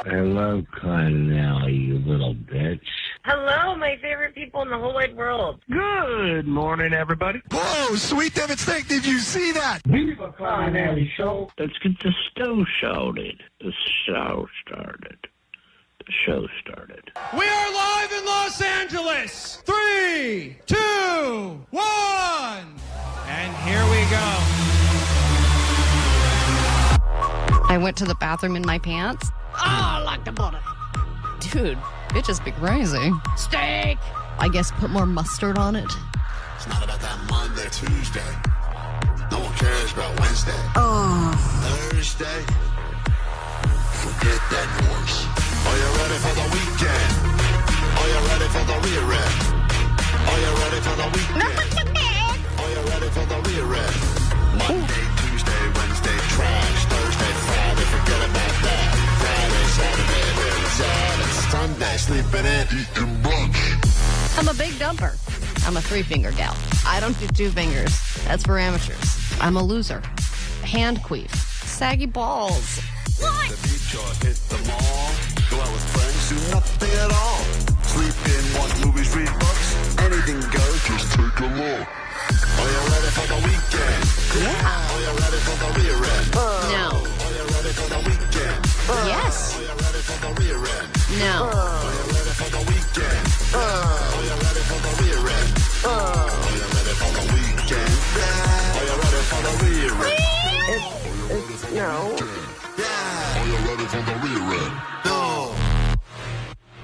Hello, Klein now, you little bitch. Hello, my favorite people in the whole wide world. Good morning, everybody. Whoa, sweet David Steak, did you see that? Viva Klein Alley Show. Let's get the show started. The show started. The show started. We are live in Los Angeles. 3, 2, 1. And here we go. I went to the bathroom in my pants. Oh, like the butter. Dude, bitches be crazy. Steak! I guess put more mustard on it. It's not about that Monday, Tuesday. No one cares about Wednesday. Thursday. Forget that noise. Are you ready for the weekend? Are you ready for the rear end? Are you ready for the weekend? Are you ready for the rear end? Monday, Tuesday, Wednesday, trash. Thursday, Friday, forget about that. Friday, Saturday, Sunday, sleeping in, eating brunch. I'm a big dumper. I'm a 3-finger gal. I don't do 2 fingers. That's for amateurs. I'm a loser. Hand queef. Saggy balls. Hit the beach or hit the mall. Go out with friends, do nothing at all. Sleep in, watch movies, read books. Anything goes, just take a look. Are you ready for the weekend? Yeah. Are you ready for the rear end? No. Are you ready for the weekend? Yes. Are you ready for the rear end? No. Are you ready for the weekend? Are you ready for the rear end? Are you ready for the weekend? Are you ready for the rear end? No. Are you ready for the rear end? No.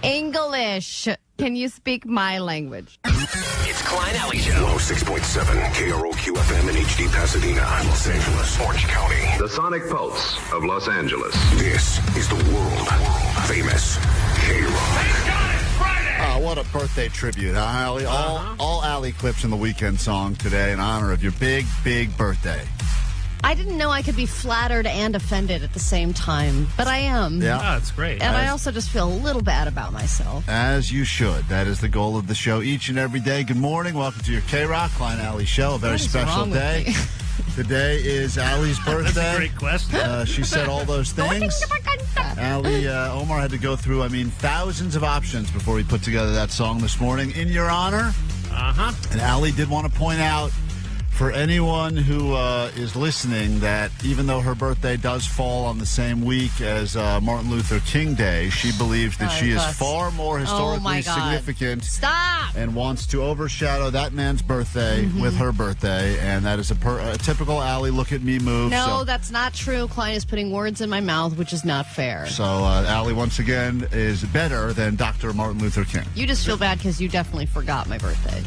English. Can you speak my language? It's Klein Alley Show. 106.7 KROQ FM in HD Pasadena, Los Angeles, Orange County. The Sonic Pulse of Los Angeles. This is the world famous KROQ. What a birthday tribute, huh, Allie? All Allie clips in the Weekend song today in honor of your big, big birthday. I didn't know I could be flattered and offended at the same time, but I am. Yeah. Oh, that's great. And I also just feel a little bad about myself. As you should. That is the goal of the show each and every day. Good morning. Welcome to your KROQ Klein Alley Show. A very special day. Today is Allie's birthday. That's a great question. She said all those things. Allie, Omar had to go through, thousands of options before he put together that song this morning in your honor. Uh-huh. And Allie did want to point out for anyone who is listening that even though her birthday does fall on the same week as Martin Luther King Day, she believes that she is far more historically significant. Stop! And wants to overshadow that man's birthday with her birthday. And that is a typical Allie look-at-me move. No, that's not true. Klein is putting words in my mouth, which is not fair. So Allie, once again, is better than Dr. Martin Luther King. You just feel bad because you definitely forgot my birthday.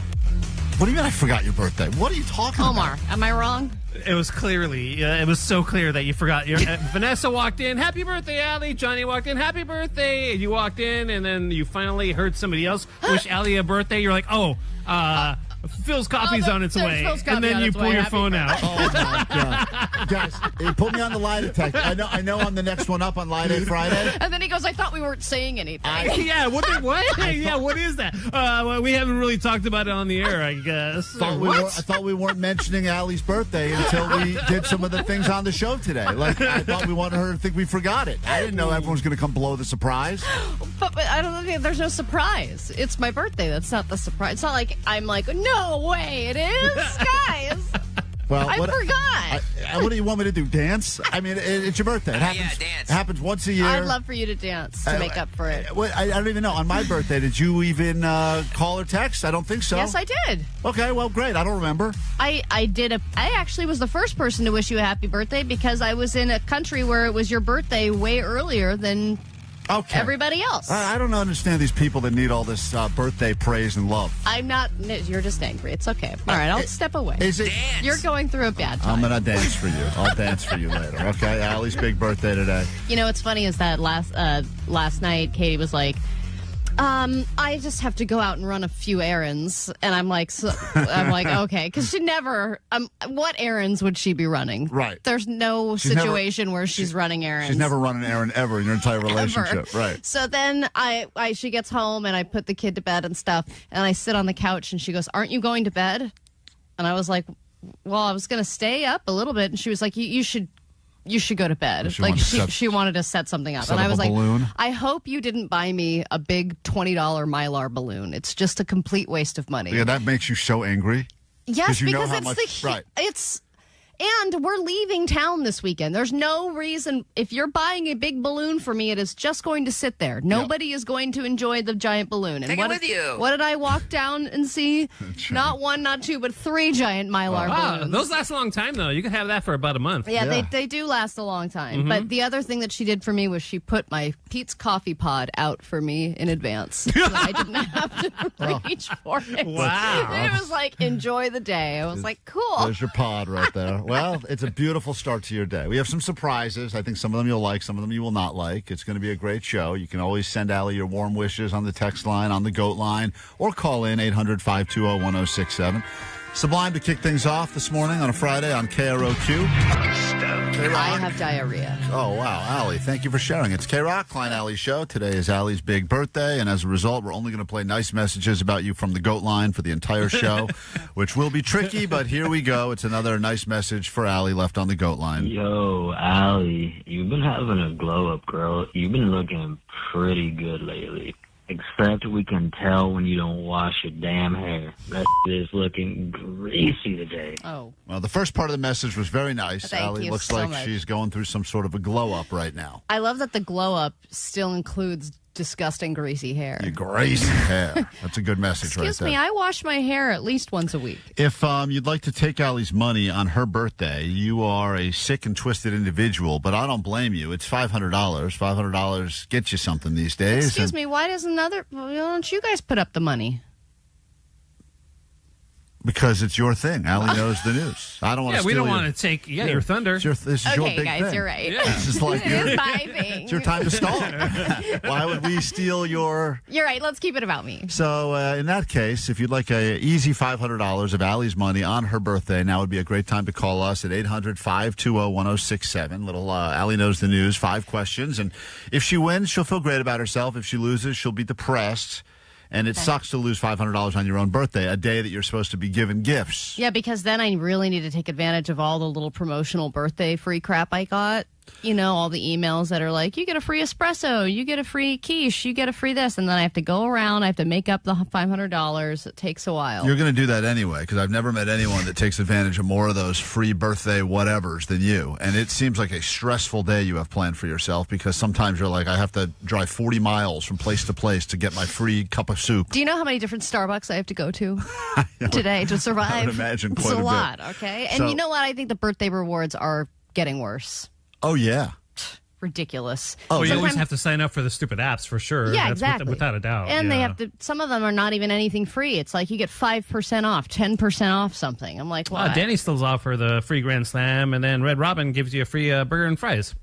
What do you mean I forgot your birthday? What are you talking about? Omar, am I wrong? It was clearly, it was so clear that you forgot. Vanessa walked in, happy birthday, Allie. Johnny walked in, happy birthday. You walked in, and then you finally heard somebody else wish Allie a birthday. You're like, Phil's coffee's on its way. And then you pull your phone out. Oh, my God. Guys, he put me on the lie detector. I know I'm the next one up on Lie Day Friday. And then he goes, I thought we weren't saying anything. What is that? Well, we haven't really talked about it on the air, I guess. I thought we weren't mentioning Allie's birthday until we did some of the things on the show today. Like, I thought we wanted her to think we forgot it. I didn't know everyone was going to come blow the surprise. But I don't think there's no surprise. It's my birthday. That's not the surprise. It's not like I'm like, no way, it is, guys. Well, I forgot. What do you want me to do? Dance? It's your birthday. It happens, dance. It happens once a year. I'd love for you to dance to make up for it. I don't even know. On my birthday, did you even call or text? I don't think so. Yes, I did. Okay, well, great. I don't remember. I did. I actually was the first person to wish you a happy birthday because I was in a country where it was your birthday way earlier than everybody else. I don't understand these people that need all this birthday praise and love. I'm not. You're just angry. It's okay. All right, I'll step away. Is it? Dance. You're going through a bad time. I'm going to dance for you. I'll dance for you later. Okay, Allie's big birthday today. You know what's funny is that last night Katie was like, I just have to go out and run a few errands, and I'm like, okay, because she never. What errands would she be running? Right. There's no situation where she's running errands. She's never run an errand ever in your entire relationship, right? So then she gets home, and I put the kid to bed and stuff, and I sit on the couch, and she goes, "Aren't you going to bed?" And I was like, "Well, I was going to stay up a little bit," and she was like, "You should you should go to bed. She Like wanted to she wanted to set something up. set And I up was a like, balloon? I hope you didn't buy me a big $20 Mylar balloon. It's just a complete waste of money. Yeah, that makes you so angry. Yes, you know because how it's much- right. and we're leaving town this weekend. There's no reason. If you're buying a big balloon for me, it is just going to sit there. Nobody is going to enjoy the giant balloon. And Take it with you. What did I walk down and see? Not one, not two, but 3 giant Mylar Wow, balloons. those last a long time, though. You can have that for about a month. Yeah, they do last a long time. Mm-hmm. But the other thing that she did for me was she put my Pete's coffee pod out for me in advance. So I didn't have to reach for it. Wow. And it was like, enjoy the day. I was like, cool. There's your pod right there. Well, it's a beautiful start to your day. We have some surprises. I think some of them you'll like, some of them you will not like. It's going to be a great show. You can always send Allie your warm wishes on the text line, on the GOAT line, or call in 800-520-1067. Sublime to kick things off this morning on a Friday on KROQ. I have diarrhea. Oh, wow. Allie, thank you for sharing. It's KROQ, Klein Allie's show. Today is Allie's big birthday, and as a result, we're only going to play nice messages about you from the GOAT line for the entire show, which will be tricky, but here we go. It's another nice message for Allie left on the GOAT line. Yo, Allie, you've been having a glow up, girl. You've been looking pretty good lately. Except we can tell when you don't wash your damn hair. That is looking greasy today. Oh. Well, the first part of the message was very nice. Thank Allie you looks so like much. she's going through some sort of a glow up right now. I love that the glow up still includes disgusting greasy hair. Your greasy hair. That's a good message Excuse right me, there. I wash my hair at least once a week. If you'd like to take Allie's money on her birthday, you are a sick and twisted individual, but I don't blame you. It's $500. $500 gets you something these days. Excuse me, why don't you guys put up the money? Because it's your thing. Allie knows the news. I don't want to Yeah, we don't want to take your thunder. This is your Okay, big guys, thing. you're right. Yeah. This is like It is my thing. it's your time to stall. Why would we steal your... You're right. Let's keep it about me. So in that case, if you'd like a easy $500 of Allie's money on her birthday, now would be a great time to call us at 800-520-1067. Little Allie knows the news, 5 questions. And if she wins, she'll feel great about herself. If she loses, she'll be depressed. And it sucks to lose $500 on your own birthday, a day that you're supposed to be giving gifts. Yeah, because then I really need to take advantage of all the little promotional birthday free crap I got. You know, all the emails that are like, you get a free espresso, you get a free quiche, you get a free this. And then I have to go around, I have to make up the $500. It takes a while. You're going to do that anyway, because I've never met anyone that takes advantage of more of those free birthday whatevers than you. And it seems like a stressful day you have planned for yourself, because sometimes you're like, I have to drive 40 miles from place to place to get my free cup of soup. Do you know how many different Starbucks I have to go to today to survive? I would imagine It's quite a bit. lot, okay? And So- you know what? I think the birthday rewards are getting worse. Oh, yeah. Ridiculous. Oh, you always Sometimes- have to sign up for the stupid apps for sure. Yeah, That's exactly. without a doubt. And they yeah. have to. Some of them are not even anything free. It's like you get 5% off, 10% off something. I'm like, what? Danny still offer the free Grand Slam, and then Red Robin gives you a free burger and fries.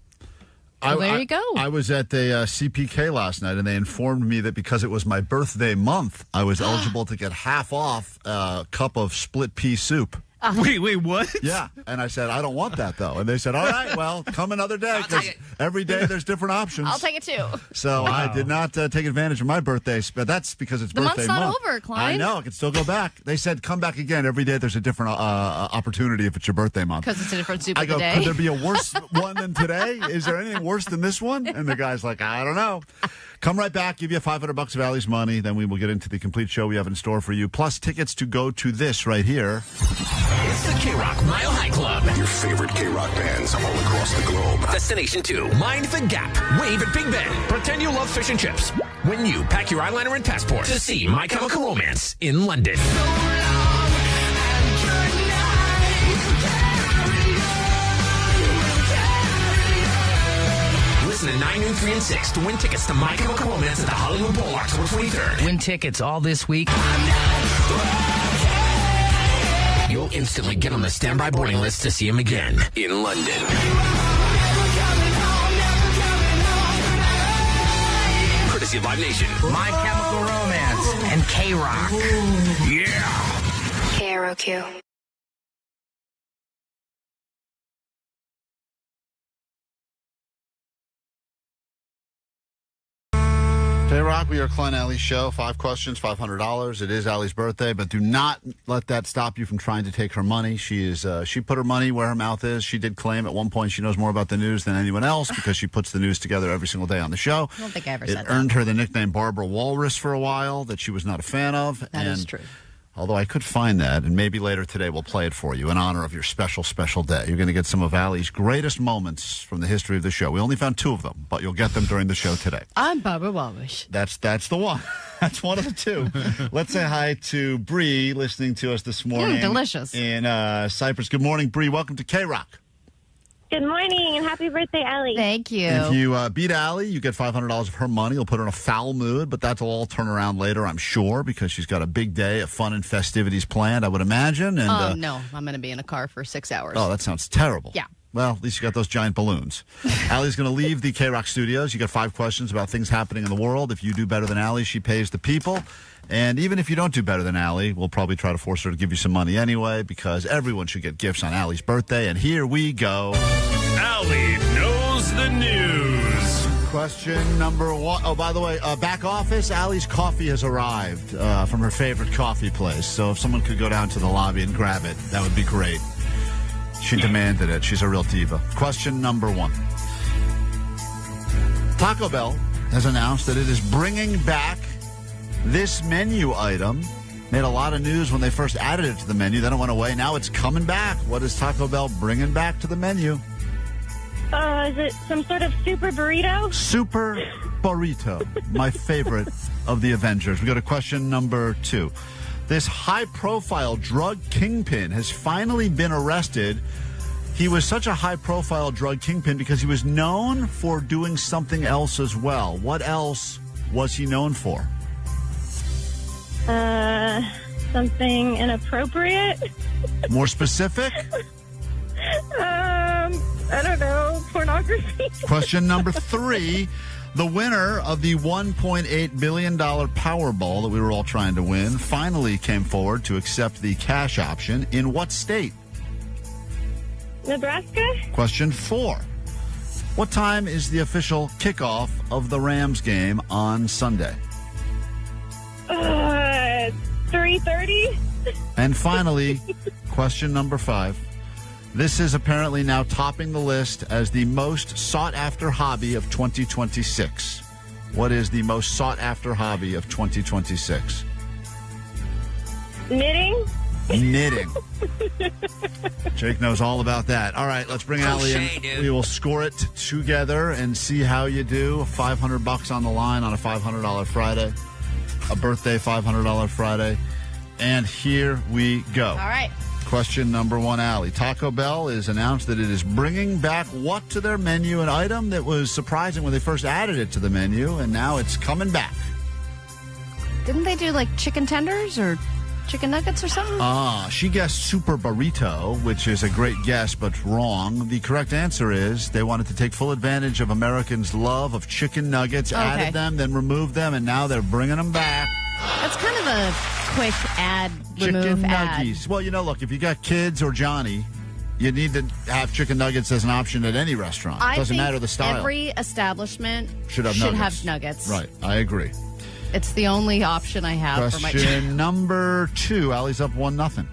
Well, there you go. I was at the CPK last night, and they informed me that because it was my birthday month, I was eligible to get half off a cup of split pea soup. Wait, what? Yeah, and I said, I don't want that, though. And they said, all right, well, come another day, because every day there's different options. I'll take it too. So I did not take advantage of my birthday, but that's because it's The birthday month's not month. over, Klein. I know, I can still go back. They said, come back again. Every day there's a different opportunity if it's your birthday month. Because it's a different soup I of go, the day. could there be a worse one than today? Is there anything worse than this one? And the guy's like, I don't know. Come right back, give you $500 of Allie's money. Then we will get into the complete show we have in store for you, plus tickets to go to this right here. It's the KROQ Mile High Club. Your favorite KROQ bands all across the globe. Destination 2. Mind the Gap. Wave at Big Ben. Pretend you love fish and chips. When you pack your eyeliner and passport to see My Chemical Romance in London. Listen at 9, noon, 3, and 6 to win tickets to My Chemical Romance at the Hollywood Bowl October 23rd. Win tickets all this week. You'll instantly get on the standby boarding list to see him again in London. Courtesy of Live Nation. My Chemical Romance and KROQ. Yeah. KROQ. K-Rock, we are Klein Alley's show. 5 questions, $500. It is Allie's birthday, but do not let that stop you from trying to take her money. She put her money where her mouth is. She did claim at one point she knows more about the news than anyone else because she puts the news together every single day on the show. I don't think I ever said that. It earned her the nickname Barbara Walrus for a while that she was not a fan of. That is true. Although I could find that, and maybe later today we'll play it for you in honor of your special, special day. You're going to get some of Allie's greatest moments from the history of the show. We only found 2 of them, but you'll get them during the show today. I'm Barbara Walrus. That's the one. That's one of the 2. Let's say hi to Bree, listening to us this morning. Delicious. In Cyprus. Good morning, Bree. Welcome to K-Rock. Good morning, and happy birthday, Allie. Thank you. If you beat Allie, you get $500 of her money. You'll put her in a foul mood, but that'll all turn around later, I'm sure, because she's got a big day of fun and festivities planned, I would imagine. And, no, I'm going to be in a car for 6 hours. Oh, that sounds terrible. Yeah. Well, at least you got those giant balloons. Allie's going to leave the K-Rock studios. You got 5 questions about things happening in the world. If you do better than Allie, she pays the people. And even if you don't do better than Allie, we'll probably try to force her to give you some money anyway, because everyone should get gifts on Allie's birthday. And here we go. Allie knows the news. Question number 1. Oh, by the way, back office, Allie's coffee has arrived from her favorite coffee place. So if someone could go down to the lobby and grab it, that would be great. She demanded it. She's a real diva. Question number 1. Taco Bell has announced that it is bringing back this menu item. Made a lot of news when they first added it to the menu. Then it went away. Now it's coming back. What is Taco Bell bringing back to the menu? Is it some sort of super burrito? Super burrito. My favorite of the Avengers. We go to question number 2. This high-profile drug kingpin has finally been arrested. He was such a high-profile drug kingpin because he was known for doing something else as well. What else was he known for? Something inappropriate? More specific? I don't know. Pornography? Question number 3. The winner of the $1.8 billion Powerball that we were all trying to win finally came forward to accept the cash option. In what state? Nebraska? Question 4. What time is the official kickoff of the Rams game on Sunday? 3:30? And finally, question number 5. This is apparently now topping the list as the most sought-after hobby of 2026. What is the most sought-after hobby of 2026? Knitting? Knitting. Jake knows all about that. All right, let's bring Allie in. We will score it together and see how you do. $500 on the line on a $500 Friday. A birthday $500 Friday. And here we go. All right. Question number 1, Allie. Taco Bell has announced that it is bringing back what to their menu? An item that was surprising when they first added it to the menu, and now it's coming back. Didn't they do like chicken tenders or chicken nuggets or something? She guessed super burrito, which is a great guess, but wrong. The correct answer is they wanted to take full advantage of Americans' love of chicken nuggets, added them, then removed them, and now they're bringing them back. That's kind of a quick ad, remove Chicken ad. nuggies. Well, look, if you got kids or Johnny, you need to have chicken nuggets as an option at any restaurant. It doesn't matter the style. Every establishment should have nuggets. Right, I agree. It's the only option I have for my Question number 2. Allie's up 1-0.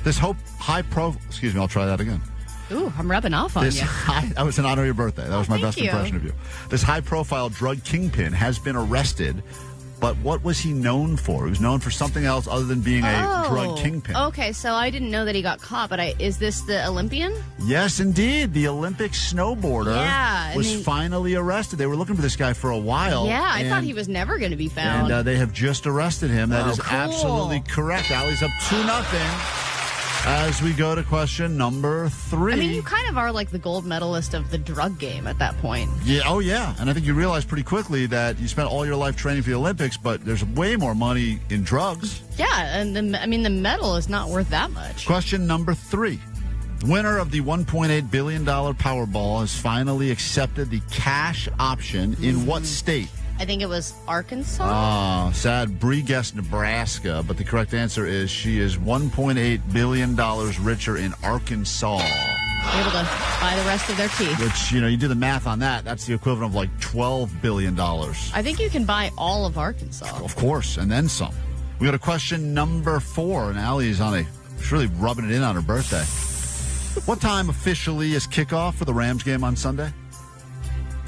This excuse me, I'll try that again. Ooh, I'm rubbing off on you. That was in honor of your birthday. That was my best impression of you. This high-profile drug kingpin has been arrested, but what was he known for? He was known for something else other than being a drug kingpin. Okay, so I didn't know that he got caught, but is this the Olympian? Yes, indeed. The Olympic snowboarder was finally arrested. They were looking for this guy for a while. Yeah, I thought he was never going to be found. And they have just arrested him. That is absolutely correct. Allie's up 2-0. As we go to question number 3. I mean, you kind of are like the gold medalist of the drug game at that point. Yeah, oh yeah. And I think you realize pretty quickly that you spent all your life training for the Olympics, but there's way more money in drugs. Yeah, and the medal is not worth that much. Question number 3. Winner of the $1.8 billion Powerball has finally accepted the cash option in what state? I think it was Arkansas. Sad. Bree guessed Nebraska, but the correct answer is she is $1.8 billion richer in Arkansas. Be able to buy the rest of their tea. Which, you do the math on that. That's the equivalent of like $12 billion. I think you can buy all of Arkansas. Of course, and then some. We got a question number 4, and Allie's she's really rubbing it in on her birthday. What time officially is kickoff for the Rams game on Sunday?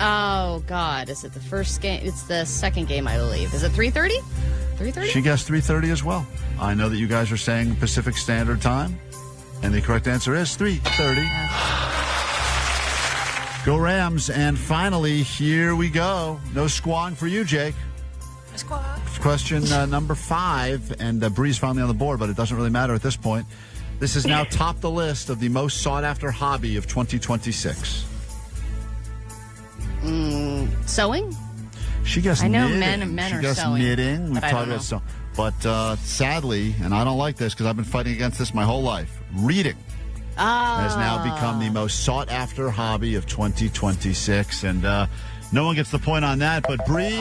Oh, God. Is it the first game? It's the second game, I believe. Is it 3:30? 3:30? She guessed 3:30 as well. I know that you guys are saying Pacific Standard Time, and the correct answer is 3:30. Go Rams. And finally, here we go. No squawing for you, Jake. Question number 5, and Bree's finally on the board, but it doesn't really matter at this point. This has now topped the list of the most sought-after hobby of 2026. Sewing? She guessed I know knitting. men she are guessed sewing, knitting. We've but I talked don't about sewing. But sadly, and I don't like this because I've been fighting against this my whole life, reading has now become the most sought-after hobby of 2026. And no one gets the point on that. But, Bree,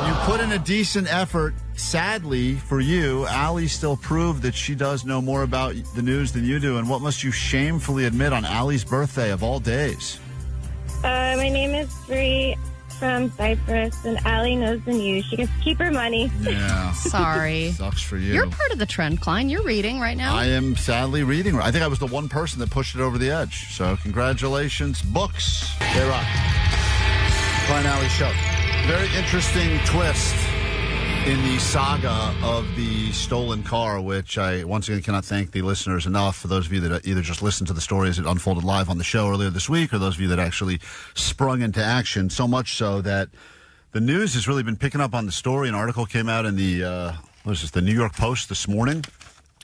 you put in a decent effort. Sadly for you, Allie still proved that she does know more about the news than you do. And what must you shamefully admit on Allie's birthday of all days? My name is Bree from Cyprus, and Allie knows the news. She gets to keep her money. Yeah. Sorry. Sucks for you. You're part of the trend, Klein. You're reading right now. I am sadly reading. I think I was the one person that pushed it over the edge. So congratulations, books. They rock. Klein Alley Show. Very interesting twist in the saga of the stolen car, which I once again cannot thank the listeners enough. For those of you that either just listened to the story as it unfolded live on the show earlier this week, or those of you that actually sprung into action, so much so that the news has really been picking up on the story. An article came out in the the New York Post this morning.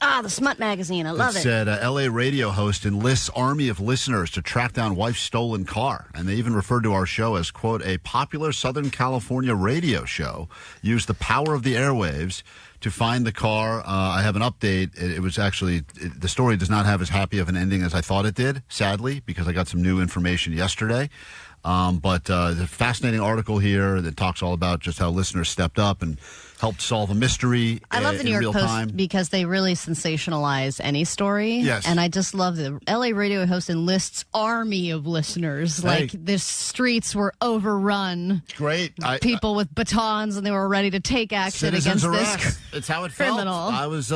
The Smut Magazine. I love it. It said L.A. radio host enlists army of listeners to track down wife's stolen car. And they even referred to our show as, quote, a popular Southern California radio show. Used the power of the airwaves to find the car. I have an update. It was actually, the story does not have as happy of an ending as I thought it did, sadly, because I got some new information yesterday. But there's a fascinating article here that talks all about just how listeners stepped up and helped solve a mystery. I love the New York Post time. because they really sensationalize any story. Yes. And I just love the LA radio host enlists army of listeners. Hey. Like the streets were overrun. Great. People with batons, and they were ready to take action Citizens against arrest. this It's how it criminal. felt. I was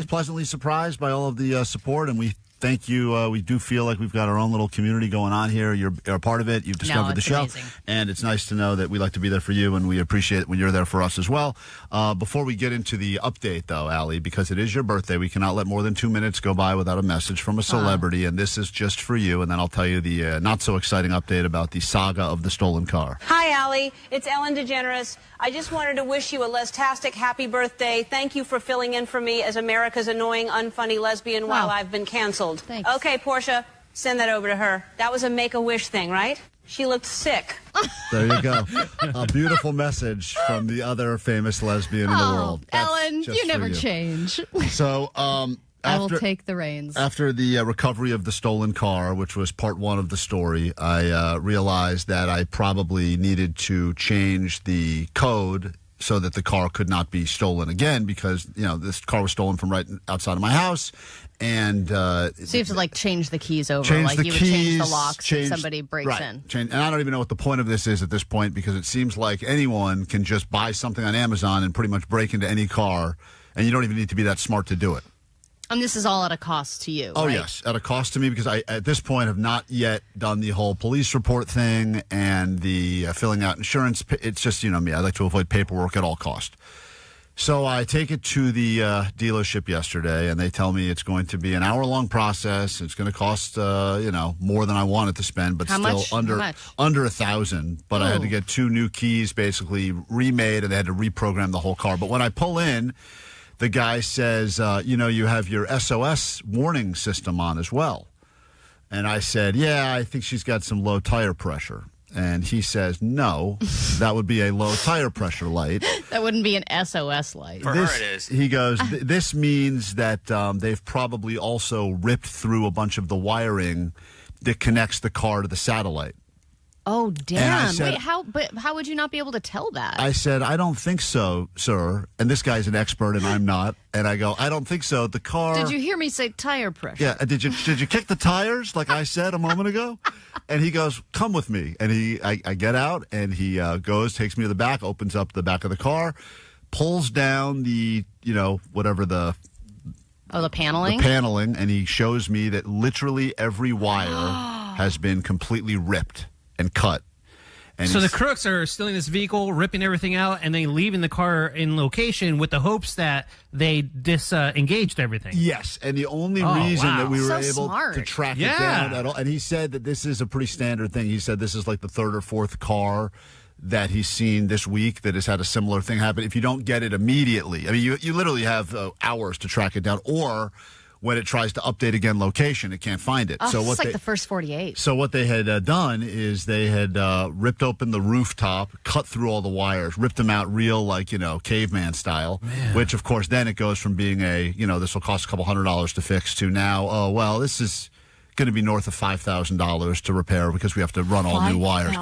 pleasantly surprised by all of the support, and we thank you. We do feel like we've got our own little community going on here. You're a part of it. You've discovered the show. Amazing. And it's nice to know that we like to be there for you, and we appreciate it when you're there for us as well. Before we get into the update, though, Allie, because it is your birthday, we cannot let more than 2 minutes go by without a message from a celebrity, and this is just for you. And then I'll tell you the not-so-exciting update about the saga of the stolen car. Hi, Allie. It's Ellen DeGeneres. I just wanted to wish you a lestastic happy birthday. Thank you for filling in for me as America's annoying, unfunny lesbian while I've been canceled. Thanks. Okay, Portia, send that over to her. That was a Make-A-Wish thing, right? She looked sick. There you go. A beautiful message from the other famous lesbian in the world. That's Ellen, just you for never change. So, I will take the reins. After the recovery of the stolen car, which was part one of the story, I realized that I probably needed to change the code so that the car could not be stolen again, because this car was stolen from right outside of my house. And so you have to change the keys over, change like the you would keys, change the locks if somebody breaks in. And I don't even know what the point of this is at this point, because it seems like anyone can just buy something on Amazon and pretty much break into any car, and you don't even need to be that smart to do it. And this is all at a cost to you, Oh, right? yes, at a cost to me, because I, at this point, have not yet done the whole police report thing and the filling out insurance. It's just, me, I like to avoid paperwork at all cost. So I take it to the dealership yesterday, and they tell me it's going to be an hour-long process. It's going to cost, more than I wanted to spend, but How still much? under $1,000. But I had to get 2 new keys, basically remade, and they had to reprogram the whole car. But when I pull in, the guy says, you have your SOS warning system on as well. And I said, yeah, I think she's got some low tire pressure. And he says, no, that would be a low tire pressure light. That wouldn't be an SOS light. For her it is. He goes, this means that they've probably also ripped through a bunch of the wiring that connects the car to the satellite. Oh, damn. said- Wait, how would you not be able to tell that? I said, I don't think so, sir. And this guy's an expert, and I'm not. And I go, I don't think so. The car. Did you hear me say tire pressure? Yeah. Did you kick the tires like I said a moment ago? And he goes, come with me. And I get out, and he takes me to the back, opens up the back of the car, pulls down the, whatever the paneling? The paneling, and he shows me that literally every wire has been completely ripped and cut. And so the crooks are stealing this vehicle, ripping everything out, and then leaving the car in location with the hopes that they disengaged everything. Yes, and the only reason that we were able to track it down at all, and he said that this is a pretty standard thing. He said this is like the third or fourth car that he's seen this week that has had a similar thing happen. If you don't get it immediately, I mean, you literally have hours to track it down, or when it tries to update again location, it can't find it. Oh, so it's like the first 48. So what they had done is they had ripped open the rooftop, cut through all the wires, ripped them out real like, caveman style, which, of course, then it goes from being this will cost a couple $100 to fix to now, this is going to be north of $5,000 to repair because we have to run all new wires.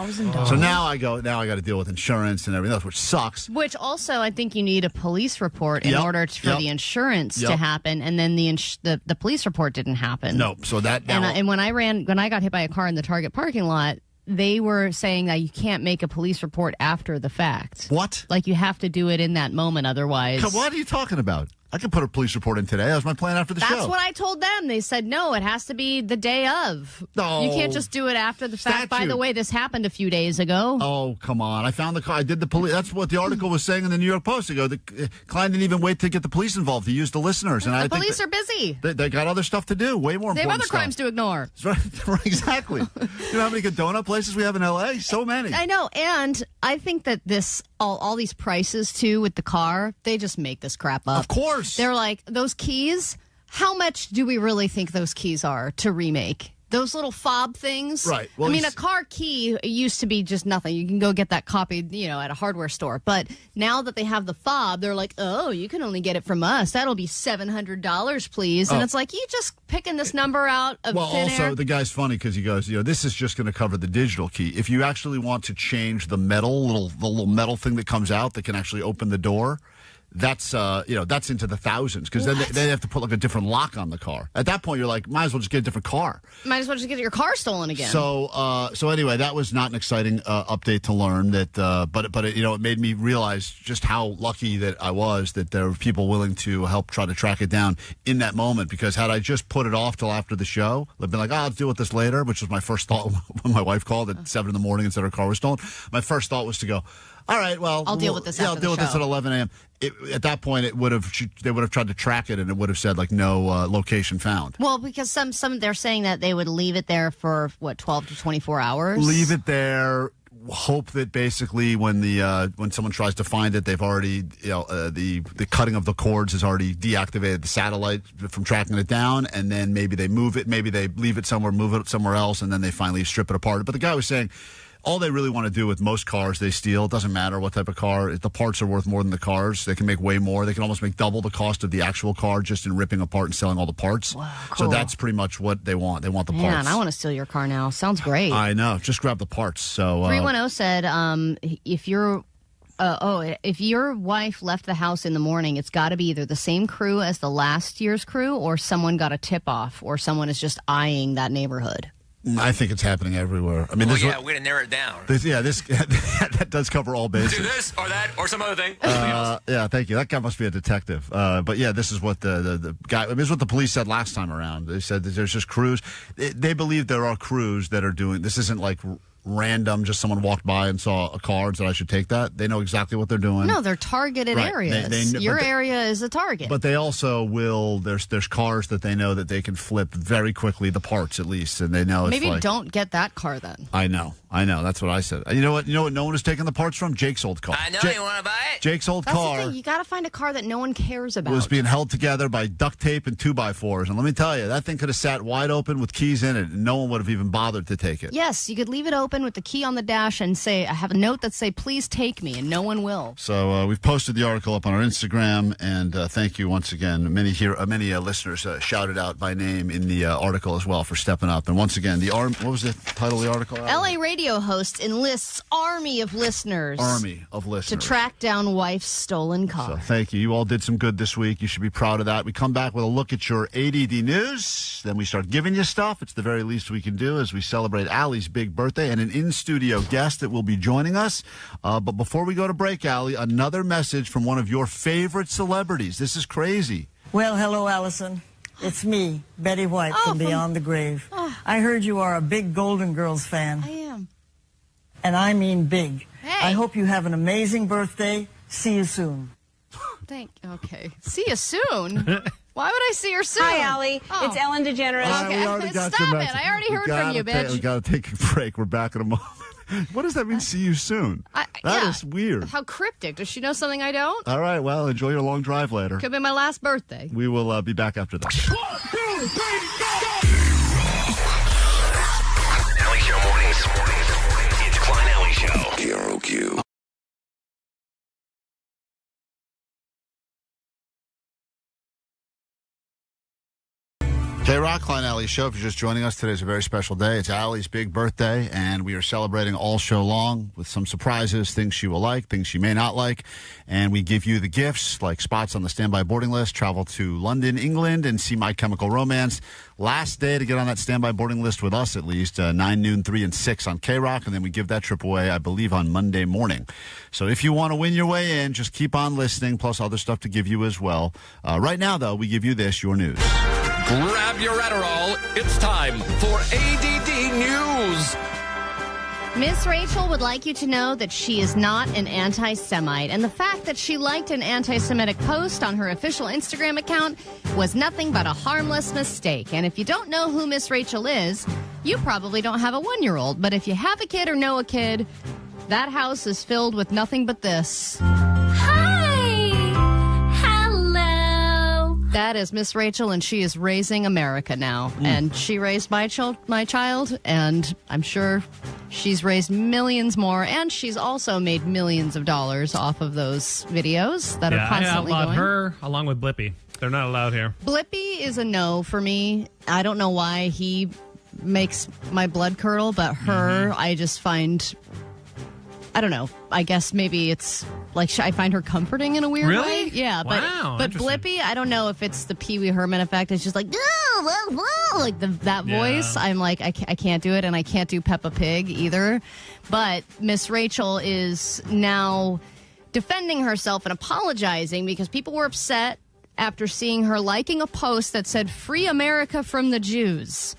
So now I got to deal with insurance and everything else, which sucks. Which also, I think you need a police report in order for the insurance to happen, and then the police report didn't happen. No, so that and when I got hit by a car in the Target parking lot, they were saying that you can't make a police report after the fact. What? Like you have to do it in that moment, otherwise. What are you talking about? I can put a police report in today. That was my plan after the show. That's what I told them. They said, no, it has to be the day of. No. You can't just do it after the fact. By the way, this happened a few days ago. Oh, come on. I found the car. I did the police. That's what the article was saying in the New York Post. Klein didn't even wait to get the police involved. He used the listeners. And the police are busy. They got other stuff to do. Way more important They have other stuff. crimes to ignore. Right, exactly. You know how many good donut places we have in L.A.? So many. I know. And I think that all these prices, too, with the car, they just make this crap up. Of course. They're like, those keys, how much do we really think those keys are to remake? Those little fob things? Right. Well, I mean, a car key used to be just nothing. You can go get that copied, at a hardware store. But now that they have the fob, they're like, oh, you can only get it from us. That'll be $700, please. And it's like, you just picking this number out of thin air. Also, the guy's funny because he goes, this is just going to cover the digital key. If you actually want to change the the little metal thing that comes out that can actually open the door, that's that's into the thousands because then they have to put like a different lock on the car. At that point, you're like, might as well just get a different car. Might as well just get your car stolen again. So anyway, that was not an exciting update to learn that, but it made me realize just how lucky that I was that there were people willing to help try to track it down in that moment. Because had I just put it off till after the show, I'd been like, I'll deal with this later, which was my first thought when my wife called at 7 a.m. and said her car was stolen. My first thought was to go, all right, well, I'll deal with this. I'll deal with this at 11 a.m. At that point, they would have tried to track it, and it would have said like no location found. Well, because some they're saying that they would leave it there for 12 to 24 hours. Leave it there. Hope that basically when someone tries to find it, they've already the cutting of the cords has already deactivated the satellite from tracking it down, and then maybe they move it, maybe they leave it somewhere, move it somewhere else, and then they finally strip it apart. But the guy was saying, all they really want to do with most cars they steal, it doesn't matter what type of car, the parts are worth more than the cars. They can make way more. They can almost make double the cost of the actual car just in ripping apart and selling all the parts. Wow, cool. So that's pretty much what they want. They want the parts. Man, I want to steal your car now. Sounds great. I know. Just grab the parts. So 310 said if your wife left the house in the morning, it's got to be either the same crew as the last year's crew or someone got a tip-off or someone is just eyeing that neighborhood. I think it's happening everywhere. I mean, we're going to narrow it down. This that does cover all bases. Do this or that or some other thing. Yeah, thank you. That guy must be a detective. But yeah, this is what the guy. I mean, this is what the police said last time around. They said that there's just crews. They believe there are crews that are doing. This isn't like random, just someone walked by and saw a car and said I should take that. They know exactly what they're doing. No, they're targeted areas. Your area is a target. But they also will. There's cars that they know that they can flip very quickly, the parts at least, and they know. Maybe it's like, don't get that car then. I know. That's what I said. You know what? No one is taking the parts from? Jake's old car. I know. You want to buy it? Jake's old That's car. The thing. You got to find a car that no one cares about. Was being held together by duct tape and 2x4s, and let me tell you, that thing could have sat wide open with keys in it, and no one would have even bothered to take it. Yes, you could leave it open. open with the key on the dash and say, I have a note that say, please take me, and no one will. So we've posted the article up on our Instagram, and thank you once again. Many listeners shouted out by name in the article as well for stepping up. And once again, what was the title of the article? LA radio host enlists army of listeners. To track down wife's stolen car. So thank you. You all did some good this week. You should be proud of that. We come back with a look at your A.D.D news. Then we start giving you stuff. It's the very least we can do as we celebrate Allie's big birthday and an in-studio guest that will be joining us. But before we go to break, Allie, another message from one of your favorite celebrities. This is crazy. Well, hello, Allison. It's me, Betty White from Beyond the Grave. I heard you are a big Golden Girls fan. I am. And I mean big. Hey. I hope you have an amazing birthday. See you soon. Okay. See you soon? Why would I see her soon? Hi, Allie. It's Ellen DeGeneres. We already got Stop your it. message. I already heard from you, bitch. We got to take a break. We're back in a moment. What does that mean, see you soon? That is weird. How cryptic. Does she know something I don't? All right, well, enjoy your long drive later. Could be my last birthday. We will be back after that. 1, 2, 3, go! Alley Show mornings. It's Klein Alley Show. KROQ. KROQ, Klein Alley Show. If you're just joining us, today's a very special day. It's Allie's big birthday, and we are celebrating all show long with some surprises, things she will like, things she may not like. And we give you the gifts, like spots on the standby boarding list, travel to London, England, and see My Chemical Romance. Last day to get on that standby boarding list with us, at least, 9, noon, 3, and 6 on KROQ, and then we give that trip away, I believe, on Monday morning. So if you want to win your way in, just keep on listening, plus other stuff to give you as well. Right now, though, we give you this, your news. Grab your Adderall. It's time for A.D.D News. Miss Rachel would like you to know that she is not an anti-Semite, and the fact that she liked an anti-Semitic post on her official Instagram account was nothing but a harmless mistake. And if you don't know who Miss Rachel is, you probably don't have a 1-year-old. But if you have a kid or know a kid, that house is filled with nothing but this. That is Miss Rachel, and she is raising America now. And she raised my child, and I'm sure she's raised millions more. And she's also made millions of dollars off of those videos that are constantly I outlawed going. her along with Blippi. They're not allowed here. Blippi is a no for me. I don't know why he makes my blood curdle, but her, I just find... I don't know. I guess maybe it's like I find her comforting in a weird way. Yeah, but Blippi, I don't know if it's the Pee Wee Herman effect. It's just like, like that voice. I'm like, I can't do it, and I can't do Peppa Pig either. But Miss Rachel is now defending herself and apologizing because people were upset after seeing her liking a post that said "Free America from the Jews."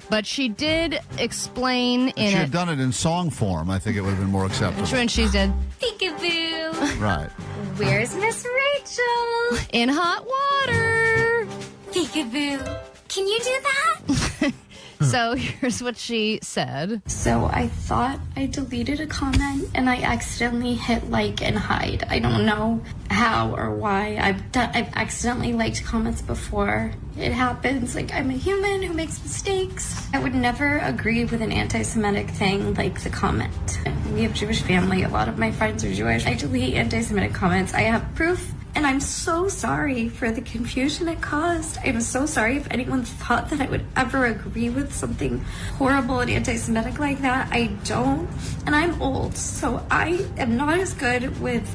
But she did explain If she had done it in song form, I think it would have been more acceptable. When she did, peekaboo. Right. Where's Miss Rachel? In hot water. Peekaboo. Can you do that? So here's what she said. So I thought I deleted a comment and I accidentally hit like and hide. I don't know how or why. I've accidentally liked comments before. It happens. Like, I'm a human who makes mistakes. I would never agree with an anti-Semitic thing like the comment. We have Jewish family. A lot of my friends are Jewish. I delete anti-Semitic comments. I have proof. And I'm so sorry for the confusion it caused. I'm so sorry if anyone thought that I would ever agree with something horrible and anti-Semitic like that. I don't. And I'm old, so I am not as good with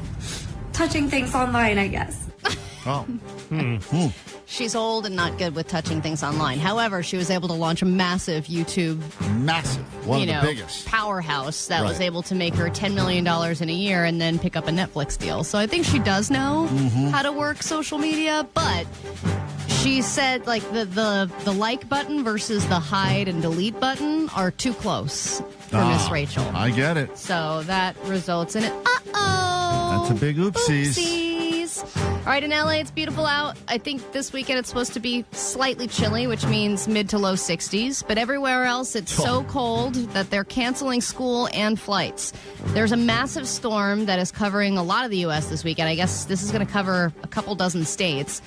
touching things online, I guess. Oh. She's old and not good with touching things online. However, she was able to launch a massive YouTube... One of the biggest. ...powerhouse that was able to make her $10 million in a year and then pick up a Netflix deal. So I think she does know how to work social media, but she said, like, the like button versus the hide and delete button are too close for Miss Rachel. I get it. So that results in it. Uh-oh. That's a big oopsies. Oopsies. All right, in LA, it's beautiful out. I think this weekend it's supposed to be slightly chilly, which means mid to low 60s. But everywhere else, it's so cold that they're canceling school and flights. There's a massive storm that is covering a lot of the U.S. this weekend. I guess this is going to cover a couple dozen states.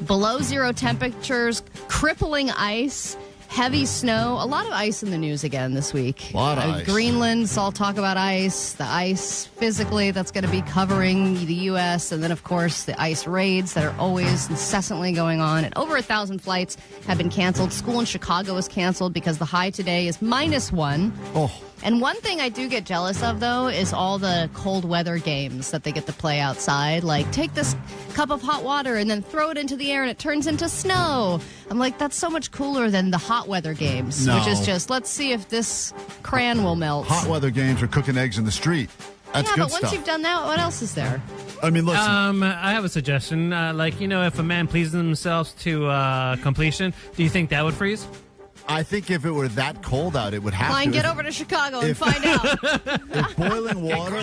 Below zero temperatures, crippling ice, Heavy snow, a lot of ice in the news again this week. A lot of ice. Greenland, so I'll talk about ice. The ice physically that's going to be covering the U.S. And then, of course, the ice raids that are always incessantly going on. And over 1,000 flights have been canceled. School in Chicago is canceled because the high today is -1. Oh. And one thing I do get jealous of, though, is all the cold weather games that they get to play outside. Like, take this cup of hot water and then throw it into the air and it turns into snow. I'm like, that's so much cooler than the hot weather games, which is just, let's see if this crayon will melt. Hot weather games are cooking eggs in the street. That's good but once stuff. you've done that, what else is there? I mean, listen. I have a suggestion. If a man pleases themselves to completion, do you think that would freeze? I think if it were that cold out, it would have Klein, to. get over to Chicago and find out. If boiling water...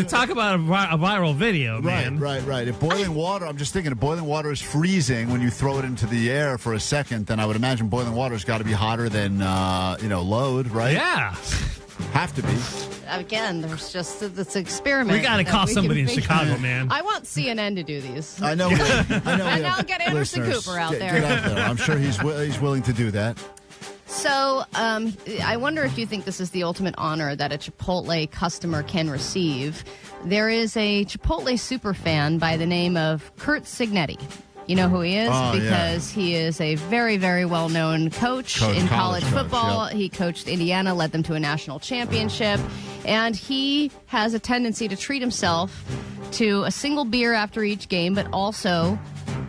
talk about a viral video, man. Right. If boiling water, I'm just thinking, if boiling water is freezing when you throw it into the air for a second, then I would imagine boiling water's got to be hotter than, load, right? Yeah. Have to be. Again, there's just this experiment. We got to call somebody in Chicago, man. I want CNN to do these. I know. And I'll get Anderson Cooper out there. Get out there. I'm sure he's willing to do that. So, I wonder if you think this is the ultimate honor that a Chipotle customer can receive. There is a Chipotle superfan by the name of Curt Cignetti. You know who he is? Because he is a very, very well-known coach in college football. Yep. He coached Indiana, led them to a national championship. And he has a tendency to treat himself to a single beer after each game, but also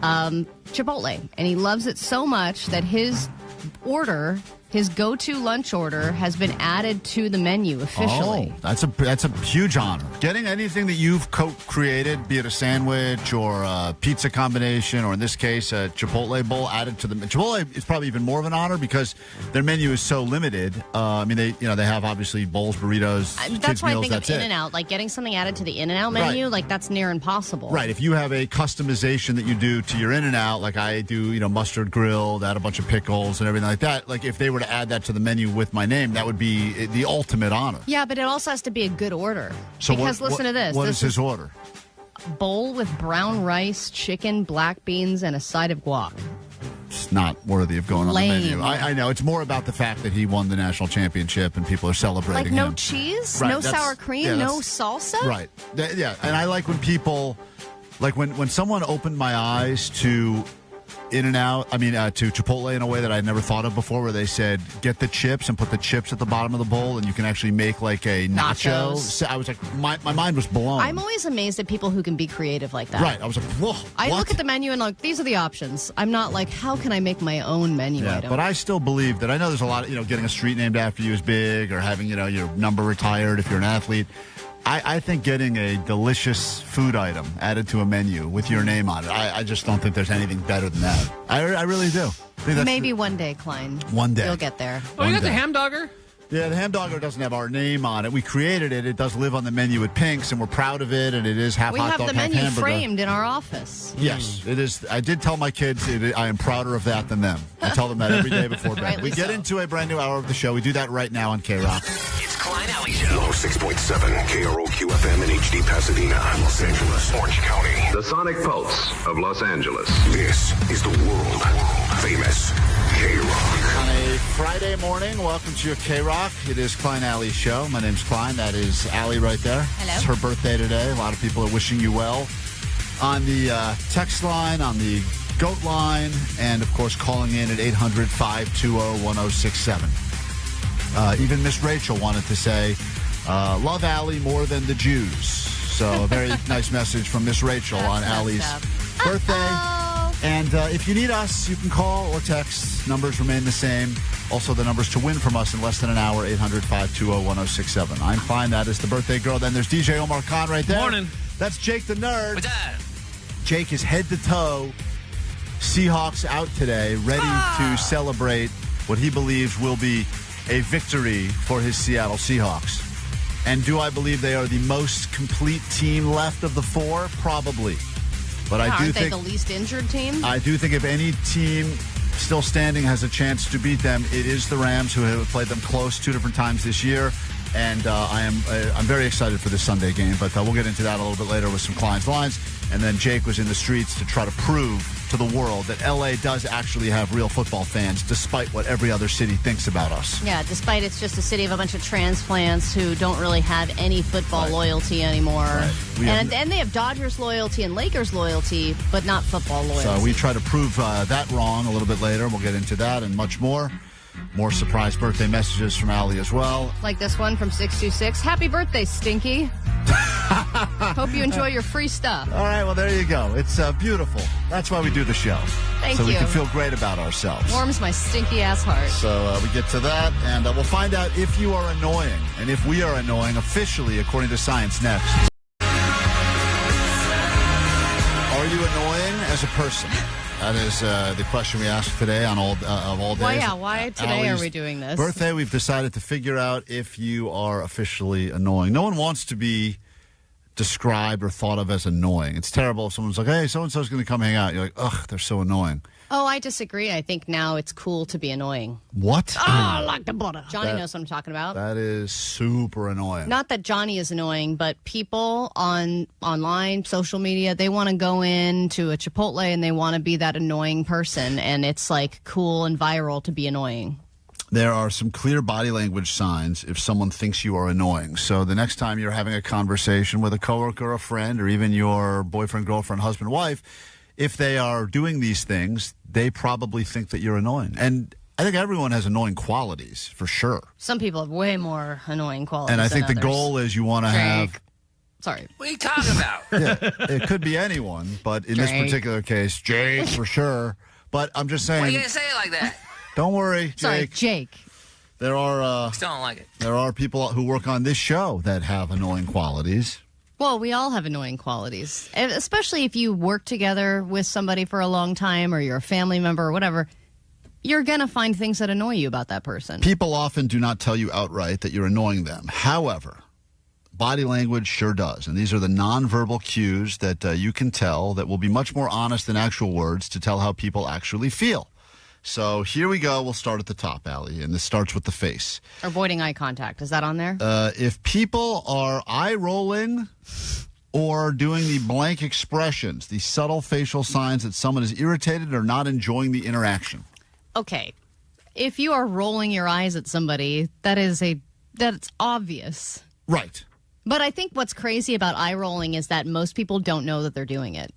Chipotle. And he loves it so much that his go-to lunch order has been added to the menu officially. Oh, that's a huge honor. Getting anything that you've created, be it a sandwich or a pizza combination, or in this case, a Chipotle bowl added to the Chipotle is probably even more of an honor because their menu is so limited. They have obviously bowls, burritos, that's why meals, I think of In-N-Out. Like getting something added to the In-N-Out menu, like that's near impossible. Right. If you have a customization that you do to your In-N-Out, like I do, mustard grilled, add a bunch of pickles and everything like that. Like if they were to add that to the menu with my name, that would be the ultimate honor. Yeah, but it also has to be a good order. So because listen to this. What is his order? Bowl with brown rice, chicken, black beans, and a side of guac. It's not worthy of going on the menu. I know. It's more about the fact that he won the national championship and people are celebrating Like no him. cheese, Right, no sour cream, no salsa? Right. Yeah, and I like when people, like when someone opened my eyes to In-N-Out, to Chipotle in a way that I'd never thought of before, where they said, get the chips and put the chips at the bottom of the bowl and you can actually make like a nacho. Nachos. I was like, my mind was blown. I'm always amazed at people who can be creative like that. Right. I was like, whoa, I what? look at the menu and like, these are the options. I'm not like, how can I make my own menu item? But I still believe that. I know there's a lot of, getting a street named after you is big, or having, your number retired if you're an athlete. I think getting a delicious food item added to a menu with your name on it, I just don't think there's anything better than that. I really do. Maybe one day, Klein. One day. You'll get there. Oh, you got the ham dogger? Yeah, the ham dogger doesn't have our name on it. We created it. It does live on the menu at Pink's, and we're proud of it, and it is half we hot have dog, the half menu hamburger. framed in our office. Yes, it is. I did tell my kids I am prouder of that than them. I tell them that every day before bed. We get into a brand new hour of the show. We do that right now on KROQ. It's Klein Alley Show. 106.7 KROQ FM in HD Pasadena, Los Angeles, Orange County. The Sonic Pulse of Los Angeles. This is the world famous KROQ. On a Friday morning, welcome to your KROQ. It is Klein Alley's show. My name's Klein. That is Allie right there. Hello. It's her birthday today. A lot of people are wishing you well on the text line, on the GOAT line, and, of course, calling in at 800-520-1067. Even Miss Rachel wanted to say, love Allie more than the Jews. So a very nice message from Miss Rachel on Allie's birthday. And if you need us, you can call or text. Numbers remain the same. Also, the numbers to win from us in less than an hour, 800-520-1067. I'm fine. That is the birthday girl. Then there's DJ Omar Khan right there. Morning. That's Jake the Nerd. What's that? Jake is head to toe. Seahawks out today, ready to celebrate what he believes will be a victory for his Seattle Seahawks. And do I believe they are the most complete team left of the four? Probably. But I do Aren't think they the least injured team? I do think if any team still standing has a chance to beat them, it is the Rams, who have played them close 2 different times this year. And I'm very excited for this Sunday game, but we'll get into that a little bit later with some Klein's Lines. And then Jake was in the streets to try to prove to the world that L.A. does actually have real football fans, despite what every other city thinks about us. Yeah, despite it's just a city of a bunch of transplants who don't really have any football loyalty anymore. Right. And they have Dodgers loyalty and Lakers loyalty, but not football loyalty. So we try to prove that wrong a little bit later. We'll get into that and much more. More surprise birthday messages from Allie as well. Like this one from 626. Happy birthday, Stinky. Hope you enjoy your free stuff. All right, well, there you go. It's beautiful. That's why we do the show. Thank you. So we can feel great about ourselves. Warms my stinky ass heart. So we get to that, and we'll find out if you are annoying and if we are annoying officially, according to science, next. Are you annoying as a person? That is the question we asked today on all days. Well, yeah, why today are we doing this? Birthday, we've decided to figure out if you are officially annoying. No one wants to be described or thought of as annoying. It's terrible if someone's like, hey, so-and-so's going to come hang out. You're like, ugh, they're so annoying. Oh, I disagree. I think now it's cool to be annoying. What? I like the butter. Johnny knows what I'm talking about. That is super annoying. Not that Johnny is annoying, but people online, social media, they want to go into a Chipotle and they want to be that annoying person, and it's like cool and viral to be annoying. There are some clear body language signs if someone thinks you are annoying. So the next time you're having a conversation with a coworker or a friend or even your boyfriend, girlfriend, husband, wife, if they are doing these things, they probably think that you're annoying. And I think everyone has annoying qualities, for sure. Some people have way more annoying qualities and I think than the others. goal is you want to have... Sorry. What are you talking about? Yeah, it could be anyone, but in this particular case, Jake, for sure. But I'm just saying... Why are you going to say it like that? Don't worry, Jake. Sorry, Jake. There are... Still don't like it. There are people who work on this show that have annoying qualities. Well, we all have annoying qualities, especially if you work together with somebody for a long time or you're a family member or whatever. You're going to find things that annoy you about that person. People often do not tell you outright that you're annoying them. However, body language sure does. And these are the nonverbal cues that you can tell that will be much more honest than actual words to tell how people actually feel. So here we go. We'll start at the top, Allie, and this starts with the face. Avoiding eye contact. Is that on there? If people are eye-rolling or doing the blank expressions, the subtle facial signs that someone is irritated or not enjoying the interaction. Okay. If you are rolling your eyes at somebody, that's obvious. Right. But I think what's crazy about eye rolling is that most people don't know that they're doing it.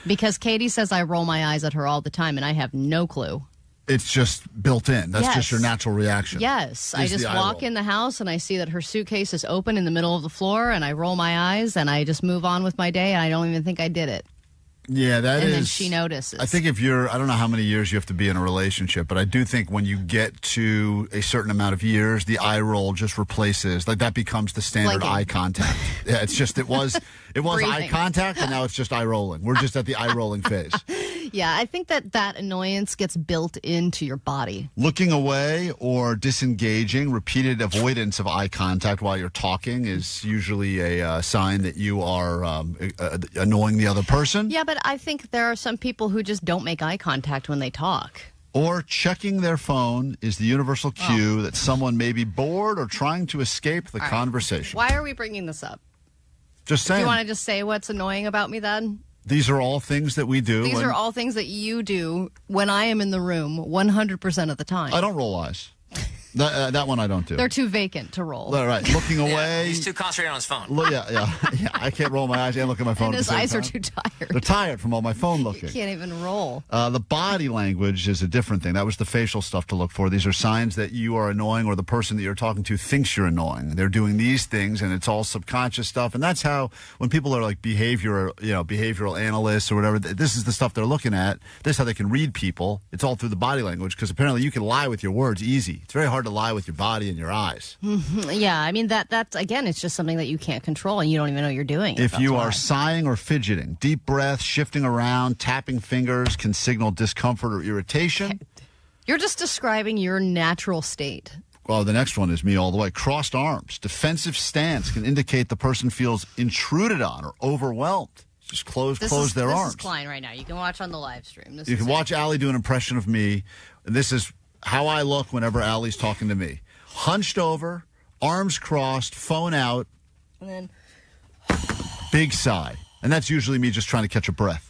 Because Katie says I roll my eyes at her all the time, and I have no clue. It's just built in. That's just your natural reaction. Yes. I just walk in the house, and I see that her suitcase is open in the middle of the floor, and I roll my eyes, and I just move on with my day, and I don't even think I did it. Yeah, that is... And then she notices. I think if you're... I don't know how many years you have to be in a relationship, but I do think when you get to a certain amount of years, the eye roll just replaces... Like, that becomes the standard eye contact. Yeah, it's just... It was eye contact, and now it's just eye rolling. We're just at the eye rolling phase. Yeah, I think that annoyance gets built into your body. Looking away or disengaging, repeated avoidance of eye contact while you're talking is usually a sign that you are annoying the other person. Yeah, but I think there are some people who just don't make eye contact when they talk. Or checking their phone is the universal cue that someone may be bored or trying to escape the conversation. Why are we bringing this up? Just saying. Do you want to just say what's annoying about me then? These are all things that we do. These are all things that you do when I am in the room 100% of the time. I don't roll eyes. That one I don't do. They're too vacant to roll. All right, looking away. He's too concentrated on his phone. Yeah. I can't roll my eyes and look at my phone. And his eyes are too tired. They're tired from all my phone looking. You can't even roll. The body language is a different thing. That was the facial stuff to look for. These are signs that you are annoying or the person that you're talking to thinks you're annoying. They're doing these things, and it's all subconscious stuff. And that's how, when people are like behavioral analysts or whatever, this is the stuff they're looking at. This is how they can read people. It's all through the body language, because apparently you can lie with your words easy. It's very hard to lie with your body and your eyes. Yeah, I mean, that's again, it's just something that you can't control, and you don't even know you're doing it. If you are sighing or fidgeting, deep breath, shifting around, tapping fingers can signal discomfort or irritation. You're just describing your natural state. Well, the next one is me all the way. Crossed arms. Defensive stance can indicate the person feels intruded on or overwhelmed. Just close their arms. This is Klein right now. You can watch on the live stream. You can watch Allie do an impression of me. And this is how I look whenever Allie's talking to me. Hunched over, arms crossed, phone out, And then big sigh. And that's usually me just trying to catch a breath.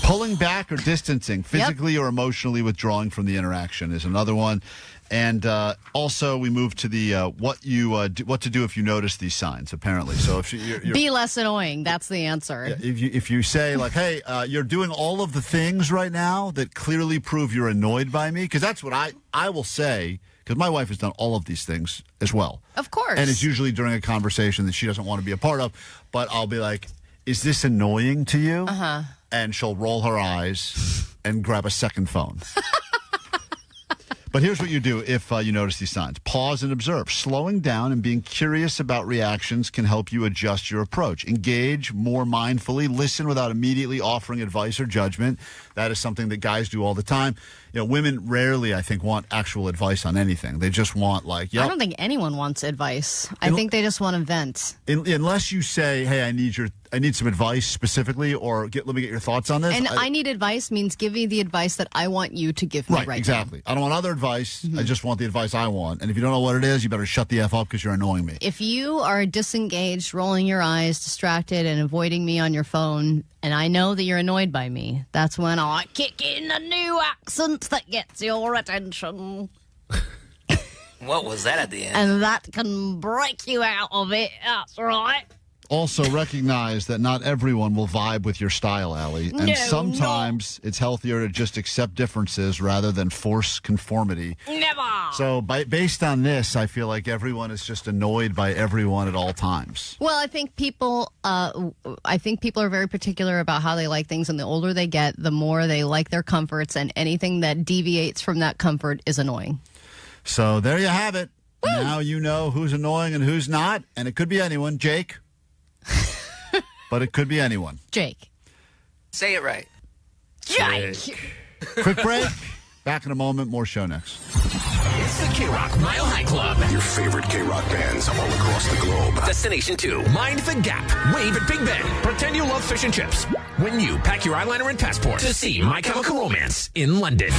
Pulling back or distancing, physically or emotionally withdrawing from the interaction is another one. And also, we move to the what to do if you notice these signs. Apparently, so if you're be less annoying. That's the answer. If you say like, "Hey, you're doing all of the things right now that clearly prove you're annoyed by me," because that's what I will say. Because my wife has done all of these things as well. Of course. And it's usually during a conversation that she doesn't want to be a part of. But I'll be like, "Is this annoying to you?" Uh-huh. And she'll roll her eyes and grab a second phone. But here's what you do if you notice these signs. Pause and observe. Slowing down and being curious about reactions can help you adjust your approach. Engage more mindfully. Listen without immediately offering advice or judgment. That is something that guys do all the time. You know, women rarely, I think, want actual advice on anything. They just want, like, I don't think anyone wants advice. I think they just want to vent. Unless you say, "Hey, I need some advice specifically," or let me get your thoughts on this. And I need advice means give me the advice that I want you to give me right exactly. now. I don't want other advice. I just want the advice I want. And if you don't know what it is, you better shut the F up because you're annoying me. If you are disengaged, rolling your eyes, distracted, and avoiding me on your phone, and I know that you're annoyed by me, that's when I kick in a new accent that gets your attention. What was that at the end? And that can break you out of it. That's right. Also recognize that not everyone will vibe with your style, Allie. And sometimes it's healthier to just accept differences rather than force conformity. Never. So based on this, I feel like everyone is just annoyed by everyone at all times. Well, I think people are very particular about how they like things, and the older they get, the more they like their comforts, and anything that deviates from that comfort is annoying. So there you have it. Woo! Now you know who's annoying and who's not, and it could be anyone. Jake. But it could be anyone. Jake. Say it right. Jake. Quick break. Back in a moment. More show next. It's the KROQ Mile High Club. Your favorite KROQ bands all across the globe. Destination 2. Mind the Gap. Wave at Big Ben. Pretend you love fish and chips. When you pack your eyeliner and passport to see My Chemical Romance in London.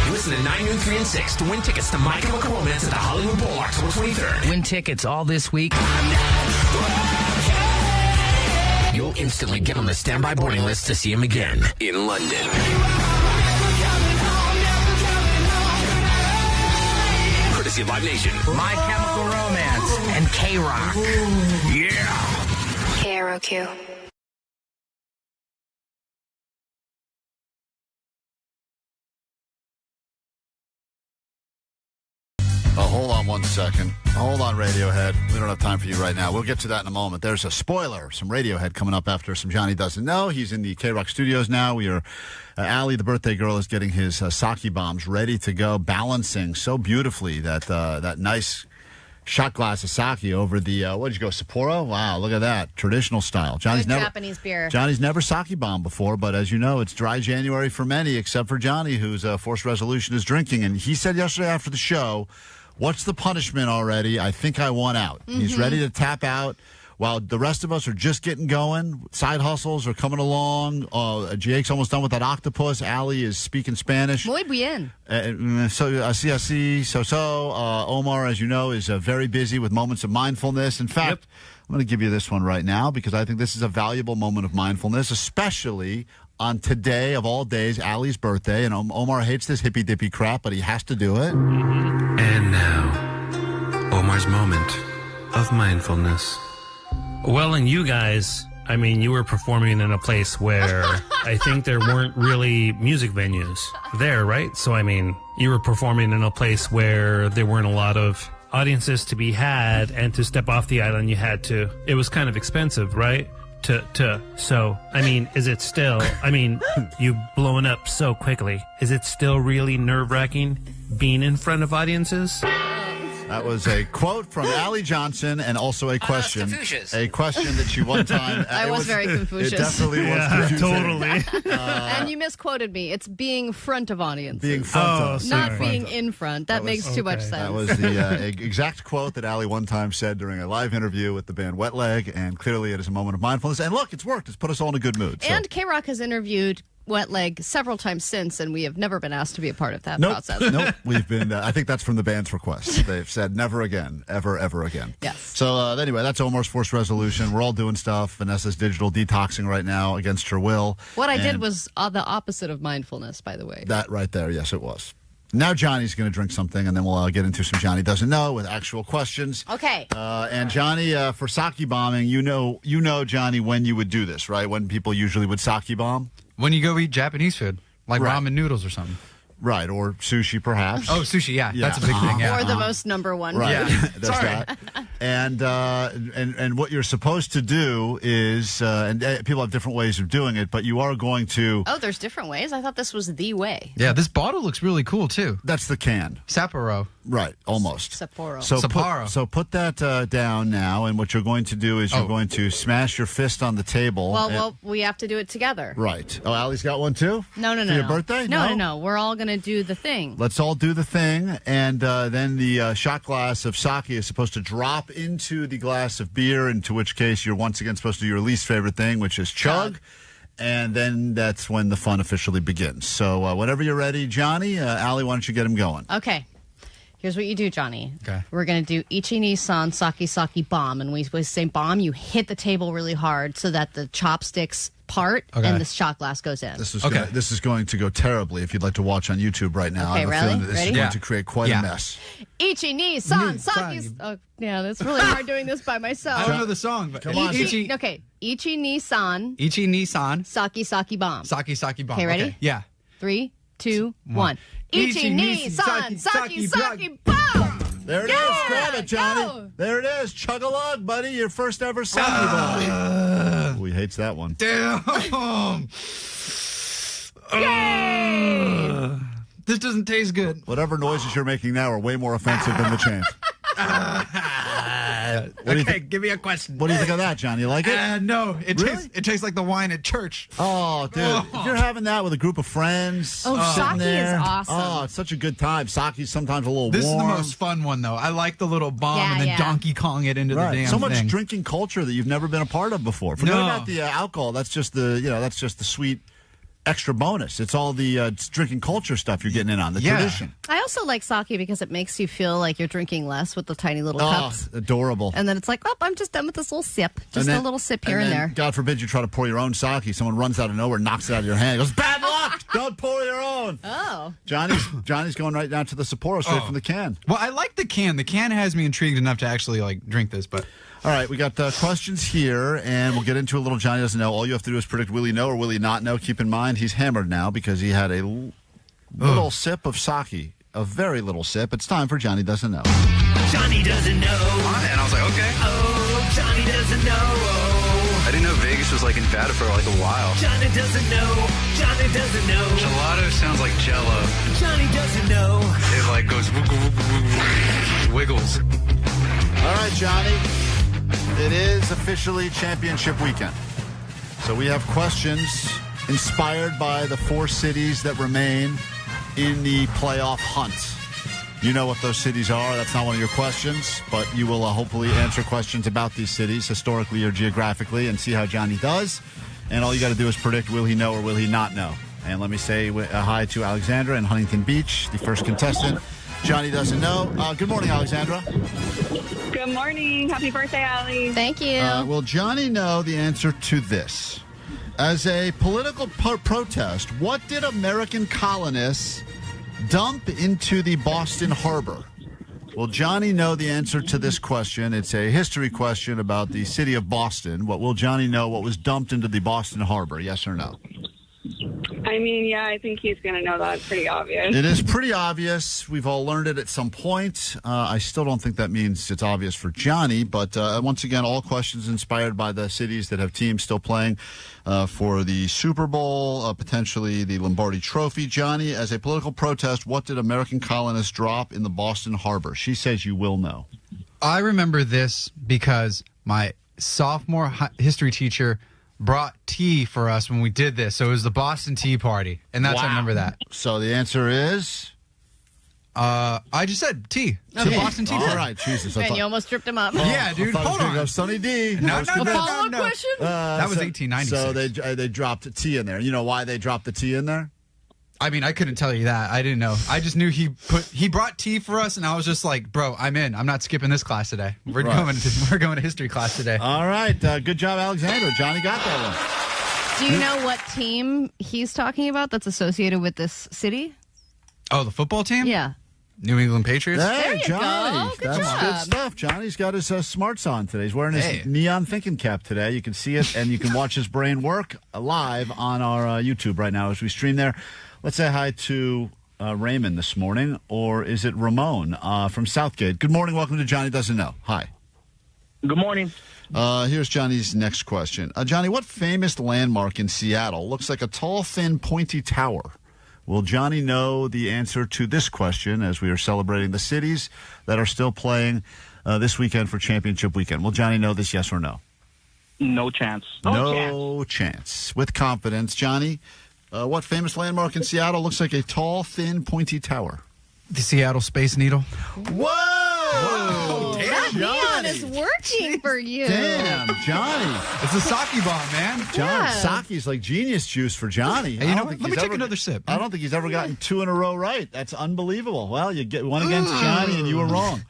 Listen to 9, Noon, 3, and 6 to win tickets to My Chemical Romance at the Hollywood Bowl October 23rd. Win tickets all this week. You'll instantly get on the standby boarding list to see him again in London. Courtesy of Live Nation. My Chemical Romance and KROQ. Yeah. KROQ. Oh, hold on one second. Hold on, Radiohead. We don't have time for you right now. We'll get to that in a moment. There's a spoiler, some Radiohead coming up after some Johnny Doesn't Know. He's in the KROQ studios now. We are, Allie, the birthday girl, is getting his sake bombs ready to go, balancing so beautifully that nice shot glass of sake over the, what did you go, Sapporo? Wow, look at that. Traditional style. Good Japanese beer. Johnny's never sake bombed before, but as you know, it's dry January for many, except for Johnny, whose forced resolution is drinking. And he said yesterday after the show, "What's the punishment already? I think I want out." Mm-hmm. He's ready to tap out while the rest of us are just getting going. Side hustles are coming along. Jake's almost done with that octopus. Allie is speaking Spanish. Muy bien. Omar, as you know, is very busy with moments of mindfulness. In fact, I'm going to give you this one right now because I think this is a valuable moment of mindfulness, especially on today of all days, Allie's birthday. And Omar hates this hippy-dippy crap, but he has to do it. And now, Omar's moment of mindfulness. Well, and you guys, I mean, you were performing in a place where I think there weren't really music venues there, right? So, I mean, you were performing in a place where there weren't a lot of audiences to be had, and to step off the island, you had to. It was kind of expensive, right? So, I mean, is it still, I mean, you've blown up so quickly. Is it still really nerve-wracking being in front of audiences? That was a quote from Allie Johnson, and also a question. A question that she one time. I was very Confucius. It definitely was confusing. Totally. And you misquoted me. It's being front of audiences. Being front of. Not being in front. That makes too much sense. That was the exact quote that Allie one time said during a live interview with the band Wet Leg, and clearly it is a moment of mindfulness. And look, it's worked. It's put us all in a good mood. And KROQ has interviewed wet leg several times since, and we have never been asked to be a part of that process. Nope. We've been, I think that's from the band's request. They've said never again, ever again. Yes. So anyway, that's Omar's forced resolution. We're all doing stuff. Vanessa's digital detoxing right now against her will. What I did was the opposite of mindfulness, by the way. That right there, yes, it was. Now Johnny's going to drink something, and then we'll get into some Johnny Doesn't Know with actual questions. Okay. And Johnny, for sake bombing, you know, Johnny, when you would do this, right? When people usually would sake bomb? When you go eat Japanese food, like ramen noodles or something. Right, or sushi, perhaps. Oh, sushi, yeah. That's a big thing, yeah. Or the most number one. Right, yeah. there's that. And what you're supposed to do is, and people have different ways of doing it, but you are going to... Oh, there's different ways? I thought this was the way. Yeah, this bottle looks really cool, too. That's the can. Sapporo. Right, almost. Sapporo. So put that down now, and what you're going to do is you're going to smash your fist on the table. Well, we have to do it together. Right. Oh, Allie's got one, too? No. For your birthday? No. We're all going to do the thing. Let's all do the thing, and then the shot glass of sake is supposed to drop into the glass of beer, into which case you're once again supposed to do your least favorite thing, which is chug. And then that's when the fun officially begins. So whenever you're ready, Johnny, Allie, why don't you get him going? Okay. Here's what you do, Johnny. Okay. We're going to do Ichi-ni-san sake bomb. And we say bomb, you hit the table really hard so that the chopsticks part and the shot glass goes in. This is going to go terribly if you'd like to watch on YouTube right now. Okay, I have a feeling that this is going to create quite a mess. Ichi-ni-san sake... Oh, yeah, that's really hard doing this by myself. I don't know the song, but... Come on. Okay. Ichi-ni-san... Ichi-ni-san... Sake bomb. Sake bomb. Okay, ready? Okay. Yeah. 3, 2, 1. Ichi-ni-san sake bomb! There it is. Grab it, Johnny. Go. There it is. Chug-a-lug, buddy. Your first ever sake bomb. He hates that one. Damn. This doesn't taste good. Whatever noises you're making now are way more offensive than the chant. Okay, give me a question. What do you think of that, John? You like it? No, it Really? tastes like the wine at church. Oh, dude. If you're having that with a group of friends. Sake sitting there, is awesome. Oh, it's such a good time. Sake's sometimes a little This warm. is the most fun one, though. I like the little bomb and then Yeah. Donkey Kong it into the damn So much thing. drinking culture that you've never been a part of before. Forget No. about the alcohol. That's just the sweet extra bonus. It's all the drinking culture stuff you're getting in on, the tradition. I also like sake because it makes you feel like you're drinking less with the tiny little cups. Adorable. And then it's like, oh, I'm just done with this little sip. Just And then- a little sip here and then, there. God forbid you try to pour your own sake. Someone runs out of nowhere, knocks it out of your hand, goes, bad luck! Don't pour your own. Oh. Johnny's going right down to the Sapporo straight from the can. Well, I like the can. The can has me intrigued enough to actually drink this, but... All right, we got questions here, and we'll get into a little Johnny Doesn't Know. All you have to do is predict will he know or will he not know. Keep in mind, he's hammered now because he had a little sip of sake, a very little sip. It's time for Johnny Doesn't Know. Johnny doesn't know. And I was like, okay. Oh, Johnny doesn't know. I didn't know Vegas was like in Nevada for like a while. Johnny doesn't know. Johnny doesn't know. Gelato sounds like Jello. Johnny doesn't know. It like goes wiggles. All right, Johnny. It is officially championship weekend. So we have questions inspired by the 4 cities that remain in the playoff hunt. You know what those cities are. That's not one of your questions, but you will hopefully answer questions about these cities historically or geographically and see how Johnny does. And all you got to do is predict will he know or will he not know. And let me say hi to Alexandra in Huntington Beach, the first contestant. Johnny Doesn't Know. Good morning, Alexandra. Good morning. Happy birthday, Allie. Thank you. Will Johnny know the answer to this? As a political protest, what did American colonists dump into the Boston Harbor? Will Johnny know the answer to this question? It's a history question about the city of Boston. What will Johnny know what was dumped into the Boston Harbor? Yes or no? I mean, yeah, I think he's going to know that. It's pretty obvious. It is pretty obvious. We've all learned it at some point. I still don't think that means it's obvious for Johnny, but once again, all questions inspired by the cities that have teams still playing for the Super Bowl, potentially the Lombardi Trophy. Johnny, as a political protest, what did American colonists drop in the Boston Harbor? She says you will know. I remember this because my sophomore history teacher brought tea for us when we did this. So it was the Boston Tea Party, and that's I remember that. So the answer is I just said T. Okay. The Boston Tea Party. All right, Jesus. And you almost tripped him up. Yeah, dude. Hold on. Go Sonny D. No. Follow-up question? That was 1896. So they dropped T in there. You know why they dropped the T in there? I mean, I couldn't tell you that. I didn't know. I just knew he brought tea for us, and I was just like, bro, I'm in. I'm not skipping this class today. We're going to history class today. All right. Good job, Alexander. Johnny got that Do you know what team he's talking about that's associated with this city? Oh, the football team? Yeah. New England Patriots? one. There Hey, you Johnny. go. Good That's job. good stuff. Johnny's got his smarts on today. He's wearing his Hey. neon thinking cap today. You can see it, and you can watch his brain work live on our YouTube right now as we stream there. Let's say hi to Raymond this morning, or is it Ramon from Southgate? Good morning. Welcome to Johnny Doesn't Know. Hi. Good morning. Here's Johnny's next question. Johnny, what famous landmark in Seattle looks like a tall, thin, pointy tower? Will Johnny know the answer to this question as we are celebrating the cities that are still playing this weekend for championship weekend? Will Johnny know this, yes or no? No chance. No chance. With confidence, Johnny, what famous landmark in Seattle looks like a tall, thin, pointy tower? The Seattle Space Needle. Whoa! That neon is working for you. Damn, Johnny. It's a sake bomb, man. John, Yeah. sake's like genius juice for Johnny. Hey, let me take another sip. I don't think he's ever gotten 2 in a row right. That's unbelievable. Well, you get one against Johnny, and you were wrong.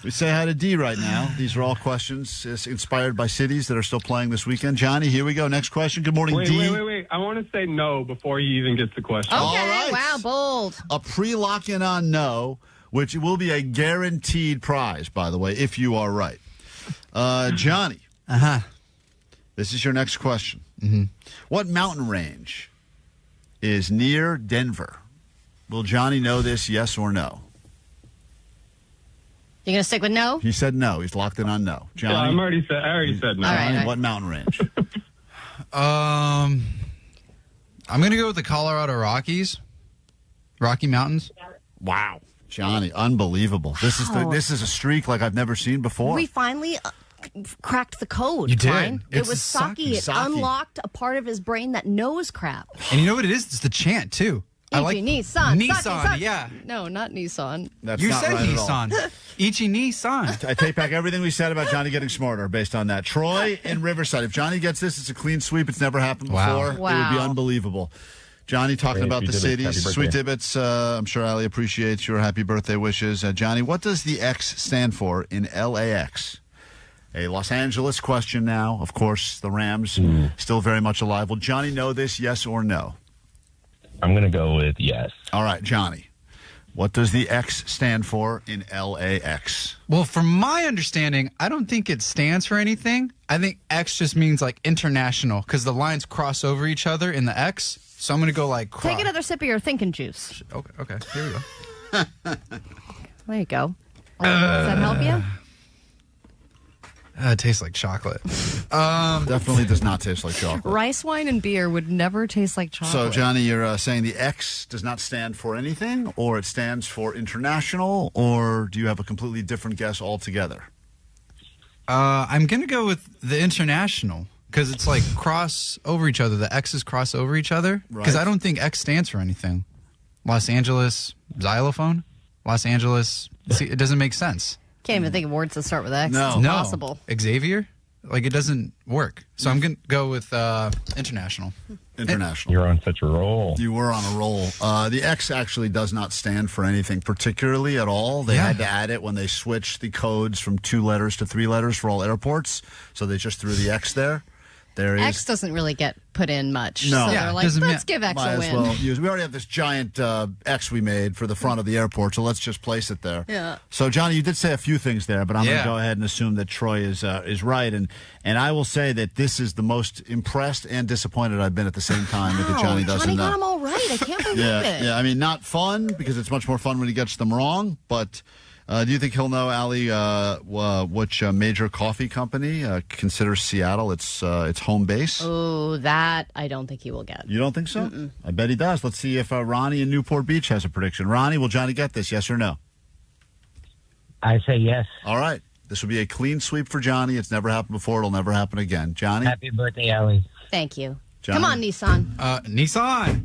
We say hi to D right now. These are all questions inspired by cities that are still playing this weekend. Johnny, here we go. Next question. Good morning, D. Wait. I want to say no before he even gets the question. Okay, All right. wow, bold. A pre-lock-in on no, which will be a guaranteed prize, by the way, if you are right. Johnny. Uh-huh. This is your next question. Mm-hmm. What mountain range is near Denver? Will Johnny know this, yes or no? You going to stick with no? He said no. He's locked in on no. Johnny, I already said no. All right, Johnny, all right. what mountain range? I'm going to go with the Colorado Rockies. Rocky Mountains. Wow. Johnny, unbelievable. This is a streak like I've never seen before. We finally cracked the code. You did. Klein. It It's was the sake. It Sake. unlocked a part of his brain that knows crap. And you know what it is? It's the chant, too. I like Nissan. Nissan, Sake. yeah. No, not Nissan. That's You not said right at all. Nissan. Ichi Nissan. I take back everything we said about Johnny getting smarter based on that. Troy in Riverside. If Johnny gets this, it's a clean sweep. It's never happened Wow. before. It would be unbelievable. Johnny talking about the cities. Sweet Dibbits, I'm sure Ali appreciates your happy birthday wishes. Johnny, what does the X stand for in LAX? A Los Angeles question now. Of course, the Rams still very much alive. Will Johnny know this, yes or no? I'm going to go with yes. All right, Johnny. What does the X stand for in LAX? Well, from my understanding, I don't think it stands for anything. I think X just means like international because the lines cross over each other in the X. So I'm going to go like Take another sip of your thinking juice. Okay. Here we go. There you go. Does that help you? It tastes like chocolate. Definitely does not taste like chocolate. Rice wine and beer would never taste like chocolate. So, Johnny, you're saying the X does not stand for anything, or it stands for international, or do you have a completely different guess altogether? I'm going to go with the international because it's like cross over each other. The X's cross over each other because I don't think X stands for anything. Los Angeles xylophone? Los Angeles. See, it doesn't make sense. Can't even think of words that start with X. No. It's impossible. Xavier? Like, it doesn't work. So I'm going to go with international. International. You're on such a roll. You were on a roll. The X actually does not stand for anything particularly at all. They had to add it when they switched the codes from 2 letters to 3 letters for all airports. So they just threw the X there. There is X doesn't really get put in much. No. So Yeah, they're like, let's give X might a as win. well use. We already have this giant X we made for the front of the airport, so let's just place it there. Yeah. So, Johnny, you did say a few things there, but I'm going Yeah. to go ahead and assume that Troy is right, and I will say that this is the most impressed and disappointed I've been at the same time with the Johnny doesn't Johnny know. got them all right. I can't believe it. Yeah. I mean, not fun because it's much more fun when he gets them wrong, but. Do you think he'll know, Ali, which major coffee company considers Seattle its home base? Oh, that I don't think he will get. You don't think so? I bet he does. Let's see if Ronnie in Newport Beach has a prediction. Ronnie, will Johnny get this, yes or no? I say yes. All right. This will be a clean sweep for Johnny. It's never happened before. It'll never happen again. Johnny? Happy birthday, Allie. Thank you. Johnny? Come on, Nissan. Nissan.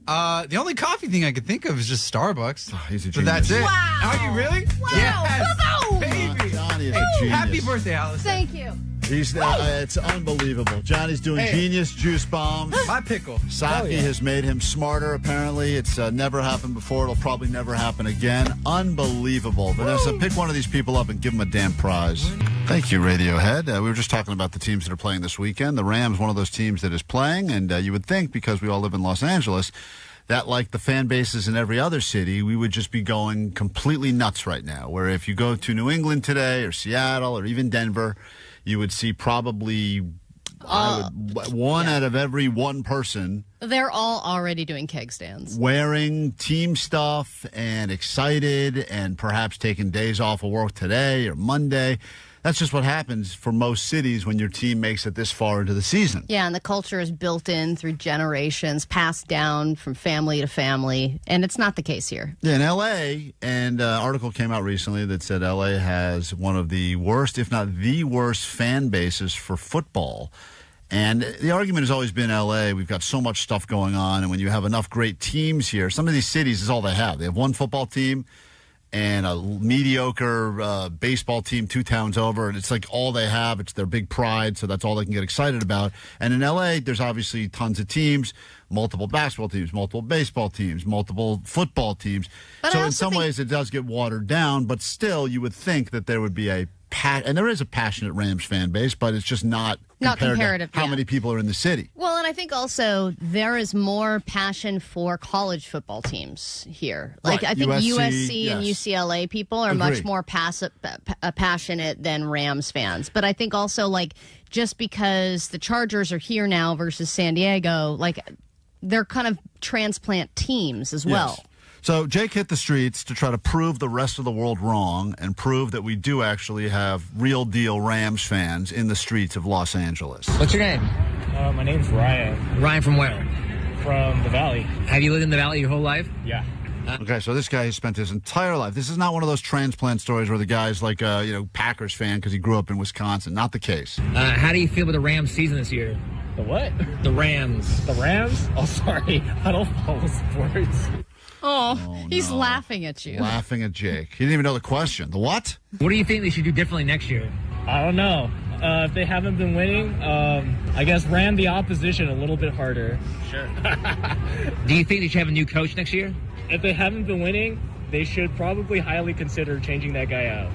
The only coffee thing I could think of is just Starbucks. Oh, he's a but that's it. Wow. Are you really? Wow. Yes. Wow. Baby. Johnny is a genius. Happy birthday, Alice. Thank you. It's unbelievable. Johnny's doing genius juice bombs. My pickle. Saki has made him smarter, apparently. It's never happened before. It'll probably never happen again. Unbelievable. Vanessa, pick one of these people up and give them a damn prize. Thank you, Radiohead. We were just talking about the teams that are playing this weekend. The Rams, one of those teams that is playing, and you would think, because we all live in Los Angeles, that like the fan bases in every other city, we would just be going completely nuts right now. Where if you go to New England today or Seattle or even Denver, you would see probably one out of every one person. They're all already doing keg stands. Wearing team stuff and excited and perhaps taking days off of work today or Monday. That's just what happens for most cities when your team makes it this far into the season. Yeah, and the culture is built in through generations, passed down from family to family, and it's not the case here. Yeah, in L.A., and an article came out recently that said L.A. has one of the worst, if not the worst, fan bases for football. And the argument has always been L.A., we've got so much stuff going on, and when you have enough great teams here, some of these cities is all they have. They have one football team and a mediocre baseball team 2 towns over, and it's like all they have. It's their big pride, so that's all they can get excited about. And in L.A., there's obviously tons of teams, multiple basketball teams, multiple baseball teams, multiple football teams. But so in some ways, it does get watered down, but still, you would think that there would be and there is a passionate Rams fan base, but it's just not comparative to how many people are in the city. Well, and I think also there is more passion for college football teams here. Like I think USC and UCLA people are much more passionate than Rams fans. But I think also like just because the Chargers are here now versus San Diego, like they're kind of transplant teams as well. Yes. So Jake hit the streets to try to prove the rest of the world wrong and prove that we do actually have real deal Rams fans in the streets of Los Angeles. What's your name? My name's Ryan. Ryan from where? From the Valley. Have you lived in the Valley your whole life? Yeah. Okay, so this guy has spent his entire life. This is not one of those transplant stories where the guy's like a Packers fan because he grew up in Wisconsin. Not the case. How do you feel about the Rams season this year? The what? The Rams. The Rams? Oh, sorry. I don't follow sports. Oh, he's laughing at you. Laughing at Jake. He didn't even know the question. The what? What do you think they should do differently next year? I don't know. If they haven't been winning, I guess ram the opposition a little bit harder. Sure. Do you think they should have a new coach next year? If they haven't been winning, they should probably highly consider changing that guy out.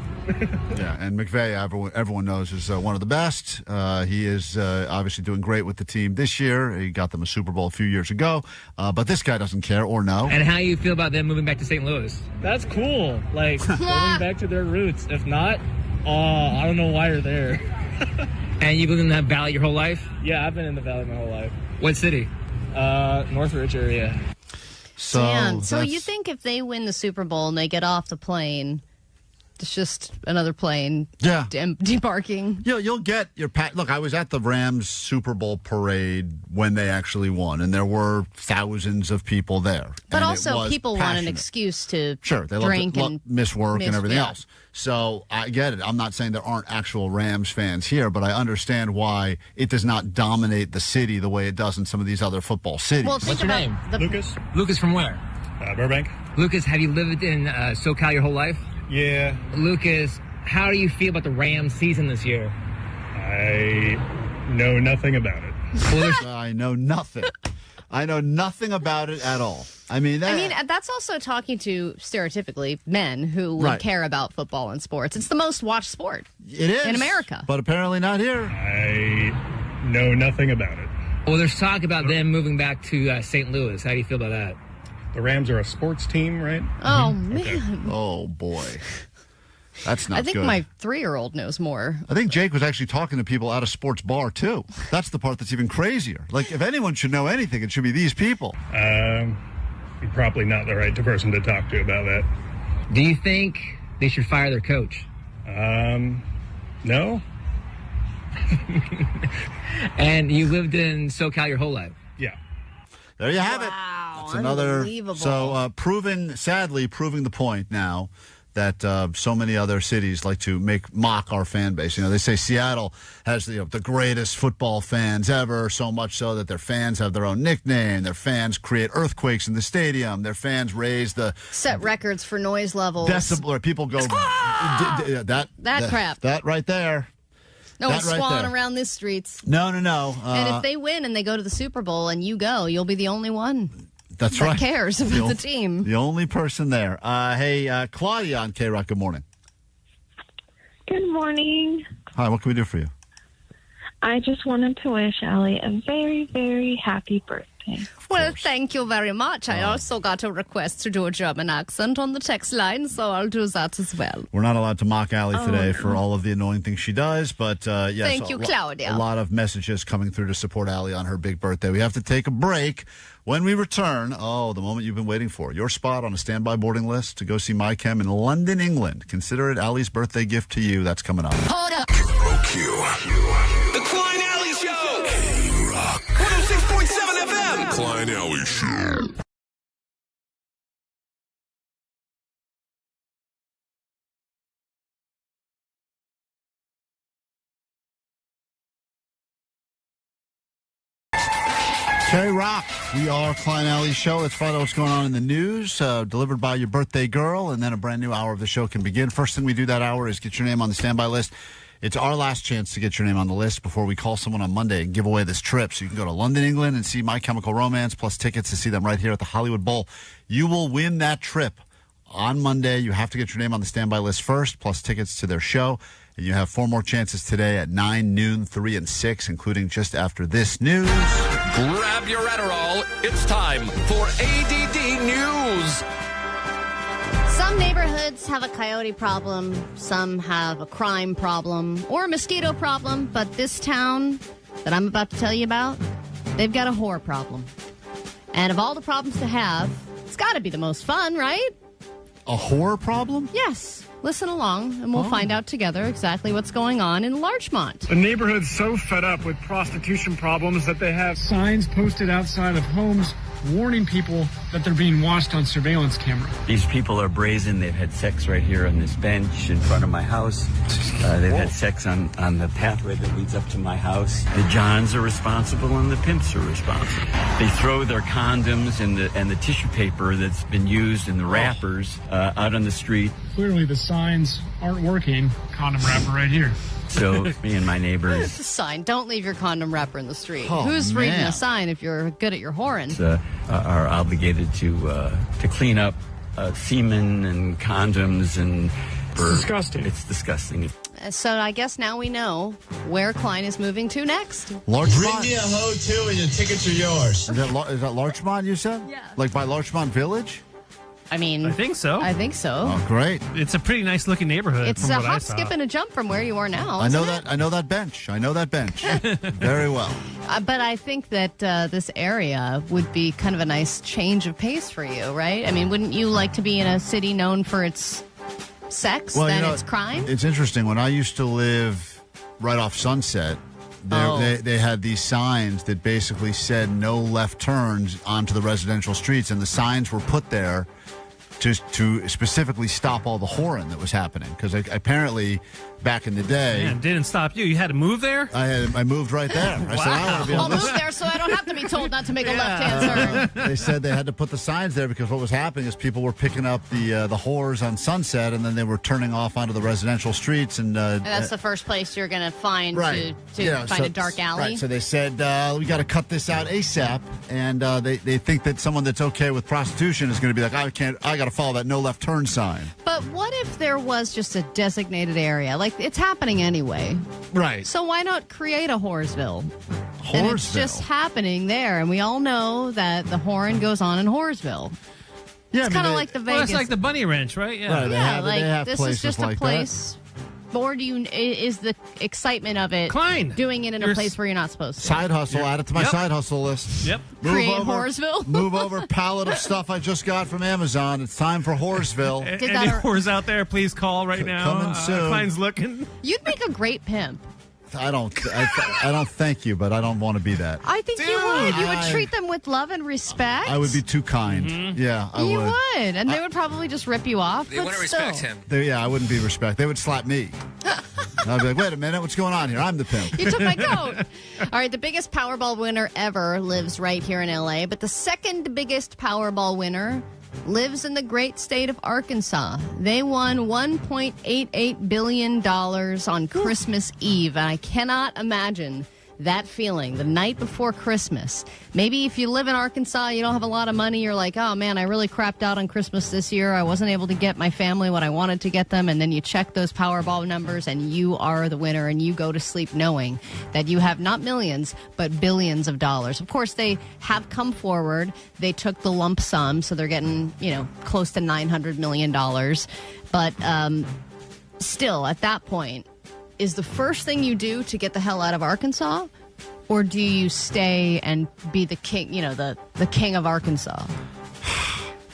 Yeah, and McVay, everyone knows, is one of the best. He is obviously doing great with the team this year. He got them a Super Bowl a few years ago. But this guy doesn't care or know. And how you feel about them moving back to St. Louis? That's cool. Like, going back to their roots. If not, I don't know why you're there. And you've lived in that Valley your whole life? Yeah, I've been in the Valley my whole life. What city? Northridge area. So you think if they win the Super Bowl and they get off the plane, it's just another plane debarking. You'll get your look, I was at the Rams Super Bowl parade when they actually won, and there were thousands of people there. But also people want an excuse to drink and miss work and everything else. So I get it. I'm not saying there aren't actual Rams fans here, but I understand why it does not dominate the city the way it does in some of these other football cities. Well, what's your name? Lucas. Lucas from where? Burbank. Lucas, have you lived in SoCal your whole life? Yeah. Lucas, how do you feel about the Rams season this year? I know nothing about it. I know nothing. I know nothing about it at all. I mean, that's also talking to stereotypically men who would care about football and sports. It's the most watched sport. It is in America, but apparently not here. I know nothing about it. Well, there's talk about them moving back to St. Louis. How do you feel about that? The Rams are a sports team, right? Oh, man. Okay. Oh, boy. That's not good. I think my 3-year-old knows more. I think Jake was actually talking to people at a sports bar, too. That's the part that's even crazier. Like, if anyone should know anything, it should be these people. You're probably not the right person to talk to about that. Do you think they should fire their coach? No. And you lived in SoCal your whole life? Yeah. There you have it. Wow, That's another. unbelievable. So, sadly proving the point now that so many other cities like to mock our fan base. You know, they say Seattle has the greatest football fans ever, so much so that their fans have their own nickname. Their fans create earthquakes in the stadium. Their fans raise the set records for noise levels. Decibel, people go that crap. That right there. No one's swanning around these streets. No. And if they win and they go to the Super Bowl and you go, you'll be the only one. That's that right. cares about the team. The only person there. Hey, Claudia on KROQ. Good morning. Good morning. Hi. What can we do for you? I just wanted to wish Allie a very, very happy birthday. Well, thank you very much. I also got a request to do a German accent on the text line, so I'll do that as well. We're not allowed to mock Allie today for all of the annoying things she does, but yes. Thank you, Claudia. A lot of messages coming through to support Allie on her big birthday. We have to take a break. When we return, the moment you've been waiting for. Your spot on a standby boarding list to go see My Chem in London, England. Consider it Allie's birthday gift to you. That's coming up. Hold up. KROQ. The Klein Alley Show. KROQ. 106.7 FM. Klein Alley Show. KROQ. We are Klein Alley Show. Let's find out what's going on in the news. Delivered by your birthday girl, and then a brand new hour of the show can begin. First thing we do that hour is get your name on the standby list. It's our last chance to get your name on the list before we call someone on Monday and give away this trip. So you can go to London, England, and see My Chemical Romance, plus tickets to see them right here at the Hollywood Bowl. You will win that trip on Monday. You have to get your name on the standby list first, plus tickets to their show. And you have 4 more chances today at 9, noon, 3, and 6, including just after this news. Grab your Adderall. It's time for A.D.D. News. Some neighborhoods have a coyote problem, some have a crime problem, or a mosquito problem, but this town that I'm about to tell you about, they've got a whore problem. And of all the problems to have, it's got to be the most fun, right? A whore problem? Yes. Listen along, and we'll find out together exactly what's going on in Larchmont. The neighborhood's so fed up with prostitution problems that they have signs posted outside of homes warning people that they're being watched on surveillance camera. These people are brazen. They've had sex right here on this bench in front of my house. They've had sex on the pathway that leads up to my house. The Johns are responsible and the pimps are responsible. They throw their condoms and the tissue paper that's been used in the wrappers out on the street. Clearly the signs aren't working. Condom wrapper right here. So me and my neighbors... It's a sign. Don't leave your condom wrapper in the street. Oh, Who's reading man. a sign if you're good at your whoring? are obligated to clean up semen and condoms and... It's disgusting. It's disgusting. So I guess now we know where Klein is moving to next. Larchmont. Bring me a hoe, too, and your tickets are yours. Is that Larchmont, you said? Yeah. Like by Larchmont Village? I mean... I think so. Oh, great. It's a pretty nice looking neighborhood. It's from a what I hop, saw. skip, and a jump from where you are now. I know isn't that. I know that bench. Very well. But I think that this area would be kind of a nice change of pace for you, right? I mean, wouldn't you like to be in a city known for its sex than its crime? It's interesting. When I used to live right off Sunset, they had these signs that basically said no left turns onto the residential streets, and the signs were put there to specifically stop all the whoring that was happening. Because apparently, back in the day... Man, didn't stop you. You had to move there? I moved right there. I said, I want to be I'll on move this. there so I don't have to be told not to make a left-hand turn. They said they had to put the signs there because what was happening is people were picking up the whores on Sunset, and then they were turning off onto the residential streets. And that's the first place you're going to find to find a dark alley. Right, so they said, we got to cut this out ASAP, and they think that someone that's okay with prostitution is going to be like, I got to follow that no left turn sign. But what if there was just a designated area? Like, it's happening anyway. Right. So why not create a Whoresville? And it's just happening there, and we all know that the whoring goes on in Whoresville. Yeah, it's kind of like the Vegas. Well, it's like the Bunny Ranch, right? Yeah. Right, they have this is just a place. Or is the excitement of it doing it in a place where you're not supposed to? Side hustle, add it to my side hustle list. Yep. Create Whoresville? Move over pallet of stuff I just got from Amazon. It's time for Whoresville. Any whores out there, please call right now. Coming soon. Klein's looking. You'd make a great pimp. don't thank you, but I don't want to be that. I think you would. You would treat them with love and respect. I would be too kind. Yeah, I you would. And they would probably just rip you off. They wouldn't respect him. I wouldn't be respect. They would slap me. I'd be like, wait a minute, what's going on here? I'm the pimp. You took my coat. All right, the biggest Powerball winner ever lives right here in L.A., but the second biggest Powerball winner lives in the great state of Arkansas. They won $1.88 billion on Christmas Eve, and I cannot imagine that feeling the night before Christmas. Maybe if you live in Arkansas, you don't have a lot of money, you're like, oh man, I really crapped out on Christmas this year. I wasn't able to get my family what I wanted to get them. And then you check those Powerball numbers and you are the winner, and you go to sleep knowing that you have not millions, but billions of dollars. Of course, they have come forward. They took the lump sum, so they're getting, close to $900 million. But still, at that point, is the first thing you do to get the hell out of Arkansas, or do you stay and be the king, the king of Arkansas?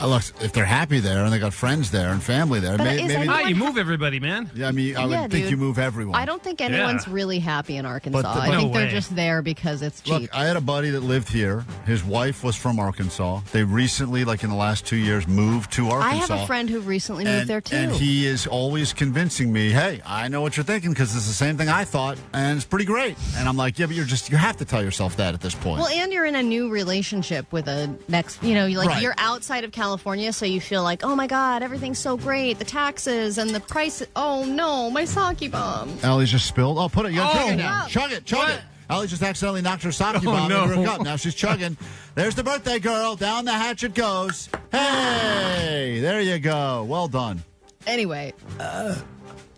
Look, if they're happy there and they got friends there and family there, maybe you move everybody, man. Yeah, I mean, I would think you move everyone. I don't think anyone's really happy in Arkansas. But I think they're just there because it's cheap. Look, I had a buddy that lived here. His wife was from Arkansas. They recently, like in the last 2 years, moved to Arkansas. I have a friend who recently moved there, too. And he is always convincing me, hey, I know what you're thinking because it's the same thing I thought, and it's pretty great. And I'm like, yeah, but you have to tell yourself that at this point. Well, and you're in a new relationship with a next, you're outside of California, so you feel like, oh my God, everything's so great. The taxes and the prices. Oh no, my sake bomb. Allie's just spilled. Oh, put it. You gotta chug it now. Chug it. Allie just accidentally knocked her sake bomb into her cup. Now she's chugging. There's the birthday girl. Down the hatch it goes. Hey, there you go. Well done. Anyway,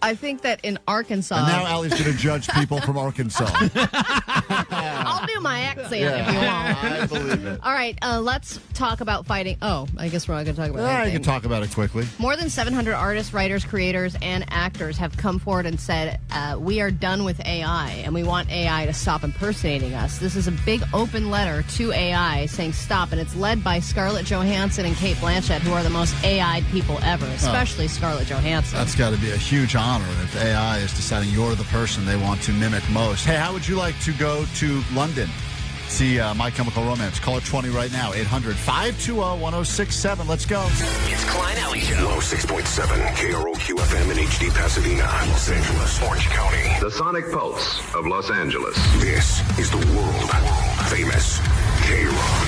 I think that in Arkansas... And now Allie's going to judge people from Arkansas. I'll do my accent if you want. I believe it. All right, let's talk about fighting. Oh, I guess we're not going to talk about anything. You can talk about it quickly. More than 700 artists, writers, creators, and actors have come forward and said, we are done with AI, and we want AI to stop impersonating us. This is a big open letter to AI saying stop, and it's led by Scarlett Johansson and Cate Blanchett, who are the most AI'd people ever, especially Scarlett Johansson. That's got to be a huge honor if AI is deciding you're the person they want to mimic most. Hey, how would you like to go to London? See My Chemical Romance. Caller 20 right now. 800-520-1067. Let's go. It's Klein Alley Show. 106.7 KROQ FM in HD Pasadena, Los Angeles, Orange County. The Sonic Pulse of Los Angeles. This is the world famous K-Rock.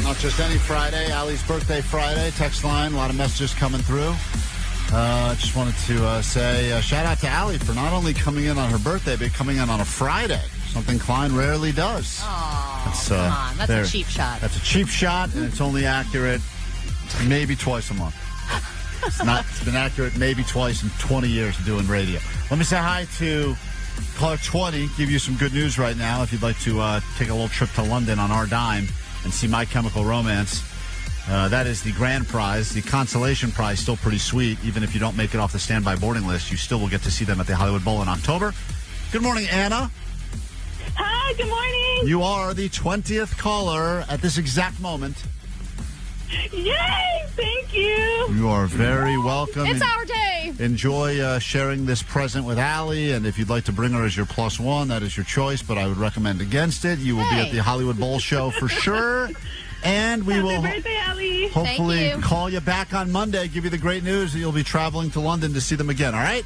Not just any Friday. Allie's birthday Friday. Text line. A lot of messages coming through. I just wanted to say shout out to Allie for not only coming in on her birthday, but coming in on a Friday. Something Klein rarely does. Oh, come on. That's a cheap shot. That's a cheap shot, and it's only accurate maybe twice a month. It's been accurate maybe twice in 20 years of doing radio. Let me say hi to caller 20. Give you some good news right now. If you'd like to take a little trip to London on our dime and see My Chemical Romance. That is the grand prize. The consolation prize still pretty sweet. Even if you don't make it off the standby boarding list, you still will get to see them at the Hollywood Bowl in October. Good morning, Anna. Hi, good morning. You are the 20th caller at this exact moment. Yay, thank you. You are very welcome. It's our day. Enjoy sharing this present with Allie, and if you'd like to bring her as your plus one, that is your choice, but I would recommend against it. You will be at the Hollywood Bowl show for sure. And we will hopefully call you back on Monday, give you the great news that you'll be traveling to London to see them again, all right?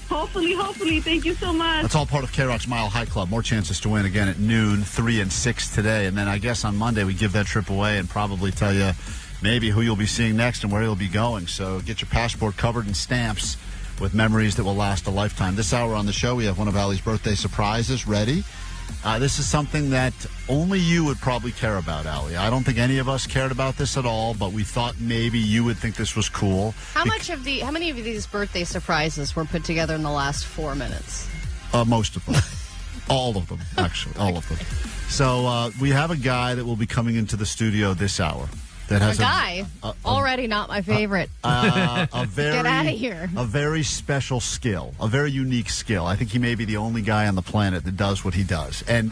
Hopefully. Thank you so much. That's all part of K-Rock's Mile High Club. More chances to win again at noon, 3 and 6 today. And then I guess on Monday we give that trip away and probably tell you maybe who you'll be seeing next and where you'll be going. So get your passport covered in stamps with memories that will last a lifetime. This hour on the show, we have one of Allie's birthday surprises ready. This is something that only you would probably care about, Allie. I don't think any of us cared about this at all, but we thought maybe you would think this was cool. How many of these birthday surprises were put together in the last 4 minutes? Most of them. All of them, actually. All of them. So we have a guy that will be coming into the studio this hour. That has already not my favorite. Get out of here. A very special skill, a very unique skill. I think he may be the only guy on the planet that does what he does. And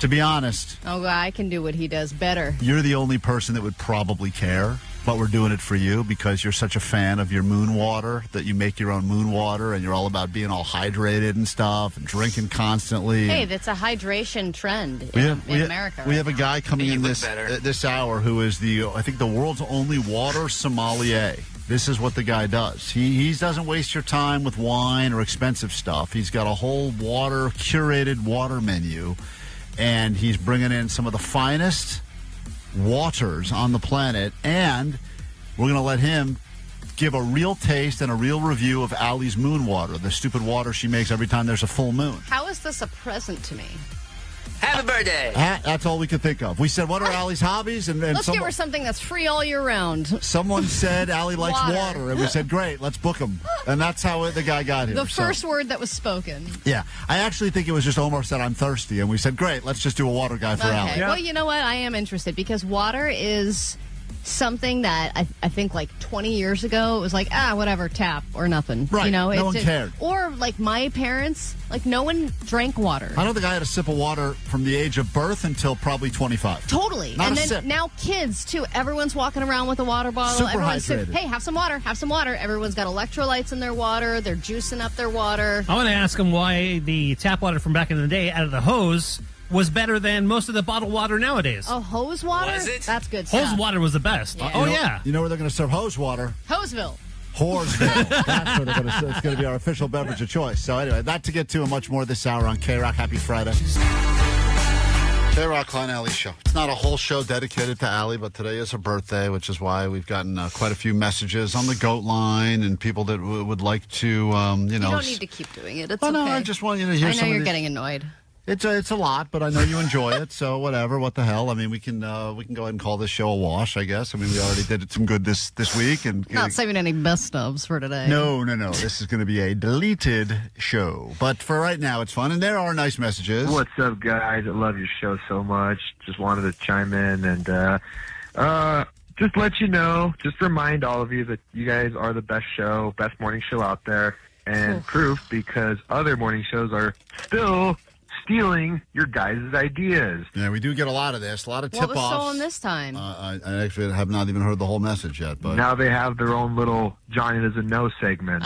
to be honest, I can do what he does better. You're the only person that would probably care. but we're doing it for you because you're such a fan of your moon water that you make your own moon water, and you're all about being all hydrated and stuff and drinking constantly. Hey, that's a hydration trend in America. We have a guy coming in this hour who is I think the world's only water sommelier. This is what the guy does. He doesn't waste your time with wine or expensive stuff. He's got a whole curated water menu, and he's bringing in some of the finest waters on the planet, and we're going to let him give a real taste and a real review of Allie's moon water, the stupid water she makes every time there's a full moon. How is this a present to me? Happy birthday! That's all we could think of. We said, what are Allie's hobbies? And let's give her something that's free all year round. Someone said Allie likes water, and we said, great, let's book him. And that's how the guy got here. The first word that was spoken. Yeah. I actually think it was just Omar said, I'm thirsty, and we said, great, let's just do a water guy for Allie. Yeah. Well, you know what? I am interested because water is something that I think like 20 years ago it was like whatever, tap or nothing. Right. No one cared. Or like my parents, like no one drank water. I don't think I had a sip of water from the age of birth until probably 25. Totally. Not and a then sip. Now kids too. Everyone's walking around with a water bottle. Super hydrated. Hey, have some water. Have some water. Everyone's got electrolytes in their water. They're juicing up their water. I want to ask them why the tap water from back in the day out of the hose was better than most of the bottled water nowadays. Oh, hose water? Was it? That's good stuff. Hose water was the best. Yeah. You know where they're going to serve hose water? Hoseville. Horseville. That's where they're going to serve. It's going to be our official beverage of choice. So anyway, that to get to and much more this hour on KROQ. Happy Friday. KROQ Klein Alley Show. It's not a whole show dedicated to Allie, but today is her birthday, which is why we've gotten quite a few messages on the GOAT line and people that would like to, You don't need to keep doing it. It's okay. No, I just want you to hear some I know of you're these. getting annoyed. It's a lot, but I know you enjoy it, so whatever. What the hell? I mean, we can go ahead and call this show a wash, I guess. I mean, we already did some good this week, and not saving any best ofs for today. No. This is going to be a deleted show, but for right now, it's fun, and there are nice messages. What's up, guys? I love your show so much. Just wanted to chime in and just let you know, just remind all of you that you guys are the best morning show out there, and proof because other morning shows are still stealing your guys' ideas. Yeah, we do get a lot of this, a lot of tip-offs. What was stolen this time? I actually have not even heard the whole message yet. But now they have their own little Johnny Doesn't Know segment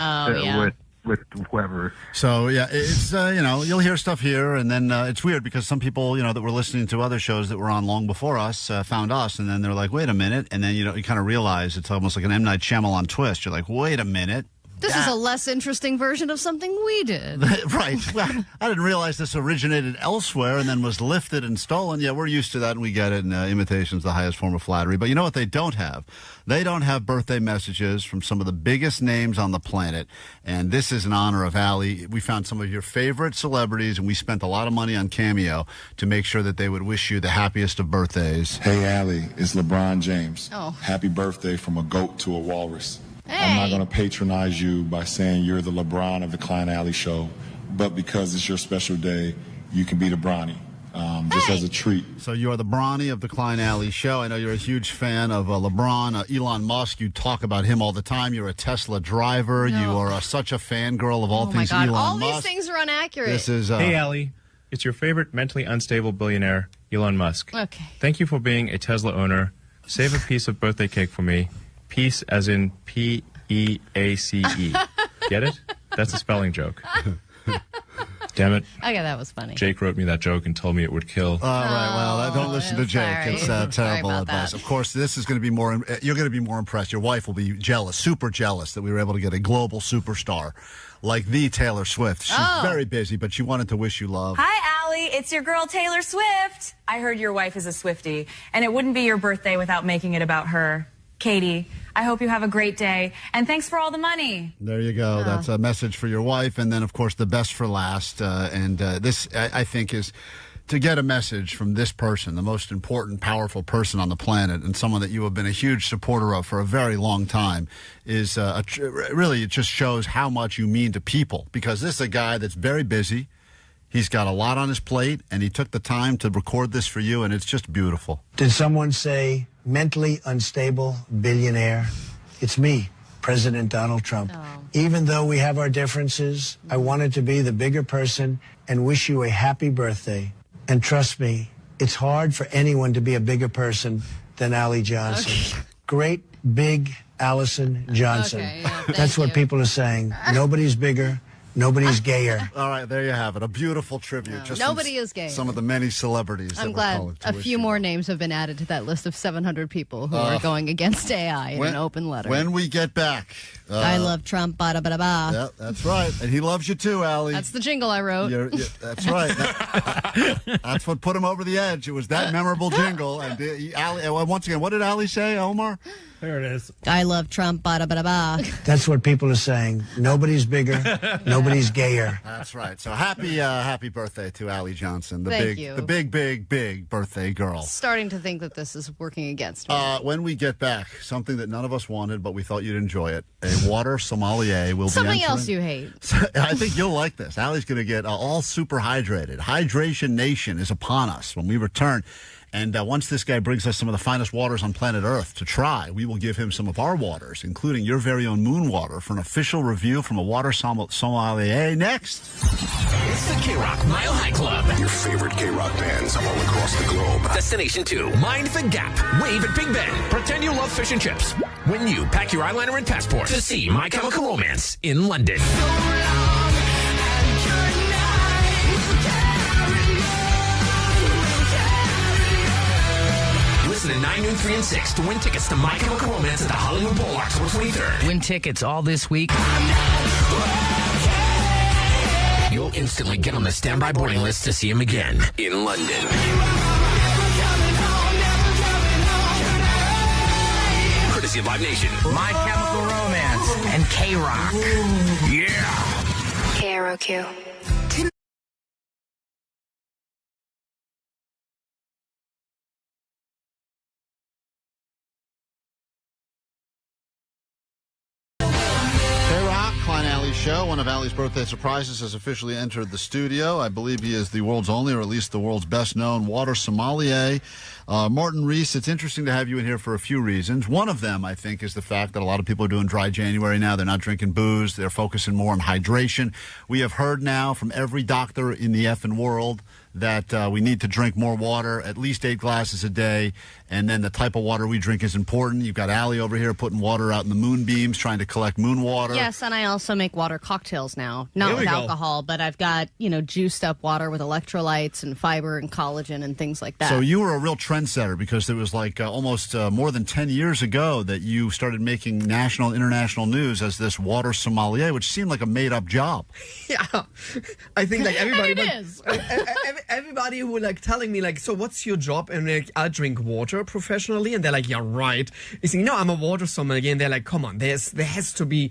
with whoever. So, yeah, it's, you'll hear stuff here, and then it's weird because some people, that were listening to other shows that were on long before us found us, and then they're like, wait a minute, and then, you kind of realize it's almost like an M. Night Shyamalan twist. You're like, wait a minute. This is a less interesting version of something we did. Right. Well, I didn't realize this originated elsewhere and then was lifted and stolen. Yeah, we're used to that, and we get it, and imitation's the highest form of flattery. But you know what they don't have? They don't have birthday messages from some of the biggest names on the planet, and this is in honor of Allie. We found some of your favorite celebrities, and we spent a lot of money on Cameo to make sure that they would wish you the happiest of birthdays. Hey, Allie, it's LeBron James. Oh. Happy birthday from a goat to a walrus. Hey. I'm not going to patronize you by saying you're the LeBron of the Klein Alley Show, but because it's your special day, you can be the Bronny, just as a treat. So you are the Bronny of the Klein Alley Show. I know you're a huge fan of LeBron, Elon Musk. You talk about him all the time. You're a Tesla driver. No. You are such a fangirl of all things my God. Elon all Musk. These things are inaccurate. This is Hey, Allie. It's your favorite mentally unstable billionaire, Elon Musk. Okay. Thank you for being a Tesla owner. Save a piece of birthday cake for me. Peace as in P-E-A-C-E. Get it? That's a spelling joke. Damn it. Okay, that was funny. Jake wrote me that joke and told me it would kill. All right, well, don't listen to Jake. It's terrible advice. Of course, this is going to be more. You're going to be more impressed. Your wife will be jealous, super jealous, that we were able to get a global superstar like the Taylor Swift. She's very busy, but she wanted to wish you love. Hi, Allie. It's your girl, Taylor Swift. I heard your wife is a Swiftie, and it wouldn't be your birthday without making it about her. Katie, I hope you have a great day, and thanks for all the money. There you go. That's a message for your wife, and then, of course, the best for last. This, I think, is to get a message from this person, the most important, powerful person on the planet, and someone that you have been a huge supporter of for a very long time, is really, it just shows how much you mean to people, because this is a guy that's very busy. He's got a lot on his plate, and he took the time to record this for you, and it's just beautiful. Did someone say mentally unstable billionaire? It's me, President Donald Trump. Even though we have our differences, I wanted to be the bigger person and wish you a happy birthday. And trust me, it's hard for anyone to be a bigger person than Allie Johnson. great big Allison Johnson. Okay, yeah, That's what people are saying. Nobody's bigger. Nobody's gayer. All right, there you have it. A beautiful tribute. No, Just nobody is gay. Some of the many celebrities. I'm glad a few more names have been added to that list of 700 people who are going against AI in an open letter. When we get back. I love Trump, ba-da-ba-da-ba. Yeah, that's right. And he loves you too, Allie. That's the jingle I wrote. That's right. That's what put him over the edge. It was that memorable jingle. And Allie, once again, what did Allie say, Omar? There it is. I love Trump, ba-da-ba-da-ba. That's what people are saying. Nobody's bigger. Nobody's gayer. That's right. So happy birthday to Allie Johnson, Thank you. the big birthday girl. Starting to think that this is working against me. When we get back, something that none of us wanted, but we thought you'd enjoy it. A Water Sommelier will Something be entering. else you hate. I think you'll like this. Allie's going to get all super hydrated. Hydration Nation is upon us when we return. And once this guy brings us some of the finest waters on planet Earth to try, we will give him some of our waters, including your very own moon water, for an official review from a Water Sommelier next. It's the KROQ Mile High Club. Your favorite K-Rock bands all across the globe. Destination 2, Mind the Gap. Wave at Big Ben. Pretend you love fish and chips. When you pack your eyeliner and passport to see My Chemical Romance in London. Listen at 9, noon, 3, and 6 to win tickets to My Chemical Romance at the Hollywood Bowl October 23rd. Win tickets all this week. You'll instantly get on the standby boarding list to see him again in London. Courtesy of Live Nation. My Chemical Romance and KROQ. Yeah. KROQ. Klein Alley Show. One of Allie's birthday surprises has officially entered the studio. I believe he is the world's only, or at least the world's best known, water sommelier. Martin Riese, it's interesting to have you in here for a few reasons. One of them, I think, is the fact that a lot of people are doing dry January now. They're not drinking booze. They're focusing more on hydration. We have heard now from every doctor in the effing world that we need to drink more water, at least 8 glasses a day, and then the type of water we drink is important. You've got Allie over here putting water out in the moonbeams, trying to collect moon water. Yes, and I also make water cocktails now. Not with alcohol, but I've got, juiced up water with electrolytes and fiber and collagen and things like that. So you were a real trendsetter, because it was like almost more than 10 years ago that you started making national and international news as this water sommelier, which seemed like a made-up job. Yeah, I think like everybody... Everybody who telling me so what's your job? And I drink water professionally, and they're like, yeah, right. You see, I'm a water sommelier, and they're like, come on, that has to be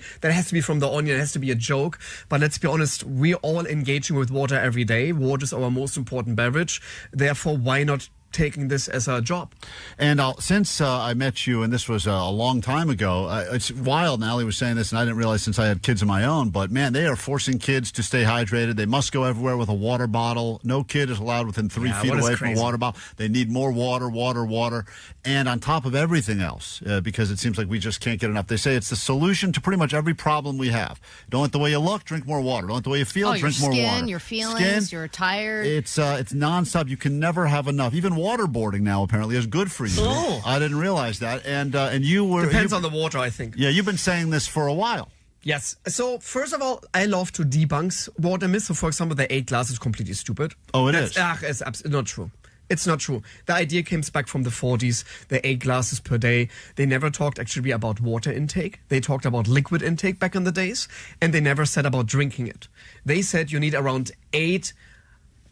from the onion. It has to be a joke. But let's be honest, we're all engaging with water every day. Water is our most important beverage. Therefore, why not taking this as a job? And since I met you, and this was a long time ago, it's wild, and Allie was saying this, and I didn't realize since I had kids of my own, but man, they are forcing kids to stay hydrated. They must go everywhere with a water bottle. No kid is allowed within 3 feet away from a water bottle. They need more water. And on top of everything else, because it seems like we just can't get enough, they say it's the solution to pretty much every problem we have. Don't like the way you look, drink more water. Don't like the way you feel, drink more water. Your feelings, you're tired. It's nonstop. You can never have enough. Even waterboarding now apparently is good for you. Oh. I didn't realize that. And you were... Depends on the water, I think. Yeah, you've been saying this for a while. Yes. So, first of all, I love to debunk water myths. So, for example, the 8 glass is completely stupid. Oh, is? It's absolutely not true. It's not true. The idea came back from the 40s, the 8 glasses per day. They never talked actually about water intake. They talked about liquid intake back in the days, and they never said about drinking it. They said you need around 8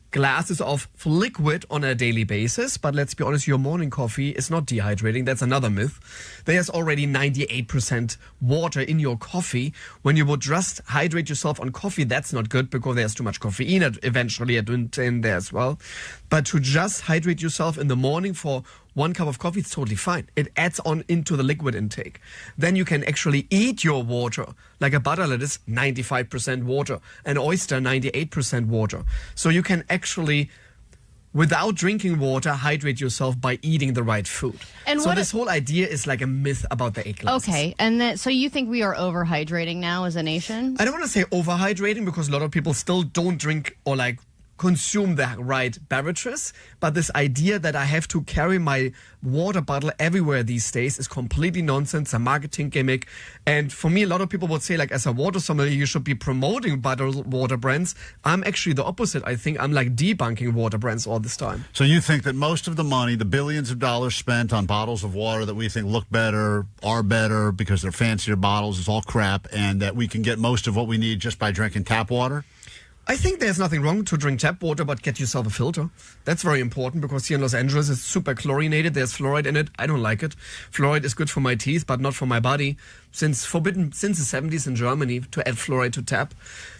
glasses of liquid on a daily basis, but let's be honest, your morning coffee is not dehydrating. That's another myth. There's already 98% water in your coffee. When you would just hydrate yourself on coffee, that's not good because there's too much caffeine eventually in there as well. But to just hydrate yourself in the morning for 1 cup of coffee, it's totally fine. It adds on into the liquid intake. Then you can actually eat your water. Like a butter lettuce, 95% water. An oyster, 98% water. So you can actually, without drinking water, hydrate yourself by eating the right food. And so this whole idea is like a myth about the 8 glasses. Okay, and so you think we are overhydrating now as a nation? I don't want to say overhydrating because a lot of people still don't drink or consume the right beverages. But this idea that I have to carry my water bottle everywhere these days is completely nonsense, a marketing gimmick. And for me, a lot of people would say, like, as a water sommelier, you should be promoting bottled water brands. I'm actually the opposite. I think I'm like debunking water brands all this time. So you think that most of the money, the billions of dollars spent on bottles of water that we think look better, are better because they're fancier bottles, is all crap, and that we can get most of what we need just by drinking tap water? I think there's nothing wrong to drink tap water, but get yourself a filter. That's very important because here in Los Angeles it's super chlorinated. There's fluoride in it. I don't like it. Fluoride is good for my teeth, but not for my body. Forbidden since the 70s in Germany to add fluoride to tap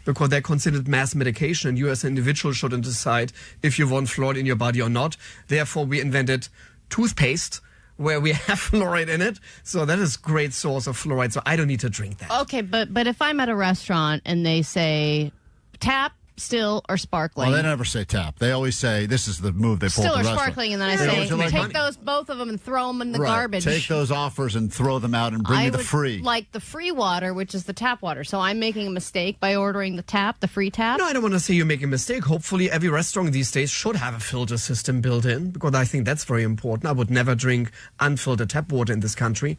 because they're considered mass medication, and you as an individual shouldn't decide if you want fluoride in your body or not. Therefore, we invented toothpaste where we have fluoride in it. So that is a great source of fluoride. So I don't need to drink that. Okay, but if I'm at a restaurant and they say tap, still, or sparkling. Well, they never say tap. They always say, this is the move they pull still at the or restaurant. sparkling, and then I say, take those, both of them, and throw them in the garbage. Take those offers and throw them out and bring me the free. Like the free water, which is the tap water. So I'm making a mistake by ordering the free tap? No, I don't want to say you're making a mistake. Hopefully every restaurant these days should have a filter system built in because I think that's very important. I would never drink unfiltered tap water in this country.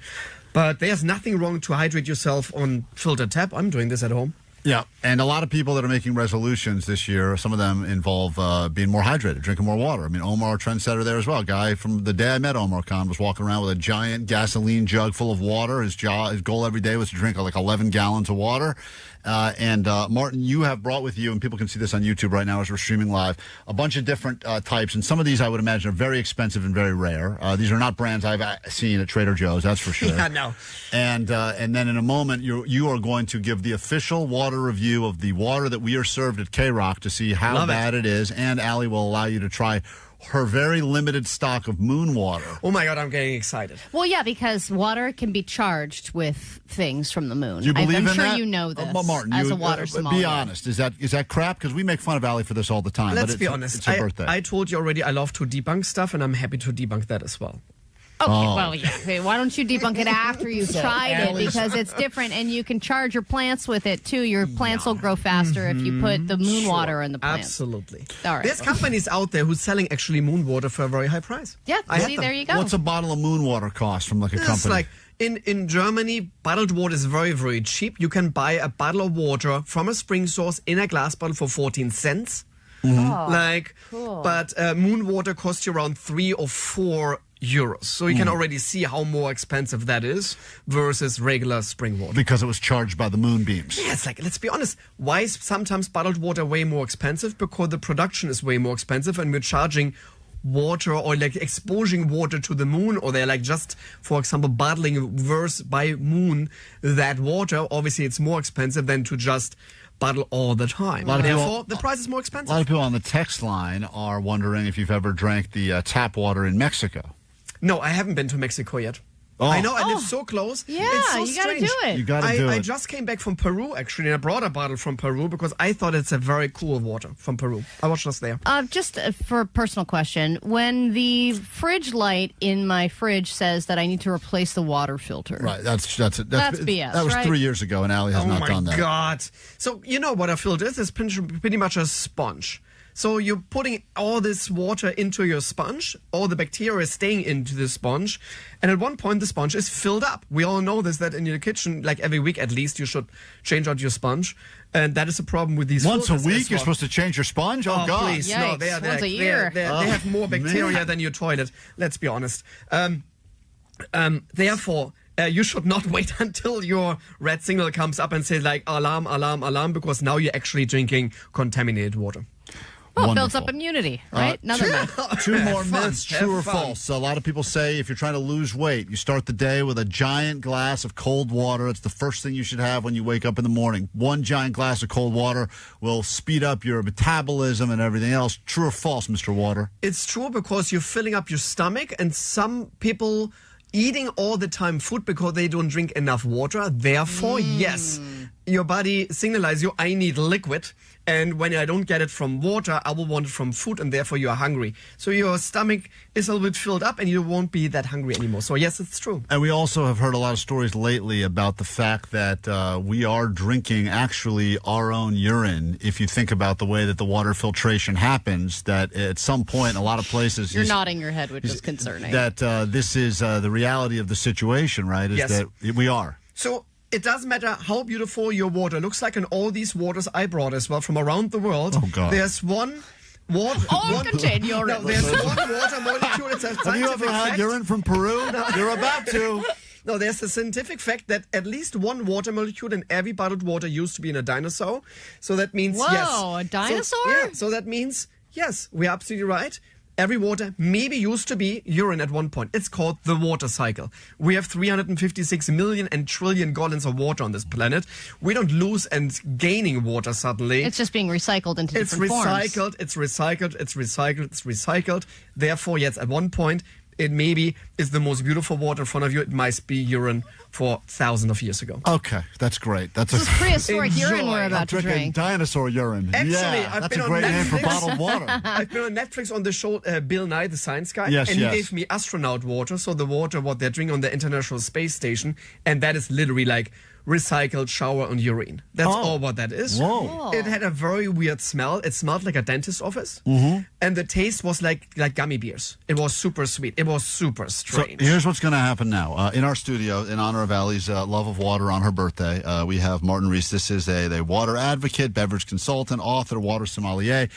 But there's nothing wrong to hydrate yourself on filtered tap. I'm doing this at home. Yeah, and a lot of people that are making resolutions this year, some of them involve being more hydrated, drinking more water. I mean, Omar, trendsetter there as well. Guy from the day I met Omar Khan was walking around with a giant gasoline jug full of water. His goal every day was to drink like 11 gallons of water. And Martin, you have brought with you, and people can see this on YouTube right now as we're streaming live, a bunch of different types. And some of these I would imagine are very expensive and very rare. These are not brands I've seen at Trader Joe's, that's for sure. Yeah, no. And then in a moment, you are going to give the official water review of the water that we are served at KROQ to see how bad it is. And Allie will allow you to try her very limited stock of moon water. Oh my God, I'm getting excited. Well, yeah, because water can be charged with things from the moon. Do you believe in that? I'm sure you know this Martin, as a water sommelier. Be honest. Is that crap? Because we make fun of Allie for this all the time. Let's be honest. It's her birthday. I told you already I love to debunk stuff, and I'm happy to debunk that as well. Okay, well, yeah. Okay, why don't you debunk it after you've tried it? Because it's different, and you can charge your plants with it, too. Your plants will grow faster if you put the moon water in the plant. Absolutely. All right. There's companies out there who's selling actually moon water for a very high price. Yeah, see, there you go. What's a bottle of moon water cost from like a company? It's like in Germany, bottled water is very, very cheap. You can buy a bottle of water from a spring source in a glass bottle for 14 cents. Mm-hmm. Cool. But moon water costs you around 3 or 4 euros. So you can already see how more expensive that is versus regular spring water. Because it was charged by the moonbeams. Yeah, it's like, let's be honest. Why is sometimes bottled water way more expensive? Because the production is way more expensive and we're charging water or like exposing water to the moon, or they're like just, for example, bottling by moon that water. Obviously, it's more expensive than to just bottle all the time. Therefore, the price is more expensive. A lot of people on the text line are wondering if you've ever drank the tap water in Mexico. No, I haven't been to Mexico yet. Oh. I know, I live so close. Yeah, it's so you gotta strange. do it. You gotta do it. I just came back from Peru, actually, and I brought a bottle from Peru because I thought it's a very cool water from Peru. I was just there. Just for a personal question, when the fridge light in my fridge says that I need to replace the water filter. Right, that's BS, That was right? 3 years ago, and Allie has not done that. Oh, my God. So, you know what a filter is? It's pretty much a sponge. So you're putting all this water into your sponge, all the bacteria is staying into the sponge, and at one point the sponge is filled up. We all know this, that in your kitchen, like every week at least, you should change out your sponge, and that is a problem with these Once a filters week as you're well. supposed to change your sponge? Oh, God. Please, Yikes. no, they're Once a year. they have more bacteria than your toilet, let's be honest. Therefore, you should not wait until your red signal comes up and says like alarm, alarm, alarm, because now you're actually drinking contaminated water. Well, it builds up immunity, right? Two more Fun. myths, true or Have fun. false. A lot of people say if you're trying to lose weight, you start the day with a giant glass of cold water. It's the first thing you should have when you wake up in the morning. One giant glass of cold water will speed up your metabolism and everything else. True or false, Mr. Water? It's true because you're filling up your stomach, and some people eating all the time food because they don't drink enough water. Therefore, yes, your body signalizes you, I need liquid. And when I don't get it from water, I will want it from food, and therefore you are hungry. So your stomach is a little bit filled up, and you won't be that hungry anymore. So yes, it's true. And we also have heard a lot of stories lately about the fact that we are drinking actually our own urine. If you think about the way that the water filtration happens, that at some point, in a lot of places, you're nodding your head, which is concerning. That this is the reality of the situation, right? Is Yes. that we are. So it doesn't matter how beautiful your water looks like, and all these waters I brought as well from around the world. Oh, God. There's one water. Continue. No, there's one water molecule. It's a Have you ever scientific had fact. urine from Peru? No. You're about to. No, there's a scientific fact that at least one water molecule in every bottled water used to be in a dinosaur. So that means Whoa, yes. a dinosaur? So that means yes, we're absolutely right. Every water maybe used to be urine at one point. It's called the water cycle. We have 356 million and trillion gallons of water on this planet. We don't lose and gaining water suddenly. It's just being recycled into It's different forms. recycled, it's recycled, it's recycled, it's recycled. Therefore, yes, at one point, it maybe is the most beautiful water in front of you. It might be urine for thousands of years ago. Okay, that's great. That's This is prehistoric urine we're I'm about to drinking drink. dinosaur urine. Actually, yeah, I've that's been a on great name for Netflix. bottled water. I've been on Netflix on the show Bill Nye, the science guy, Yes, and yes. he gave me astronaut water, so the water what they're drinking on the International Space Station, and that is literally like recycled shower on urine. That's all what that is. Whoa. It had a very weird smell. It smelled like a dentist's office, Mm-hmm. and the taste was like gummy beers. It was super sweet. It was super So strange. here's what's going to happen now. In our studio, in honor of Allie's love of water on her birthday, we have Martin Riese. This is a water advocate, beverage consultant, author, water sommelier.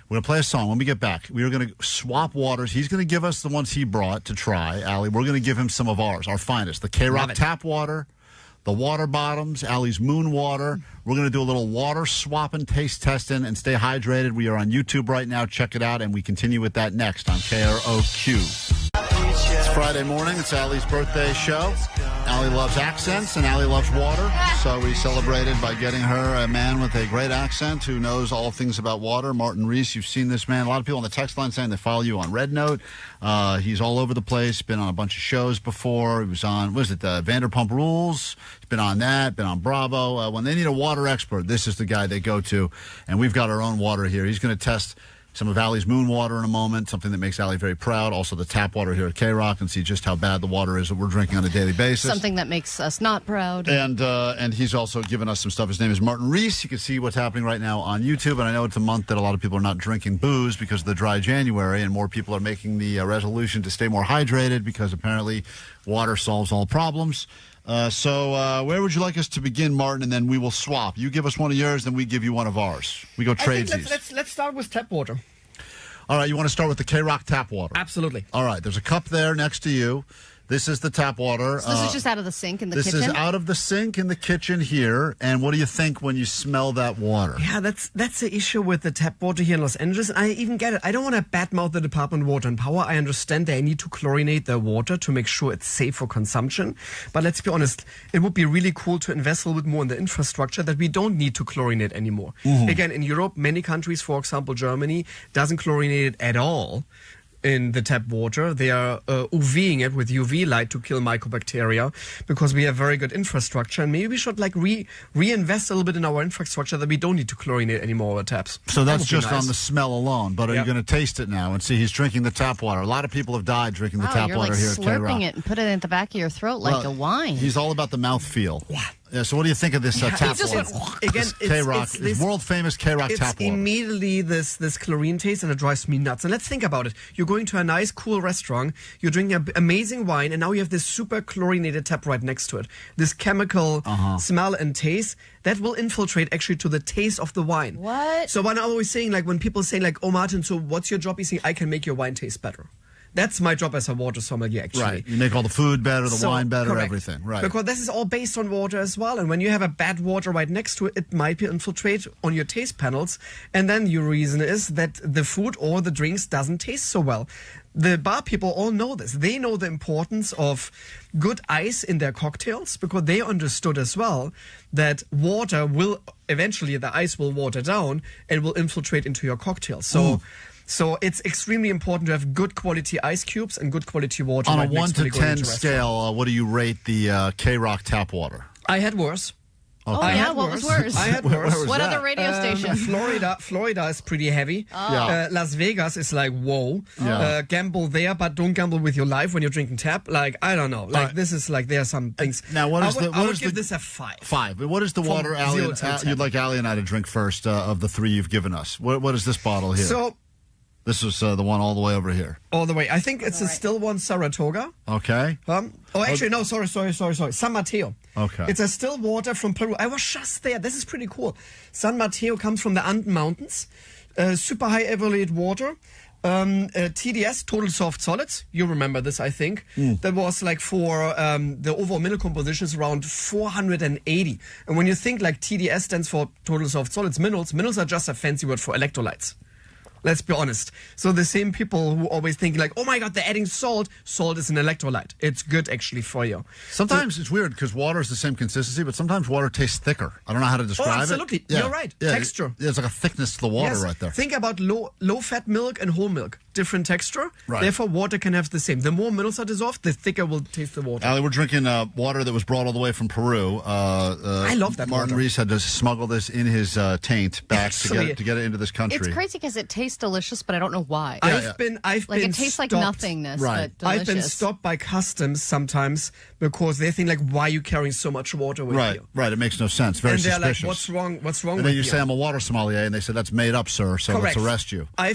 We're going to play a song. When we get back, we are going to swap waters. He's going to give us the ones he brought to try, Allie. We're going to give him some of ours, our finest. The Love KROQ it. tap water, the water bottoms, Allie's moon water. We're going to do a little water swapping, taste testing, and stay hydrated. We are on YouTube right now. Check it out, and we continue with that next on KROQ. It's Friday morning. It's Allie's birthday show. Allie loves accents, and Allie loves water. So we celebrated by getting her a man with a great accent who knows all things about water. Martin Riese, you've seen this man. A lot of people on the text line saying they follow you on Red Note. He's all over the place. Been on a bunch of shows before. He was on, what is it, Vanderpump Rules? He's been on that, been on Bravo. When they need a water expert, this is the guy they go to. And we've got our own water here. He's going to test some of Allie's moon water in a moment, something that makes Allie very proud. Also the tap water here at KROQ, and see just how bad the water is that we're drinking on a daily basis. Something that makes us not proud. And he's also given us some stuff. His name is Martin Riese. You can see what's happening right now on YouTube. And I know it's a month that a lot of people are not drinking booze because of the dry January, and more people are making the resolution to stay more hydrated because apparently water solves all problems. So where would you like us to begin, Martin? And then we will swap. You give us one of yours, then we give you one of ours. We go tradesies. Let's start with tap water. All right, you want to start with the KROQ tap water? Absolutely. All right, there's a cup there next to you. This is the tap water. So this is just out of the sink in the kitchen? This is out of the sink in the kitchen here. And what do you think when you smell that water? Yeah, that's the issue with the tap water here in Los Angeles. And I even get it. I don't want to badmouth the Department of Water and Power. I understand they need to chlorinate their water to make sure it's safe for consumption. But let's be honest, it would be really cool to invest a little bit more in the infrastructure that we don't need to chlorinate anymore. Mm-hmm. Again, in Europe, many countries, for example, Germany, doesn't chlorinate it at all. In the tap water, they are UVing it with UV light to kill mycobacteria because we have very good infrastructure, and maybe we should like reinvest a little bit in our infrastructure that we don't need to chlorinate anymore our taps. So that's That would be just nice. on the smell alone. But are you going to taste it now and see he's drinking the tap water? A lot of people have died drinking the tap you're water like here at slurping KROQ. it and put it in the back of your throat like a wine. He's all about the mouthfeel. Yeah, so what do you think of this tap It's water? again, KROQ, this world famous KROQ it's tap water. immediately this chlorine taste, and it drives me nuts. And let's think about it. You're going to a nice, cool restaurant. You're drinking an amazing wine, and now you have this super chlorinated tap right next to it. This chemical smell and taste that will infiltrate actually to the taste of the wine. What? So when I'm always saying, like, when people say, like, oh, Martin, so what's your job? He's saying, I can make your wine taste better. That's my job as a water sommelier, actually. Right. You make all the food better, the wine better, correct. everything. Right. Because this is all based on water as well. And when you have a bad water right next to it, it might be infiltrate on your taste panels. And then your reason is that the food or the drinks doesn't taste so well. The bar people all know this. They know the importance of good ice in their cocktails because they understood as well that water will, eventually the ice will water down and will infiltrate into your cocktail. So it's extremely important to have good quality ice cubes and good quality water. On right a 1 next to when you go 10 into a restaurant. scale, what do you rate the KROQ tap water? I had worse. Oh, yeah, what was worse? I had worse. What other radio station? Florida is pretty heavy. Oh. Las Vegas is like, whoa. Yeah. Gamble there, but don't gamble with your life when you're drinking tap. Like, I don't know. Like, this is like, there are some things. Now, I would give this a 5. 5. What is the From water, 0 to 10. you'd like Allie and I to drink first of the 3 you've given us? What is this bottle here? So, this is the one all the way over here. all the way. I think it's a still one Saratoga. Okay. Actually, no, sorry. San Mateo. Okay. It's a still water from Peru. I was just there. This is pretty cool. San Mateo comes from the Anden Mountains. Super high evaluated water. TDS, total soft solids. You remember this, I think. That was like for the overall mineral composition is around 480. And when you think like TDS stands for total soft solids, minerals are just a fancy word for electrolytes. Let's be honest. So the same people who always think like, oh my God, they're adding salt. Salt is an electrolyte. It's good actually for you. Sometimes it's weird because water is the same consistency, but sometimes water tastes thicker. I don't know how to describe it. Absolutely. Yeah. You're right. Yeah. Texture. Yeah, it's like a thickness to the water right there. Think about low-fat milk and whole milk. Different texture. Right. Therefore, water can have the same. The more minerals are dissolved, the thicker will taste the water. Allie, we're drinking water that was brought all the way from Peru. I love that Martin water. Riese had to smuggle this in his taint back to get it into this country. It's crazy because it tastes delicious, but I don't know why. I've been it tastes like stopped- nothingness, Right. but delicious. I've been stopped by customs sometimes because they think like, why are you carrying so much water with Right, you? right. It makes no sense. Very And they're suspicious. like, what's wrong And with then you you? say, I'm a water sommelier, and they said, that's made up, sir, so Correct. let's arrest you. I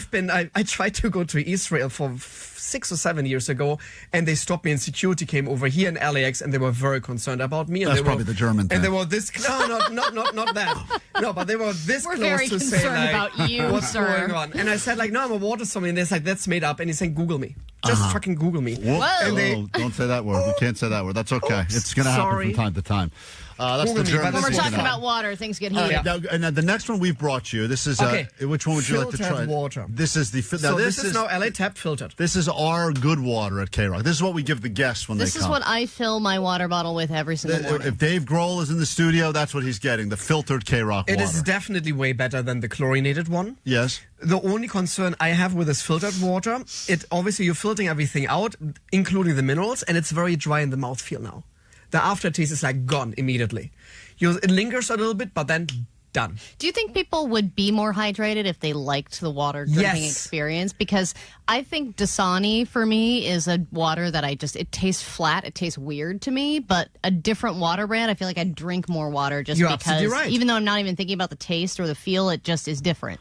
tried to go to Israel for 6 or 7 years ago, and they stopped me, and security came over here in LAX, and they were very concerned about me. And That's they probably were, the German thing. And they were this not that. No, but they were this We're close very to say concerned like, about you, what's sir. going on? And I said like, no, I'm a water sommelier. And they said that's made up, and he's saying Google me. Just fucking Google me. Whoop. And they, Oh, don't say that word. We can't say that word. That's okay. Oops, It's going to happen sorry. from time to time. That's Google the me, German. but When we're this talking is about water, things get heated. yeah. Now, and the next one we've brought you, this is, Okay. which one would you like to Filtered try? water. This is the, now so this is now LA tap filtered. This is our good water at KROQ. This is what we give the guests when This they is come. what I fill my water bottle with every single morning. If Dave Grohl is in the studio, that's what he's getting, the filtered KROQ It water. is definitely way better than the chlorinated one. Yes. The only concern I have with this filtered water, obviously you're filtering everything out, including the minerals, and it's very dry in the mouthfeel now. The aftertaste is like gone immediately. It lingers a little bit, but then done. Do you think people would be more hydrated if they liked the water drinking Yes. experience? Because I think Dasani, for me, is a water that it tastes flat. It tastes weird to me. But a different water brand, I feel like I'd drink more water just You're because, absolutely right. even though I'm not even thinking about the taste or the feel, it just is different.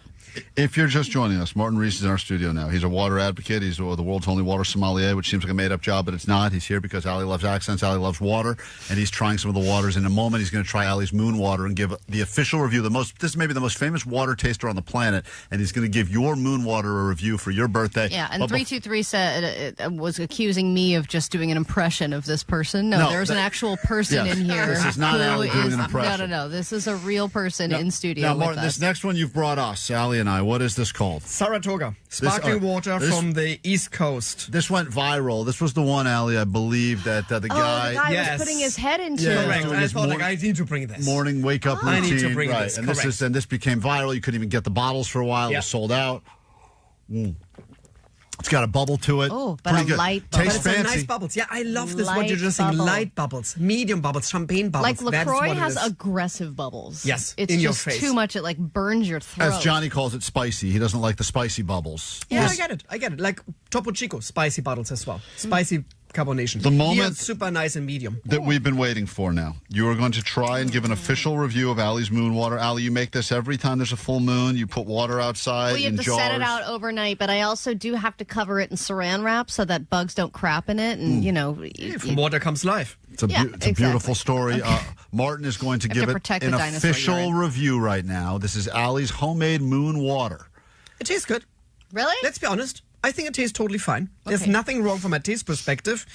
If you're just joining us, Martin Riese is in our studio now. He's a water advocate. He's the world's only water sommelier, which seems like a made-up job, but it's not. He's here because Allie loves accents, Allie loves water, and he's trying some of the waters. In a moment, he's going to try Allie's Moon Water and give the official review. This may be the most famous water taster on the planet, and he's going to give your Moon Water a review for your birthday. Yeah, and But 323 said was accusing me of just doing an impression of this person. No, there's an actual person Yes. in here. This is not who Allie doing is- an impression. No. This is a real person in studio Now, with Martin, us. this next one you've brought us, Allie and I, what is this called? Saratoga. Sparkling water this- from the East Coast. This went viral. This was the one, Allie, I believe, that the guy... the guy Yes. was putting his head into. Yeah. Correct. doing I his thought like morning- I need to bring this. Morning wake-up routine. I need to bring right. this, And correct. this became viral. You couldn't even get the bottles for a while. It Yeah. was sold out. It's got a bubble to it. Oh, but Pretty a good. light But Tastes it's a fancy. nice bubbles. Yeah, I love this. What Light you're just saying, bubble. light bubbles, medium bubbles, champagne bubbles. Like That's LaCroix what it has is. aggressive bubbles. Yes, It's in your just face. too much. It like burns your throat. As Johnny calls it, spicy. He doesn't like the spicy bubbles. Yeah, This- I get it. Like Topo Chico, spicy bottles as well. Spicy carbonation. The moment- Here, super nice and medium. that we've been waiting for now. You are going to try and give an official review of Allie's Moon Water. Allie, you make this every time there's a full moon. You put water outside Well, you in have to jars. set it out overnight, but I also do have to cover it in saran wrap so that bugs don't crap in it. And, From water comes life. It's a, Yeah, it's a beautiful story. Martin is going to Have give to it protect an the dinosaur official urine. review right now. This is Allie's homemade Moon Water. It tastes good. Really? Let's be honest. I think it tastes totally fine. There's Okay. nothing wrong from a taste perspective.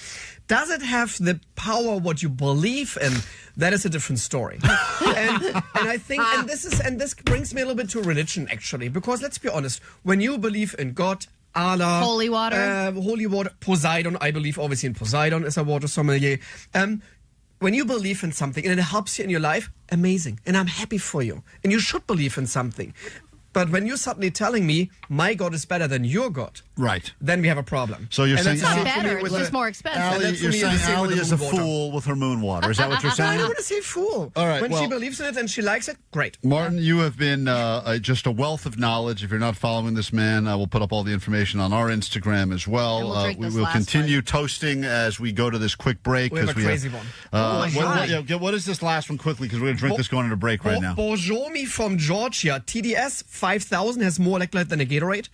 Does it have the power what you believe in? That is a different story. and I think this brings me a little bit to religion actually, because let's be honest, when you believe in God, Allah, Holy water? Poseidon, I believe obviously in Poseidon as a water sommelier. When you believe in something and it helps you in your life, amazing. And I'm happy for you. And you should believe in something. But when you're suddenly telling me my God is better than your God, right, then we have a problem. So you're saying it's not better, it's just more expensive. You're saying Allie is a fool with her moon water. Is that what you're saying? I don't want to say fool. All right. When she believes in it and she likes it, great. Martin, you have been just a wealth of knowledge. If you're not following this man, we'll put up all the information on our Instagram as well. We will continue toasting as we go to this quick break. We have a crazy one. What is this last one quickly? Because we're going to drink this going into break right now. Borjomi from Georgia, TDS 5000 has more electrolyte than a Gatorade.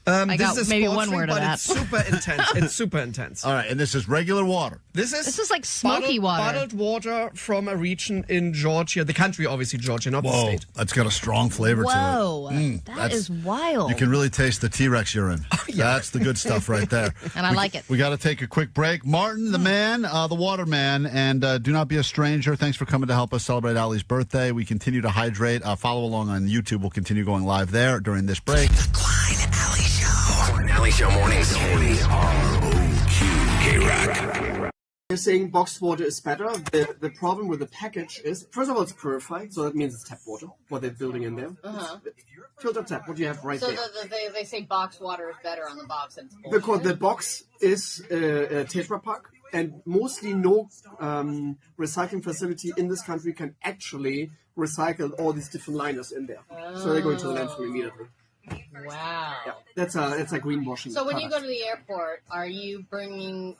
I got this is maybe one word of that. It's super intense. It's super intense. All right, and this is regular water. This is like smoky water. Bottled water from a region in Georgia, the country, obviously Georgia, not the state. That's got a strong flavor to it. Whoa, that is wild. You can really taste the T-Rex urine. Oh, yeah. That's the good stuff right there. And I like it. We got to take a quick break. Martin, the man, the water man, and do not be a stranger. Thanks for coming to help us celebrate Allie's birthday. We continue to hydrate. Follow along on YouTube. We'll continue going live there during this break. The Klein Alley Show. Klein Alley Show mornings. KROQ. K-Rock. They're saying boxed water is better. The problem with the package is, first of all, it's purified, so that means it's tap water, what they're building in there. Filter tap, what you have right there. So they say boxed water is better on the box. And it's because the box is a Tetra Pak, and mostly no recycling facility in this country can actually recycle all these different liners in there. So they're going to the landfill immediately. Wow. Yeah, that's a greenwashing. So when you go to the airport, are you buying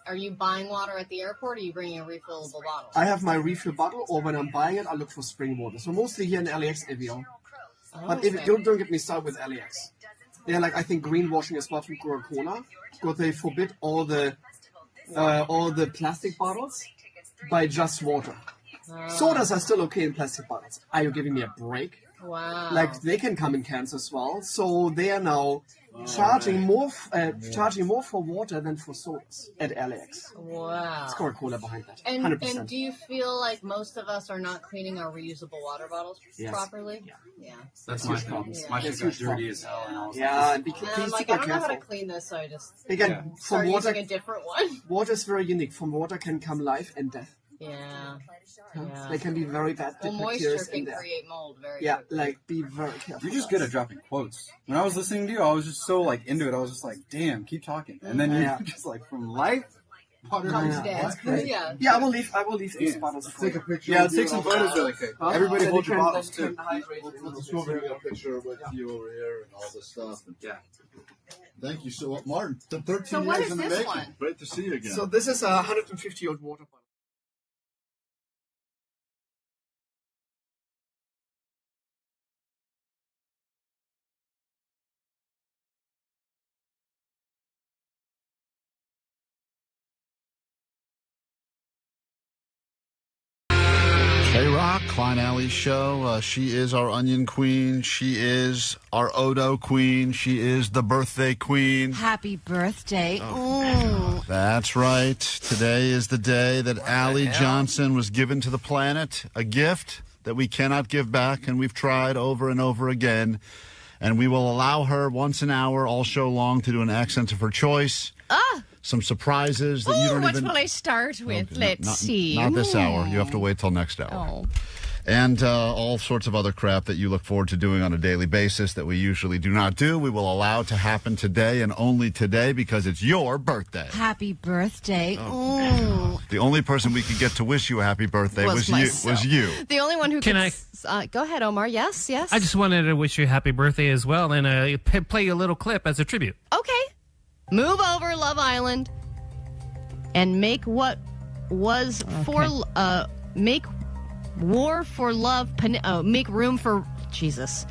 water at the airport, or are you bringing a refillable bottle? I have my refill bottle, or when I'm buying it, I look for spring water. So mostly here in LAX, Evian. But don't get me started with LAX. They're like, I think greenwashing is what from Coca-Cola, because they forbid all the plastic bottles by just water. Sodas are still okay in plastic bottles. Are you giving me a break? Wow. Like, they can come in cans as well. So they are now charging more for water than for sodas at LAX. Wow. It's Coca-Cola behind that. 100%. And do you feel like most of us are not cleaning our reusable water bottles properly? Yeah. That's my problem. My shit got dirty as hell. And I'm like, I don't know how to clean this, so I just start using a different one. Water is very unique. From water can come life and death. Yeah. They can be very bad. Well, moisture can create mold very quickly. Like, be very careful. You're just good at dropping quotes. When I was listening to you, I was just so like into it. I was just like, damn, keep talking. And then you just like, from life, water comes dead. Yeah, I will leave these bottles. Take a picture. Yeah, take some photos really quick. Everybody hold your bottles too. We'll just go a picture with you over here and all this stuff. Yeah. Thank you so much, Martin. 13 so what years is in the this making. one? Great to see you again. So this is a 150-year-old water bottle. K-Rock, Klein Alley Show. She is our onion queen. She is our Odo queen. She is the birthday queen. Happy birthday. That's right. Today is the day that Allie Johnson was given to the planet, a gift that we cannot give back, and we've tried over and over again. And we will allow her once an hour, all show long, to do an accent of her choice. Some surprises that you don't what even... will I start with? Let's see. Not this hour. You have to wait till next hour. Oh. And all sorts of other crap that you look forward to doing on a daily basis that we usually do not do. We will allow to happen today and only today because it's your birthday. Happy birthday. The only person we could get to wish you a happy birthday was you. The only one who Can go ahead, Omar. Yes. I just wanted to wish you a happy birthday as well and play you a little clip as a tribute. Okay. Move over, Love Island, and make what was make war for love. Make room for Jesus.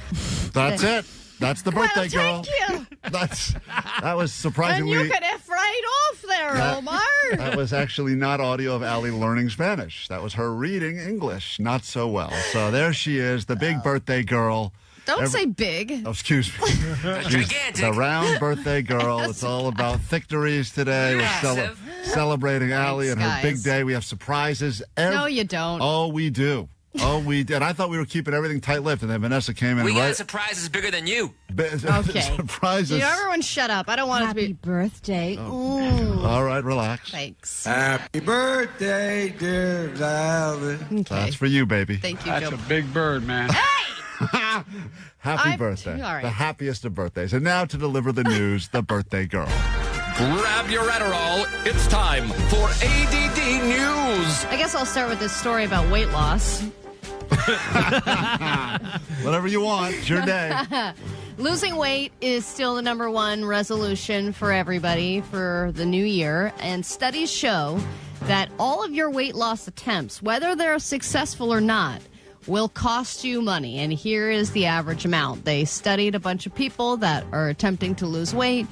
That's it. That's the birthday girl. Thank you. That was surprisingly. And you could F right off there, Omar. That was actually not audio of Allie learning Spanish. That was her reading English not so well. So there she is, the big birthday girl. Don't say big. Oh, excuse me. Gigantic. The round birthday girl. It's all about Thick-tories today. We're celebrating Allie and her big day. We have surprises. No, you don't. Oh, we do. Oh, we did. I thought we were keeping everything tight-lipped, and then Vanessa came in. We got surprises bigger than you. Okay. Surprises. Everyone shut up. I don't want it to be... Happy birthday. All right, relax. Thanks. Happy birthday, dear Allie. Okay. That's for you, baby. Thank you, That's Joe. a big bird, man. Hey! Happy birthday. all right. The happiest of birthdays. And now to deliver the news, the birthday girl. Grab your Adderall. It's time for ADD News. I guess I'll start with this story about weight loss. Whatever you want. It's your day. Losing weight is still the number one resolution for everybody for the new year. And studies show that all of your weight loss attempts, whether they're successful or not, will cost you money. And here is the average amount. They studied a bunch of people that are attempting to lose weight.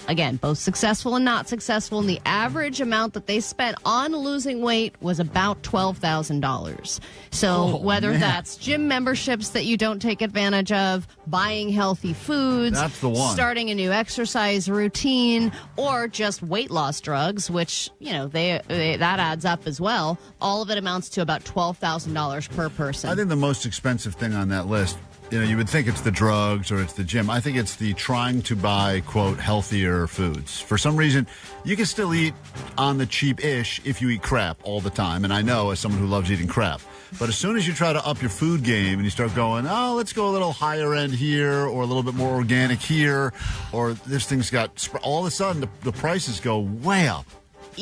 Again, both successful and not successful. And the average amount that they spent on losing weight was about $12,000. So whether that's gym memberships that you don't take advantage of, buying healthy foods, that's the one. Starting a new exercise routine, or just weight loss drugs, which, you know, they that adds up as well. All of it amounts to about $12,000 per person. I think the most expensive thing on that list, you know, you would think it's the drugs or it's the gym. I think it's the trying to buy, quote, healthier foods. For some reason, you can still eat on the cheap-ish if you eat crap all the time. And I know as someone who loves eating crap. But as soon as you try to up your food game and you start going, oh, let's go a little higher end here or a little bit more organic here, or this thing's got, all of a sudden the prices go way up.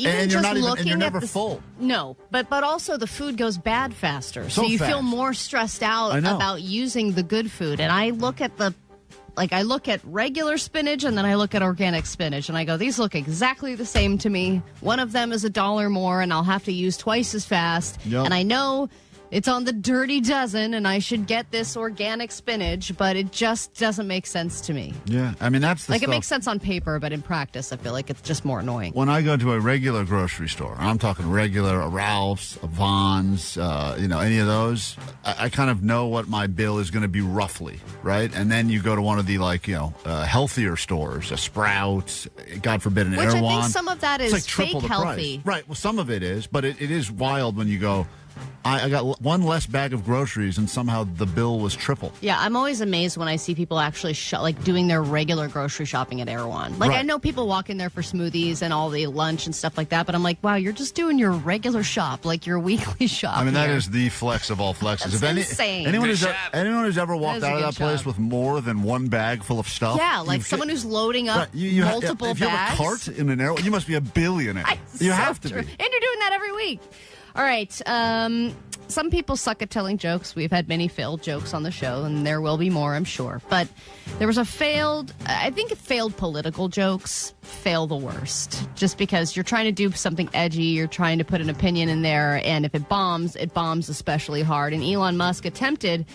And you're never full. No, but also the food goes bad faster. So you fast. feel more stressed out about using the good food. And I look at I look at regular spinach and then I look at organic spinach and I go, these look exactly the same to me. One of them is $1 more and I'll have to use twice as fast. Yep. And I know it's on the dirty dozen and I should get this organic spinach, but it just doesn't make sense to me. Yeah, I mean, that's the Like, stuff. it makes sense on paper, but in practice, I feel like it's just more annoying. When I go to a regular grocery store, I'm talking regular, a Ralph's, a Vons, you know, any of those, I kind of know what my bill is going to be roughly, right? And then you go to one of the, like, you know, healthier stores, a Sprouts, God forbid, an Which Erewhon. I think some of that is It's like triple fake the healthy. price. Right, well, some of it is, but it is wild when you go, I got one less bag of groceries and somehow the bill was triple. Yeah, I'm always amazed when I see people actually doing their regular grocery shopping at Erewhon. Like, Right. I know people walk in there for smoothies and all the lunch and stuff like that, but I'm like, wow, you're just doing your regular shop, like your weekly shop. I mean, that here. is the flex of all flexes. That's insane. Anyone Good who's ever That walked is a out of good that place job. with more than one bag full of stuff. Yeah, like you've- someone who's loading up Right, you multiple if you bags. have a cart in an Erewhon, you must be a billionaire. You So have to true. be. And you're doing that every week. All right. Some people suck at telling jokes. We've had many failed jokes on the show, and there will be more, I'm sure. But there was failed political jokes fail the worst. Just because you're trying to do something edgy, you're trying to put an opinion in there, and if it bombs especially hard. And Elon Musk attempted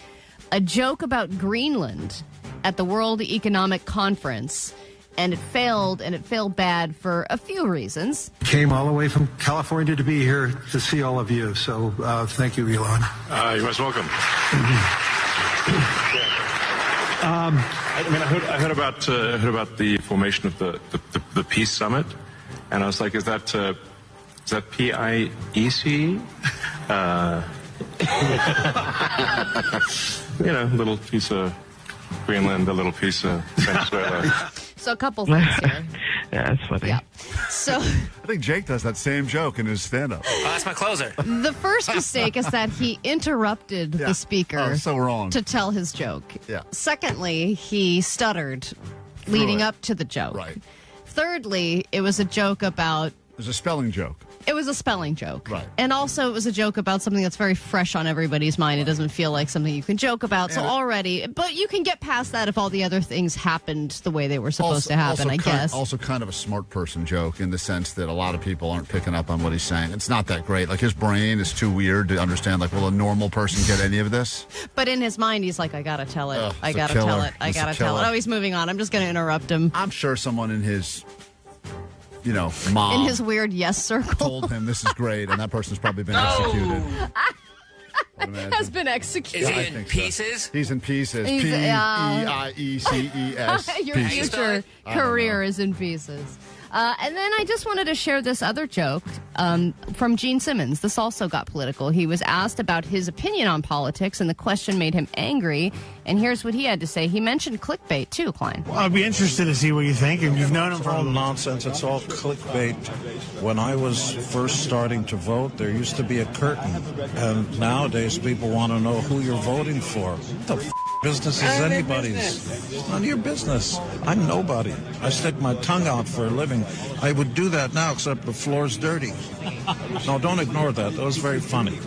a joke about Greenland at the World Economic Conference. And it failed bad for a few reasons. Came all the way from California to be here to see all of you. So thank you, Elon. You're most welcome. I heard about the formation of the Peace Summit, and I was like, is that PIEC? You know, a little piece of Greenland, a little piece of Venezuela. So a couple things here. Yeah, that's funny. Yeah. So I think Jake does that same joke in his stand-up. Oh, that's my closer. the first mistake is that he interrupted the speaker Oh, so wrong. to tell his joke. Yeah. Secondly, he stuttered leading it. up to the joke. Right. Thirdly, it was a joke about It was a spelling joke. It was a spelling joke. Right. And also it was a joke about something that's very fresh on everybody's mind. It doesn't feel like something you can joke about. So already, but you can get past that if all the other things happened the way they were supposed to happen, I guess. Also kind of a smart person joke in the sense that a lot of people aren't picking up on what he's saying. It's not that great. Like, his brain is too weird to understand, like, will a normal person get any of this? But in his mind, he's like, I got to tell it. Ugh, I it's a got to tell killer. it. I It's a got to tell it. killer. Oh, he's moving on. I'm just going to interrupt him. I'm sure someone in his, mom. In his weird yes circle. Told him this is great, and that person's probably been executed. Has been executed. Is he in pieces? He's in pieces. He's, P-E-I-E-C-E-S. Your Pieces. future I don't career is in pieces. And then I just wanted to share this other joke from Gene Simmons. This also got political. He was asked about his opinion on politics, and the question made him angry. And here's what he had to say. He mentioned clickbait, too, Klein. Well, I'd be interested to see what you think, and you've known him It's for all a nonsense. It's all clickbait. When I was first starting to vote, there used to be a curtain, and nowadays people want to know who you're voting for. What the Business is anybody's. It's none of your business. I'm nobody. I stick my tongue out for a living. I would do that now, except the floor's dirty. No, don't ignore that. That was very funny.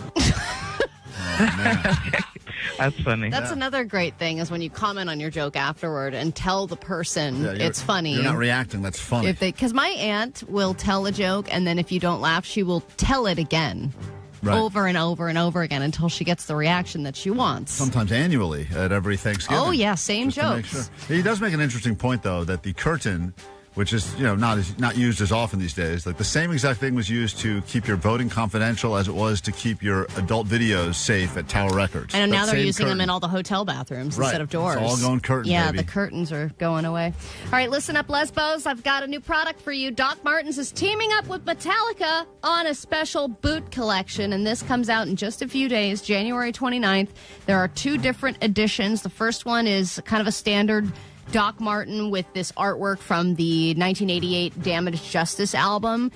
That's funny. That's another great thing is when you comment on your joke afterward and tell the person it's funny. You're not reacting. That's funny. Because my aunt will tell a joke, and then if you don't laugh, she will tell it again. Right. Over and over and over again until she gets the reaction that she wants. Sometimes annually at every Thanksgiving. Oh, yeah, same jokes. Sure. He does make an interesting point, though, that the curtain, which is not used as often these days, like the same exact thing was used to keep your voting confidential as it was to keep your adult videos safe at Tower Records. And now they're using them in all the hotel bathrooms instead of doors. It's all going curtain, yeah, baby. The curtains are going away. All right, listen up, Lesbos. I've got a new product for you. Doc Martens is teaming up with Metallica on a special boot collection, and this comes out in just a few days, January 29th. There are 2 different editions. The first one is kind of a standard Doc Marten with this artwork from the 1988 Damaged Justice album,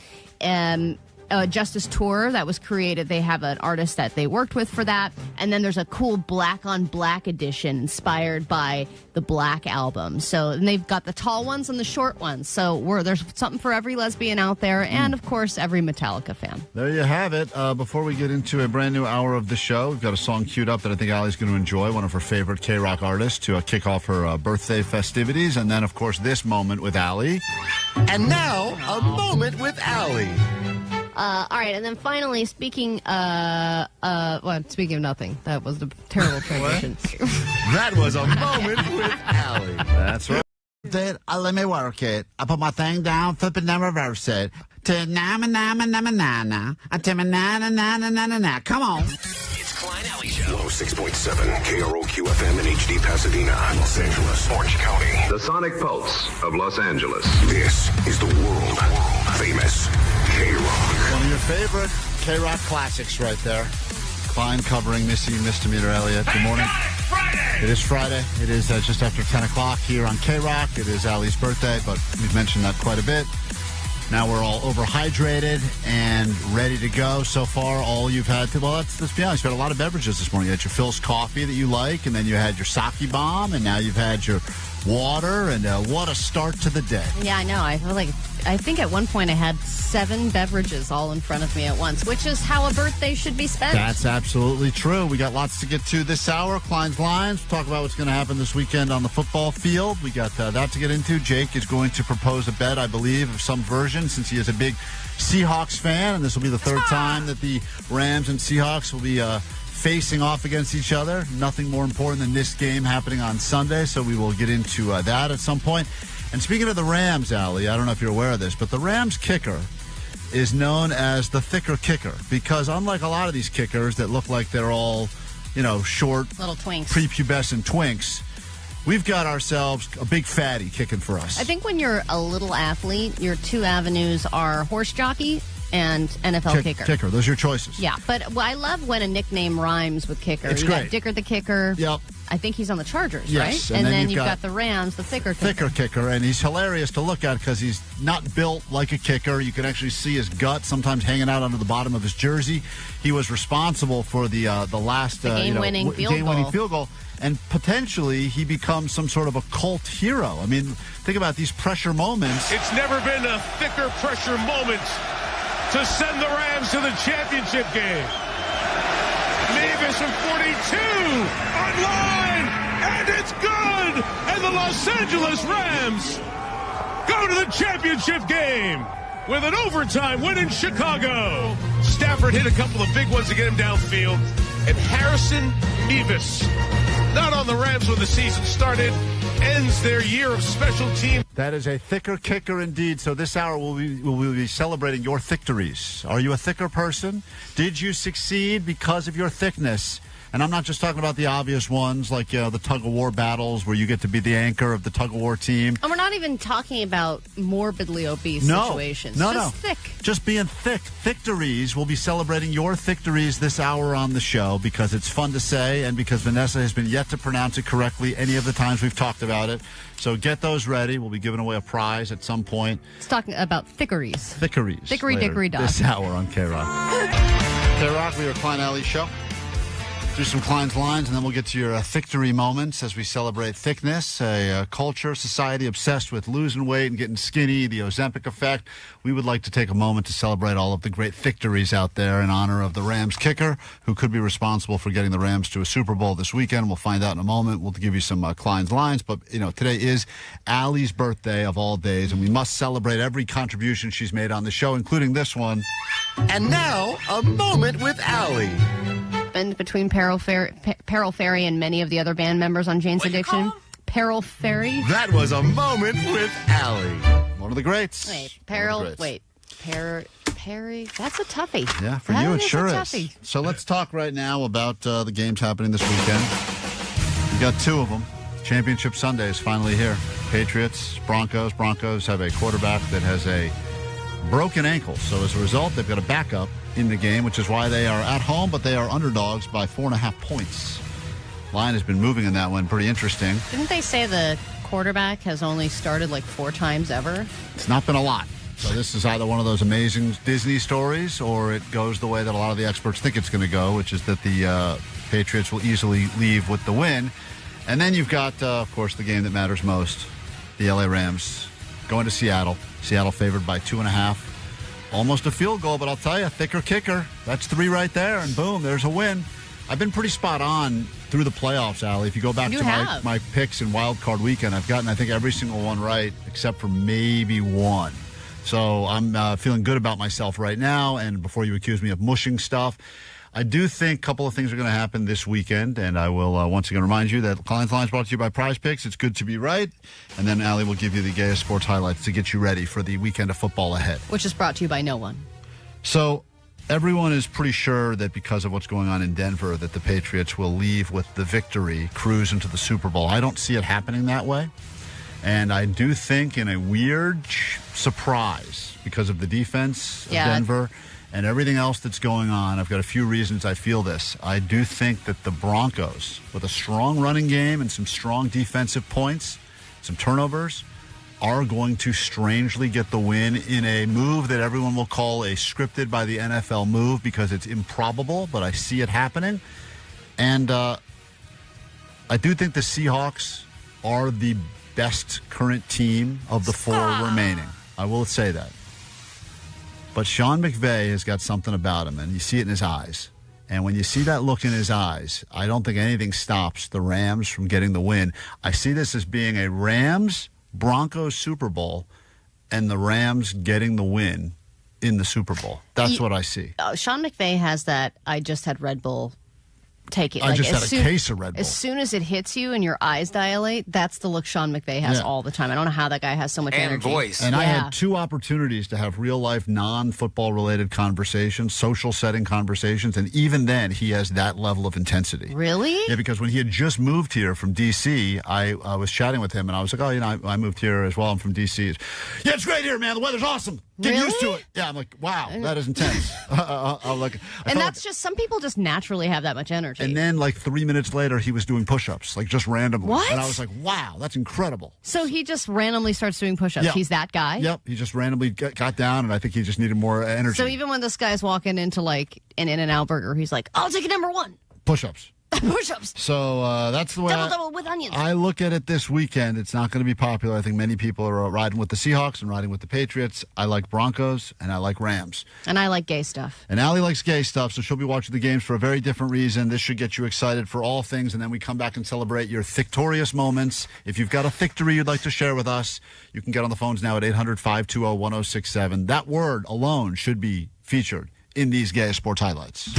Justice Tour that was created. They have an artist that they worked with for that. And then there's a cool black on black edition inspired by the Black album. So, and they've got the tall ones and the short ones. So there's something for every lesbian out there and, of course, every Metallica fan. There you have it. Before we get into a brand new hour of the show, we've got a song queued up that I think Allie's going to enjoy, one of her favorite KROQ artists, to kick off her birthday festivities. And then, of course, this moment with Allie. And now, a moment with Allie. All right, and then finally, speaking of nothing, that was a terrible transition. That was a moment with Allie. That's right. Let me work it. I put my thing down, flip it, and reverse it. Come on. It's Klein Alley Show. 106.7 KROQ FM in HD Pasadena, Los Angeles, Orange County. The Sonic Pulse of Los Angeles. This is the world famous KROQ. One of your favorite KROQ classics right there. Klein covering Missy Misdemeanor Elliott. Good morning. It is Friday. It is just after 10 o'clock here on KROQ. It is Allie's birthday, but we've mentioned that quite a bit. Now we're all overhydrated and ready to go. So far, all you've had to, let's be honest, you've had a lot of beverages this morning. You had your Phil's coffee that you like, and then you had your sake bomb, and now you've had your water, and what a start to the day. Yeah, I know. I think at one point I had 7 beverages all in front of me at once, which is how a birthday should be spent. That's absolutely true. We got lots to get to this hour. Klein's Lines. We'll talk about what's going to happen this weekend on the football field. We got that to get into. Jake is going to propose a bet, I believe, of some version, since he is a big Seahawks fan, and this will be the third time that the Rams and Seahawks will be facing off against each other. Nothing more important than this game happening on Sunday, so we will get into that at some point. And speaking of the Rams, Allie, I don't know if you're aware of this, but the Rams kicker is known as the thicker kicker because unlike a lot of these kickers that look like they're all, short, little twinks, prepubescent twinks, we've got ourselves a big fatty kicking for us. I think when you're a little athlete, your 2 avenues are horse jockey and NFL kicker. Kicker, those are your choices. Yeah, but I love when a nickname rhymes with kicker. It's you great. got Dicker the kicker. Yep. I think he's on the Chargers, yes, right? And then you've got the Rams, the thicker kicker. Thicker kicker, and he's hilarious to look at because he's not built like a kicker. You can actually see his gut sometimes hanging out under the bottom of his jersey. He was responsible for the last game-winning field goal. And potentially he becomes some sort of a cult hero. I mean, think about these pressure moments. It's never been a thicker pressure moment to send the Rams to the championship game. Mavis from 42 online, and it's good. And the Los Angeles Rams go to the championship game with an overtime win in Chicago. Stafford hit a couple of big ones to get him downfield, and Harrison Mevis, not on the Rams when the season started, ends their year of special teams. That is a thicker kicker indeed. So this hour we'll be celebrating your Victories. Are you a thicker person? Did you succeed because of your thickness? And I'm not just talking about the obvious ones like the tug-of-war battles where you get to be the anchor of the tug-of-war team. And we're not even talking about morbidly obese situations. Just thick. Just being thick. Victories. We'll be celebrating your Victories this hour on the show because it's fun to say and because Vanessa has been yet to pronounce it correctly any of the times we've talked about it. So get those ready. We'll be giving away a prize at some point. It's talking about Victories. Victories. Dickory dickory dock. This hour on KROQ. KROQ, we are Klein Alley Show. Do some Klein's lines, and then we'll get to your Victory moments as we celebrate thickness, a culture, society obsessed with losing weight and getting skinny, the Ozempic effect. We would like to take a moment to celebrate all of the great victories out there in honor of the Rams kicker, who could be responsible for getting the Rams to a Super Bowl this weekend. We'll find out in a moment. We'll give you some Klein's lines, but today is Allie's birthday of all days, and we must celebrate every contribution she's made on the show, including this one. And now, a moment with Allie. Between Peril Ferry and many of the other band members on Jane's Addiction. Peril Ferry. That was a moment with Allie. One of the greats. Perry. That's a toughie. Yeah, for you it sure is. So let's talk right now about the games happening this weekend. We got two of them. Championship Sunday is finally here. Patriots, Broncos. Broncos have a quarterback that has a broken ankle. So as a result, they've got a backup in the game, which is why they are at home, but they are underdogs by 4.5 points. Line has been moving in that one. Pretty interesting. Didn't they say the quarterback has only started like 4 times ever? It's not been a lot. So this is either one of those amazing Disney stories, or it goes the way that a lot of the experts think it's going to go, which is that the Patriots will easily leave with the win. And then you've got, of course, the game that matters most, the LA Rams going to Seattle. Seattle favored by 2.5. Almost a field goal, but I'll tell you, thicker kicker. That's 3 right there, and boom, there's a win. I've been pretty spot on through the playoffs, Allie. If you go back to my picks in Wild Card Weekend, I've gotten, I think, every single one right except for maybe one. So I'm feeling good about myself right now, and before you accuse me of mushing stuff, I do think a couple of things are going to happen this weekend, and I will once again remind you that Klein's Line is brought to you by Prize Picks. It's good to be right. And then Allie will give you the gayest sports highlights to get you ready for the weekend of football ahead. Which is brought to you by no one. So everyone is pretty sure that because of what's going on in Denver, that the Patriots will leave with the victory, cruise into the Super Bowl. I don't see it happening that way. And I do think in a weird surprise, because of the defense of Denver and everything else that's going on, I've got a few reasons I feel this. I do think that the Broncos, with a strong running game and some strong defensive points, some turnovers, are going to strangely get the win in a move that everyone will call a scripted by the NFL move, because it's improbable, but I see it happening. And I do think the Seahawks are the best current team of the 4 remaining. I will say that. But Sean McVay has got something about him, and you see it in his eyes. And when you see that look in his eyes, I don't think anything stops the Rams from getting the win. I see this as being a Rams-Broncos Super Bowl, and the Rams getting the win in the Super Bowl. That's what I see. Sean McVay has that I just had Red Bull. Take it. I just had a case of Red Bull. As soon as it hits you and your eyes dilate, that's the look Sean McVay has all the time. I don't know how that guy has so much energy. Voice. And I had 2 opportunities to have real-life, non-football related conversations, social setting conversations, and even then, he has that level of intensity. Really? Yeah, because when he had just moved here from D.C., I was chatting with him, and I was like, I moved here as well. I'm from D.C. Yeah, it's great here, man. The weather's awesome. Get used to it. Yeah, I'm like, wow, that is intense. And that's just, some people just naturally have that much energy. And then, like 3 minutes later, he was doing push-ups, like just randomly. What? And I was like, wow, that's incredible. So he just randomly starts doing push-ups. Yeah. He's that guy? Yep. He just randomly got down, and I think he just needed more energy. So even when this guy's walking into like an In-N-Out burger, he's like, I'll take a number 1. Push-ups. Push-ups. So that's the way double with onions. I look at it this weekend. It's not going to be popular. I think many people are riding with the Seahawks and riding with the Patriots. I like Broncos, and I like Rams. And I like gay stuff. And Allie likes gay stuff, so she'll be watching the games for a very different reason. This should get you excited for all things, and then we come back and celebrate your victorious moments. If you've got a victory you'd like to share with us, you can get on the phones now at 800-520-1067. That word alone should be featured in these gay sports highlights.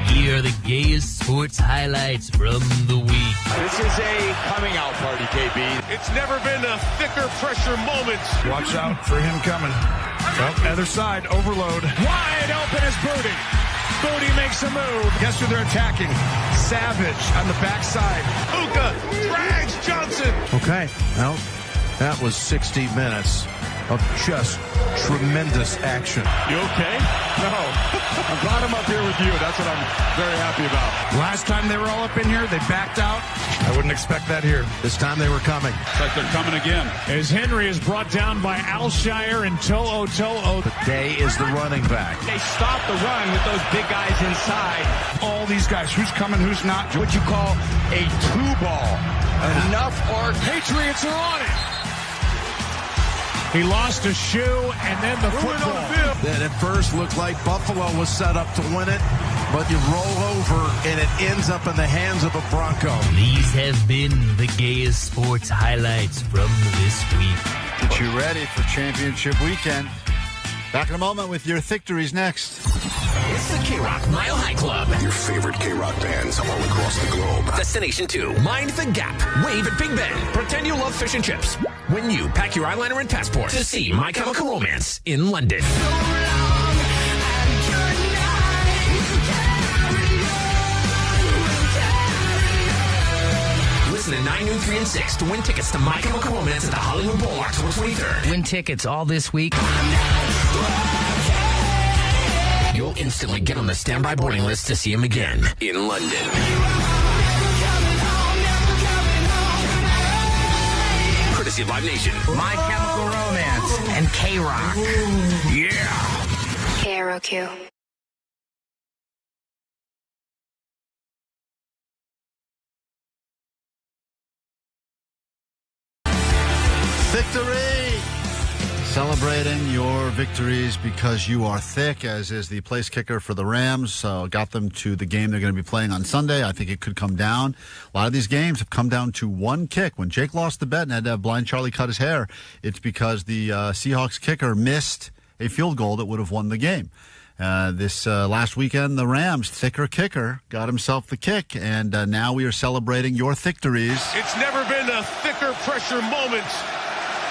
Here are the gayest sports highlights from the week. This is a coming out party, KB. It's never been a thicker pressure moment. Watch out for him coming. Oh, other side, overload. Wide open is Booty. Booty makes a move. Guess who they're attacking? Savage on the backside. Uka drags Johnson. Okay, well, that was 60 minutes of just tremendous action. You okay? No. I'm glad I'm up here with you. That's what I'm very happy about. Last time they were all up in here, they backed out. I wouldn't expect that here. This time they were coming. It's like they're coming again. As Henry is brought down by Alshire and To'o. The day is the running back. They stop the run with those big guys inside. All these guys, who's coming, who's not. What you call a two-ball. Enough or Patriots are on it. He lost a shoe and then the football. That at first looked like Buffalo was set up to win it, but you roll over and it ends up in the hands of a Bronco. These have been the gayest sports highlights from this week. Get you ready for championship weekend. Back in a moment with your Victories next. It's the KROQ Mile High Club. Your favorite KROQ bands all across the globe. Destination 2. Mind the Gap. Wave at Big Ben. Pretend you love fish and chips. When you pack your eyeliner and passport to see My Chemical Romance in London. Listen at 9, noon, 3, and 6 to win tickets to My Chemical Romance at the Hollywood Bowl October 23rd. Win tickets all this week. You'll instantly get on the standby boarding list to see him again in London. Courtesy of Live Nation. My Chemical Romance and KROQ. Yeah. KROQ. Victory! Celebrating your victories because you are thick, as is the place kicker for the Rams. Got them to the game they're going to be playing on Sunday. I think it could come down. A lot of these games have come down to one kick. When Jake lost the bet and had to have Blind Charlie cut his hair, it's because the Seahawks kicker missed a field goal that would have won the game. This last weekend, the Rams' thicker kicker got himself the kick, and now we are celebrating your victories. It's never been a thicker pressure moment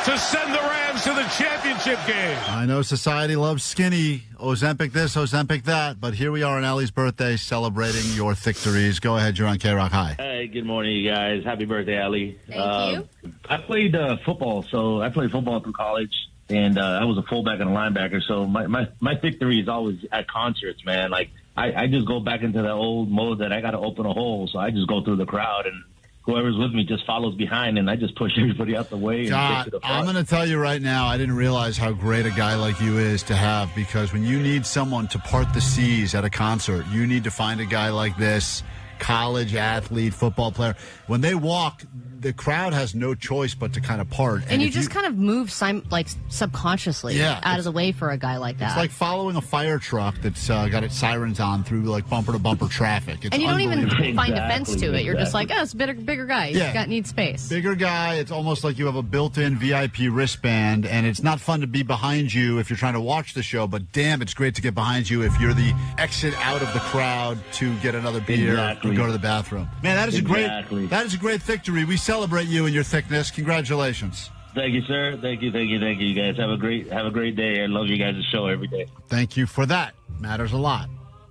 to send the Rams to the championship game. I know society loves skinny, Ozempic this, Ozempic that, but here we are on Allie's birthday celebrating your victories. Go ahead, you're on KROQ. Hi. Hey, good morning, you guys. Happy birthday, Allie. Thank you. I played football, so I played football through college, and I was a fullback and a linebacker, so my victory is always at concerts, man. Like, I just go back into that old mode that I got to open a hole, so I just go through the crowd, and whoever's with me just follows behind, and I just push everybody out the way. And get to the front. I'm going to tell you right now, I didn't realize how great a guy like you is to have, because when you need someone to part the seas at a concert, you need to find a guy like this, college athlete, football player. When they walk, the crowd has no choice but to kind of part. And you just kind of move subconsciously out of the way for a guy like that. It's like following a fire truck that's got its sirens on through like bumper-to-bumper traffic. It's and you don't even find offense to it. You're just like, oh, it's a bigger guy. Yeah. He's needs space. Bigger guy. It's almost like you have a built-in VIP wristband, and it's not fun to be behind you if you're trying to watch the show, but damn, it's great to get behind you if you're the exit out of the crowd to get another beer or go to the bathroom. Man, that is a great victory. We celebrate you and your thickness. Congratulations. Thank you, sir. Thank you, you guys. Have a great day. I love you guys' show every day. Thank you for that. Matters a lot.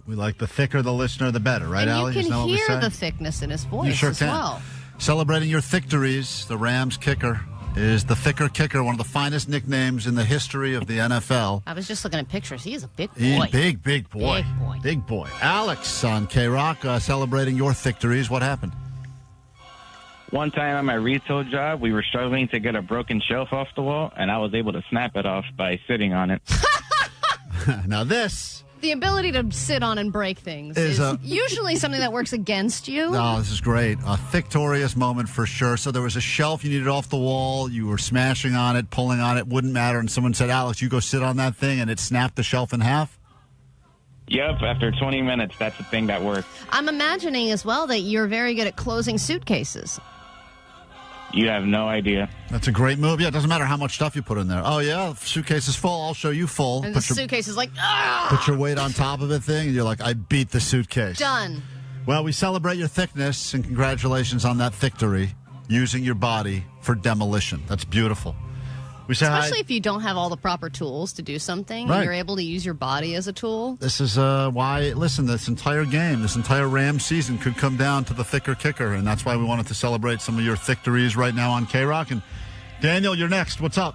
We like the thicker the listener, the better, right, and Allie? You can hear the thickness in his voice you sure as can. well. Celebrating your victories, the Rams kicker is the thicker kicker, one of the finest nicknames in the history of the NFL. I was just looking at pictures. He is a big boy. Big boy. Big boy. Alex on KROQ celebrating your victories. What happened? One time on my retail job, we were struggling to get a broken shelf off the wall, and I was able to snap it off by sitting on it. Now this... The ability to sit on and break things is usually something that works against you. Oh, this is great. A victorious moment for sure. So there was a shelf you needed off the wall. You were smashing on it, pulling on it, wouldn't matter. And someone said, Alex, you go sit on that thing, and it snapped the shelf in half? Yep, after 20 minutes, that's the thing that worked. I'm imagining as well that you're very good at closing suitcases. You have no idea. That's a great move. Yeah, it doesn't matter how much stuff you put in there. Oh, yeah, suitcase is full. I'll show you full. And the suitcase is like, ah! Put your weight on top of the thing, and you're like, I beat the suitcase. Done. Well, we celebrate your thickness, and congratulations on that victory, using your body for demolition. That's beautiful. We say Especially if you don't have all the proper tools to do something, and you're able to use your body as a tool. This is why, listen, this entire game, this entire Rams season could come down to the thicker kicker, and that's why we wanted to celebrate some of your victories right now on KROQ. And Daniel, you're next. What's up?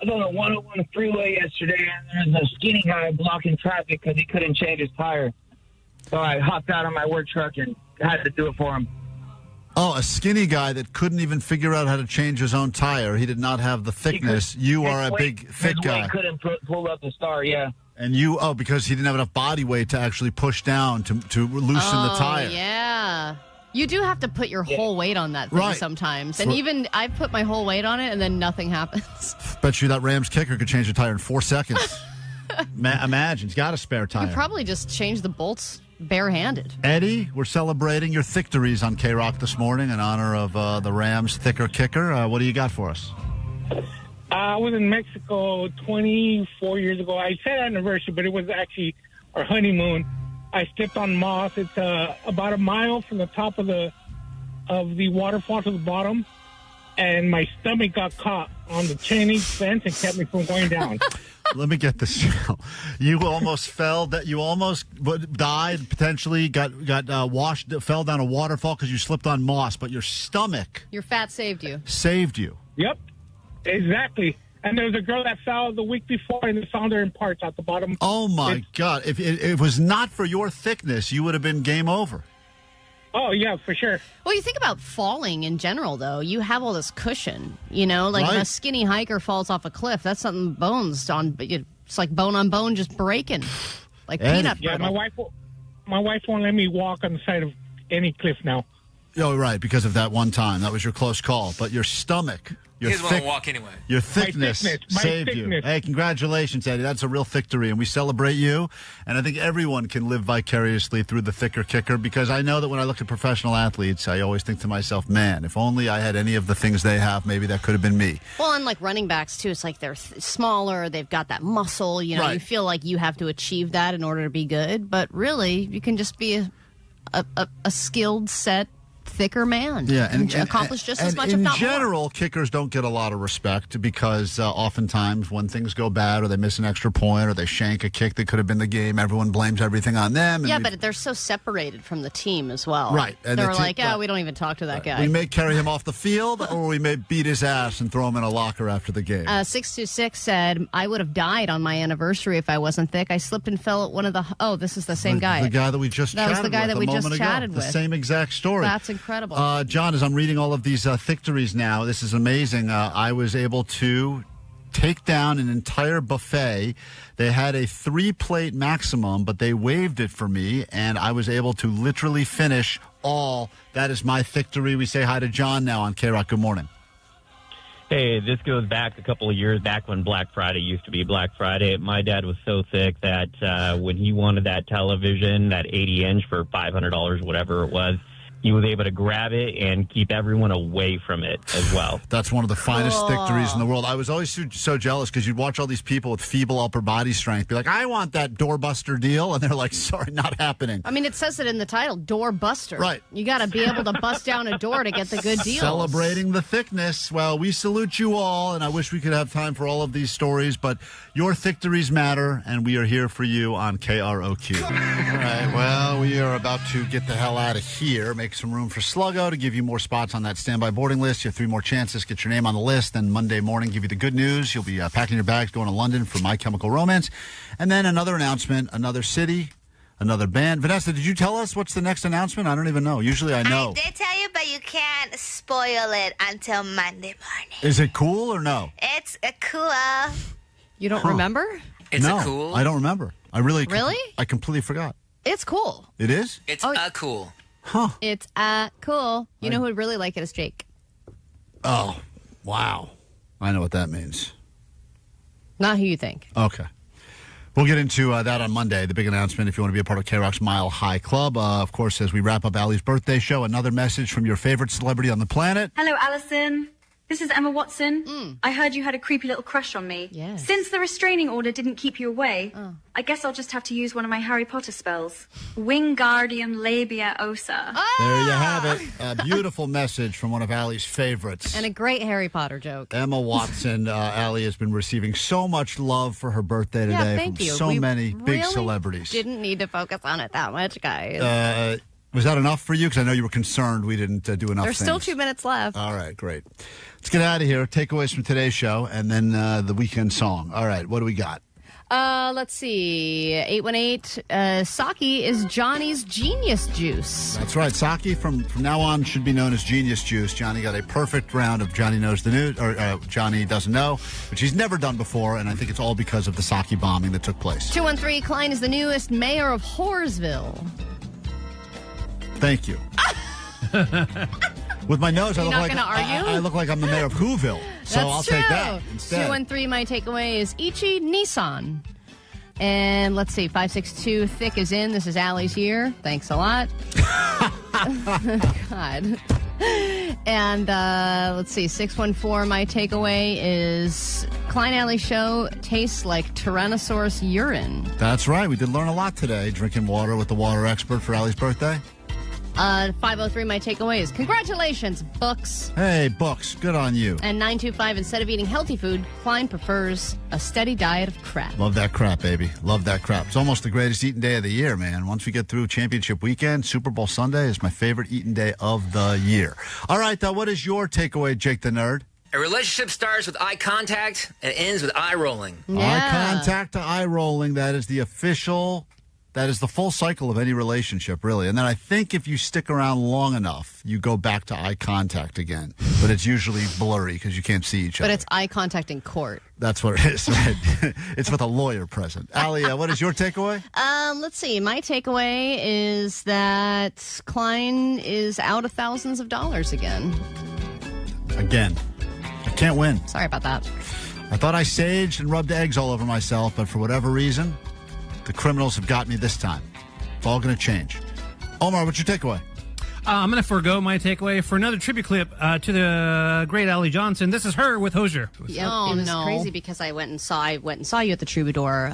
was on the 101 freeway yesterday, and there's a skinny guy blocking traffic because he couldn't change his tire. So I hopped out of my work truck and had to do it for him. Oh, a skinny guy that couldn't even figure out how to change his own tire. He did not have the thickness. You are a big, thick guy. He couldn't pull up the star, yeah. And you, because he didn't have enough body weight to actually push down to loosen the tire. Yeah. You do have to put your whole weight on that thing sometimes. And even I put my whole weight on it, and then nothing happens. Bet you that Rams kicker could change the tire in 4 seconds. Imagine. He's got a spare tire. You could probably just change the bolts barehanded. Eddie, we're celebrating your Victories on KROQ this morning in honor of the Rams' thicker kicker. What do you got for us? I was in Mexico 24 years ago. I said anniversary, but it was actually our honeymoon. I stepped on moss. It's about a mile from the top of the waterfall to the bottom, and my stomach got caught on the chain link fence and kept me from going down. Let me get this straight. You almost fell. That you almost died. Potentially got washed. Fell down a waterfall because you slipped on moss. But your stomach, your fat saved you. Saved you. Yep, exactly. And there was a girl that fell the week before, and they found her in parts at the bottom. Oh my God! If it was not for your thickness, you would have been game over. Oh, yeah, for sure. Well, you think about falling in general, though. You have all this cushion, like if a skinny hiker falls off a cliff, that's something bones on. It's like bone on bone just breaking, like peanut brittle. Yeah, my wife won't let me walk on the side of any cliff now. Oh, right, because of that one time. That was your close call. But your stomach, he doesn't want to walk anyway. Your thickness saved you. Hey, congratulations, Eddie. That's a real victory, and we celebrate you. And I think everyone can live vicariously through the thicker kicker, because I know that when I look at professional athletes, I always think to myself, man, if only I had any of the things they have, maybe that could have been me. Well, and like running backs, too, it's like they're smaller, they've got that muscle, you feel like you have to achieve that in order to be good. But really, you can just be a skilled set, thicker man. Yeah, and accomplish just as much, if not more. In general, kickers don't get a lot of respect because oftentimes when things go bad or they miss an extra point or they shank a kick that could have been the game, everyone blames everything on them. And but they're so separated from the team as well. Right. And they're like, we don't even talk to that guy. We may carry him off the field or we may beat his ass and throw him in a locker after the game. 626 said, I would have died on my anniversary if I wasn't thick. I slipped and fell at one of the... Oh, this is the same guy. The guy that we just chatted with. That was the guy that we just chatted with. The same exact story. That's incredible. John, as I'm reading all of these Victories now, this is amazing. I was able to take down an entire buffet. They had a 3-plate maximum, but they waived it for me, and I was able to literally finish all. That is my victory. We say hi to John now on KROQ. Good morning. Hey, this goes back a couple of years back when Black Friday used to be Black Friday. My dad was so thick that when he wanted that television, that 80-inch for $500, whatever it was, he was able to grab it and keep everyone away from it as well. That's one of the finest victories in the world. I was always so jealous because you'd watch all these people with feeble upper body strength be like, I want that doorbuster deal. And they're like, sorry, not happening. I mean, it says it in the title, doorbuster. Right. You got to be able to bust down a door to get the good deals. Celebrating the thickness. Well, we salute you all, and I wish we could have time for all of these stories, but your victories matter, and we are here for you on KROQ. All right, well, we are about to get the hell out of here. Make some room for Sluggo to give you more spots on that standby boarding list. You have 3 more chances. Get your name on the list. Then Monday morning, give you the good news. You'll be packing your bags, going to London for My Chemical Romance. And then another announcement, another city, another band. Vanessa, did you tell us what's the next announcement? I don't even know. Usually I know. I did tell you, but you can't spoil it until Monday morning. Is it cool or no? It's cool. You don't remember? It's cool? I don't remember. I really? I completely forgot. It's cool. It is? It's cool. Huh. It's cool. You know who would really like it is Jake. Oh, wow. I know what that means. Not who you think. Okay. We'll get into that on Monday, the big announcement, if you want to be a part of KROQ's Mile High Club. Of course, as we wrap up Allie's birthday show, another message from your favorite celebrity on the planet. Hello, Alison. This is Emma Watson. I heard you had a creepy little crush on me. Yes. Since the restraining order didn't keep you away, I guess I'll just have to use one of my Harry Potter spells. Wingardium Leviosa. There you have it. A beautiful message from one of Allie's favorites. And a great Harry Potter joke. Emma Watson. Allie has been receiving so much love for her birthday today thank from you. so many big really celebrities. Didn't need to focus on it that much, guys. Was that enough for you? Because I know you were concerned we didn't do enough. There's still 2 minutes left. All right, great. Let's get out of here. Takeaways from today's show, and then the weekend song. All right, what do we got? Let's see. 818. Sake is Johnny's genius juice. That's right. Sake from now on should be known as Genius Juice. Johnny got a perfect round of Johnny Knows the News, or Johnny Doesn't Know, which he's never done before, and I think it's all because of the sake bombing that took place. 213. Klein is the newest mayor of Horseville. Thank you. With my nose, I You're look not like gonna argue? I look like I'm the mayor of Whoville. So I'll true. take that instead. 213. My takeaway is Ichi Nissan. And let's see. 562. Thick is in. This is Allie's year. Thanks a lot. God. And let's see. 614. My takeaway is Klein Alley Show tastes like Tyrannosaurus urine. That's right. We did learn a lot today. Drinking water with the water expert for Allie's birthday. 503. My takeaway is congratulations, books. Hey, books. Good on you. And 925. Instead of eating healthy food, Klein prefers a steady diet of crap. Love that crap, baby. Love that crap. It's almost the greatest eating day of the year, man. Once we get through championship weekend, Super Bowl Sunday is my favorite eating day of the year. All right, what is your takeaway, Jake the Nerd? A relationship starts with eye contact and ends with eye rolling. Yeah. Eye contact to eye rolling. That is the full cycle of any relationship, really. And then I think if you stick around long enough, you go back to eye contact again. But it's usually blurry because you can't see each other. But it's eye contact in court. That's what it is, right? It's with a lawyer present. Allie, what is your takeaway? Let's see. My takeaway is that Klein is out of thousands of dollars again. Again. I can't win. Sorry about that. I thought I saged and rubbed eggs all over myself, but for whatever reason, the criminals have got me this time. It's all going to change. Omar, what's your takeaway? I'm going to forego my takeaway for another tribute clip to the great Allie Johnson. This is her with Hosier. Yeah, it was crazy because I went and saw you at the Troubadour.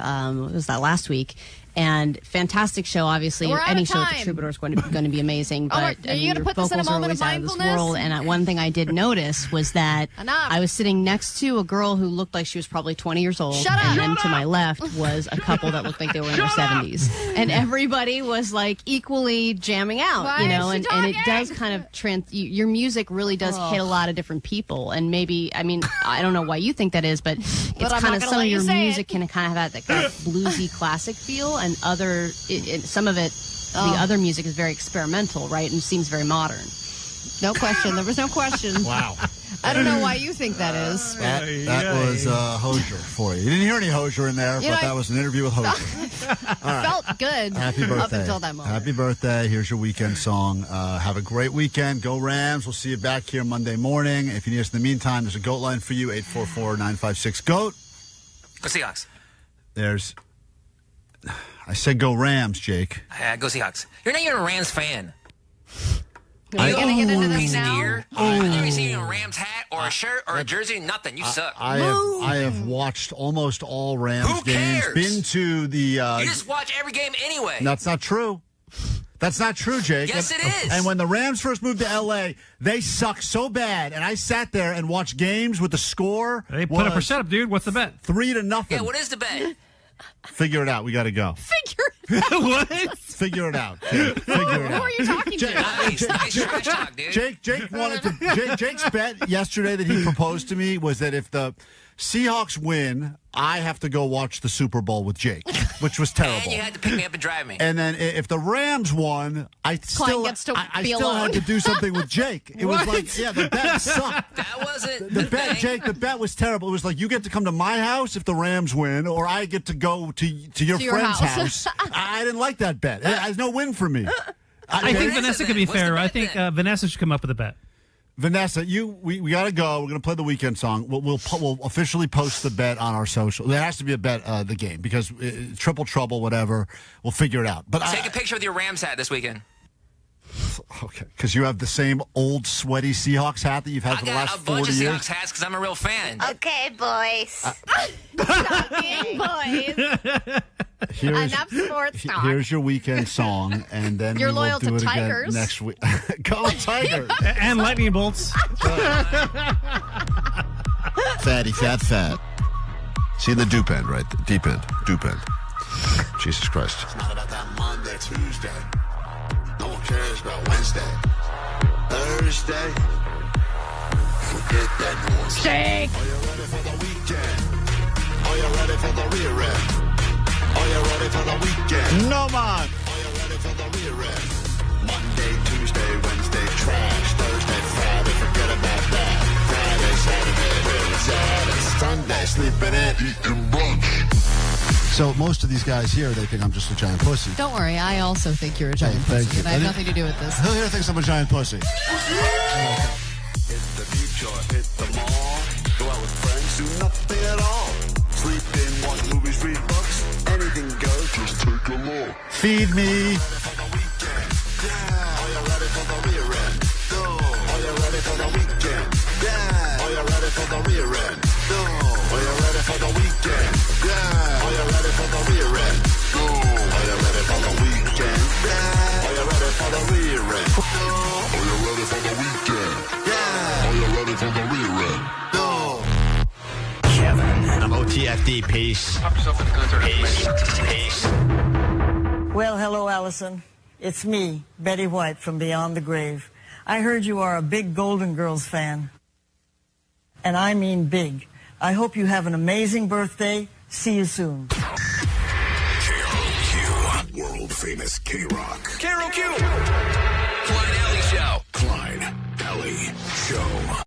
Was that last week? And fantastic show. Obviously, any show at the Troubadour is going to be amazing. But are you going to put this in a moment of mindfulness? And one thing I did notice was that I was sitting next to a girl who looked like she was probably 20 years old. And then to my left was a couple that looked like they were in their 70s. And everybody was like equally jamming out, and it does kind of your music really does hit a lot of different people. And maybe, I don't know why you think that is, but it's kind of some of your music can kind of have that kind of bluesy classic feel. And some of it, the other music is very experimental, right? And seems very modern. No question. There was no question. Wow. I don't know why you think that is. That was Hosier for you. You didn't hear any Hosier in there, but that was an interview with Hosier. All right. Felt good. Happy birthday. Up until that moment. Happy birthday. Here's your weekend song. Have a great weekend. Go Rams. We'll see you back here Monday morning. If you need us in the meantime, there's a GOAT line for you, 844-956-GOAT. Go Seahawks. I said go Rams, Jake. Go Seahawks. You're not even a Rams fan. Are you going to get into this now? I've never seen you in a Rams hat or a shirt or a jersey. Nothing. You suck. I have watched almost all Rams Who games. cares? Been to the... you just watch every game anyway. That's not true. That's not true, Jake. Yes, it is. And when the Rams first moved to L.A., they sucked so bad. And I sat there and watched games with the score. They put up a setup, dude. What's the bet? 3-0. Yeah, what is the bet? Figure it out. We got to go. Figure it out. What? Figure it out. Jake. Figure it out. Who are you talking to? Nice trash talk, dude. Jake wanted to. Jake's bet yesterday that he proposed to me was that if the Seahawks win, I have to go watch the Super Bowl with Jake, which was terrible. And you had to pick me up and drive me. And then if the Rams won, I still had to do something with Jake. It was like, the bet sucked. That wasn't the bet, Jake. The bet was terrible. It was like you get to come to my house if the Rams win, or I get to go to your friend's house. I didn't like that bet. There's no win for me. I think Vanessa could be fair. I think Vanessa should come up with a bet. Vanessa, we got to go. We're going to play the weekend song. We'll officially post the bet on our social. There has to be a bet the game because triple trouble, whatever. We'll figure it out. But take a picture with your Rams hat this weekend. Okay, because you have the same old sweaty Seahawks hat that you've had for the last 40 years. I got a bunch of Seahawks hats because I'm a real fan. Okay, boys. Talking, boys. Enough sports talk. Here's your weekend song, and then You're we will loyal do to it Tigers. again next week. Go Tigers! And lightning bolts. Fatty, fat. See the deep end, right? Deep end. Jesus Christ. It's not about that Monday, Tuesday. No one cares, spell Wednesday. Thursday. Forget that noise. Shake. Are you ready for the weekend? Are you ready for the rear end? Are you ready for the weekend? No, man. Are you ready for the rear end? Monday, Tuesday, Wednesday, trash. Thursday, Friday, forget about that. Friday, Saturday, Sunday, sleeping in, eating brunch. So most of these guys here, they think I'm just a giant pussy. Don't worry, I also think you're a giant Thank pussy, you. and I have nothing to do with this. Who here thinks I'm a giant pussy? Hit the beach or hit the mall. Go out with friends, do nothing at all. Sleep in, watch movies, read books. Anything goes, just take a look. Feed me. Are you ready for the rear end? No. Are you ready for the weekend? Yeah. Are you ready for the rear end? No. Are you ready for the weekend? Yeah. Are you ready for the rear end? No. Are you ready for the weekend? Yeah. Are you ready for the rear end? No. Are you ready for the weekend? Yeah. Are you ready for the rear end? No. Kevin. I'm OTFD. Peace. Peace. Well, hello, Allison. It's me, Betty White from Beyond the Grave. I heard you are a big Golden Girls fan. And I mean big. I hope you have an amazing birthday. See you soon. KROQ. World famous KROQ. KROQ. Klein Alley Show. Klein Alley Show.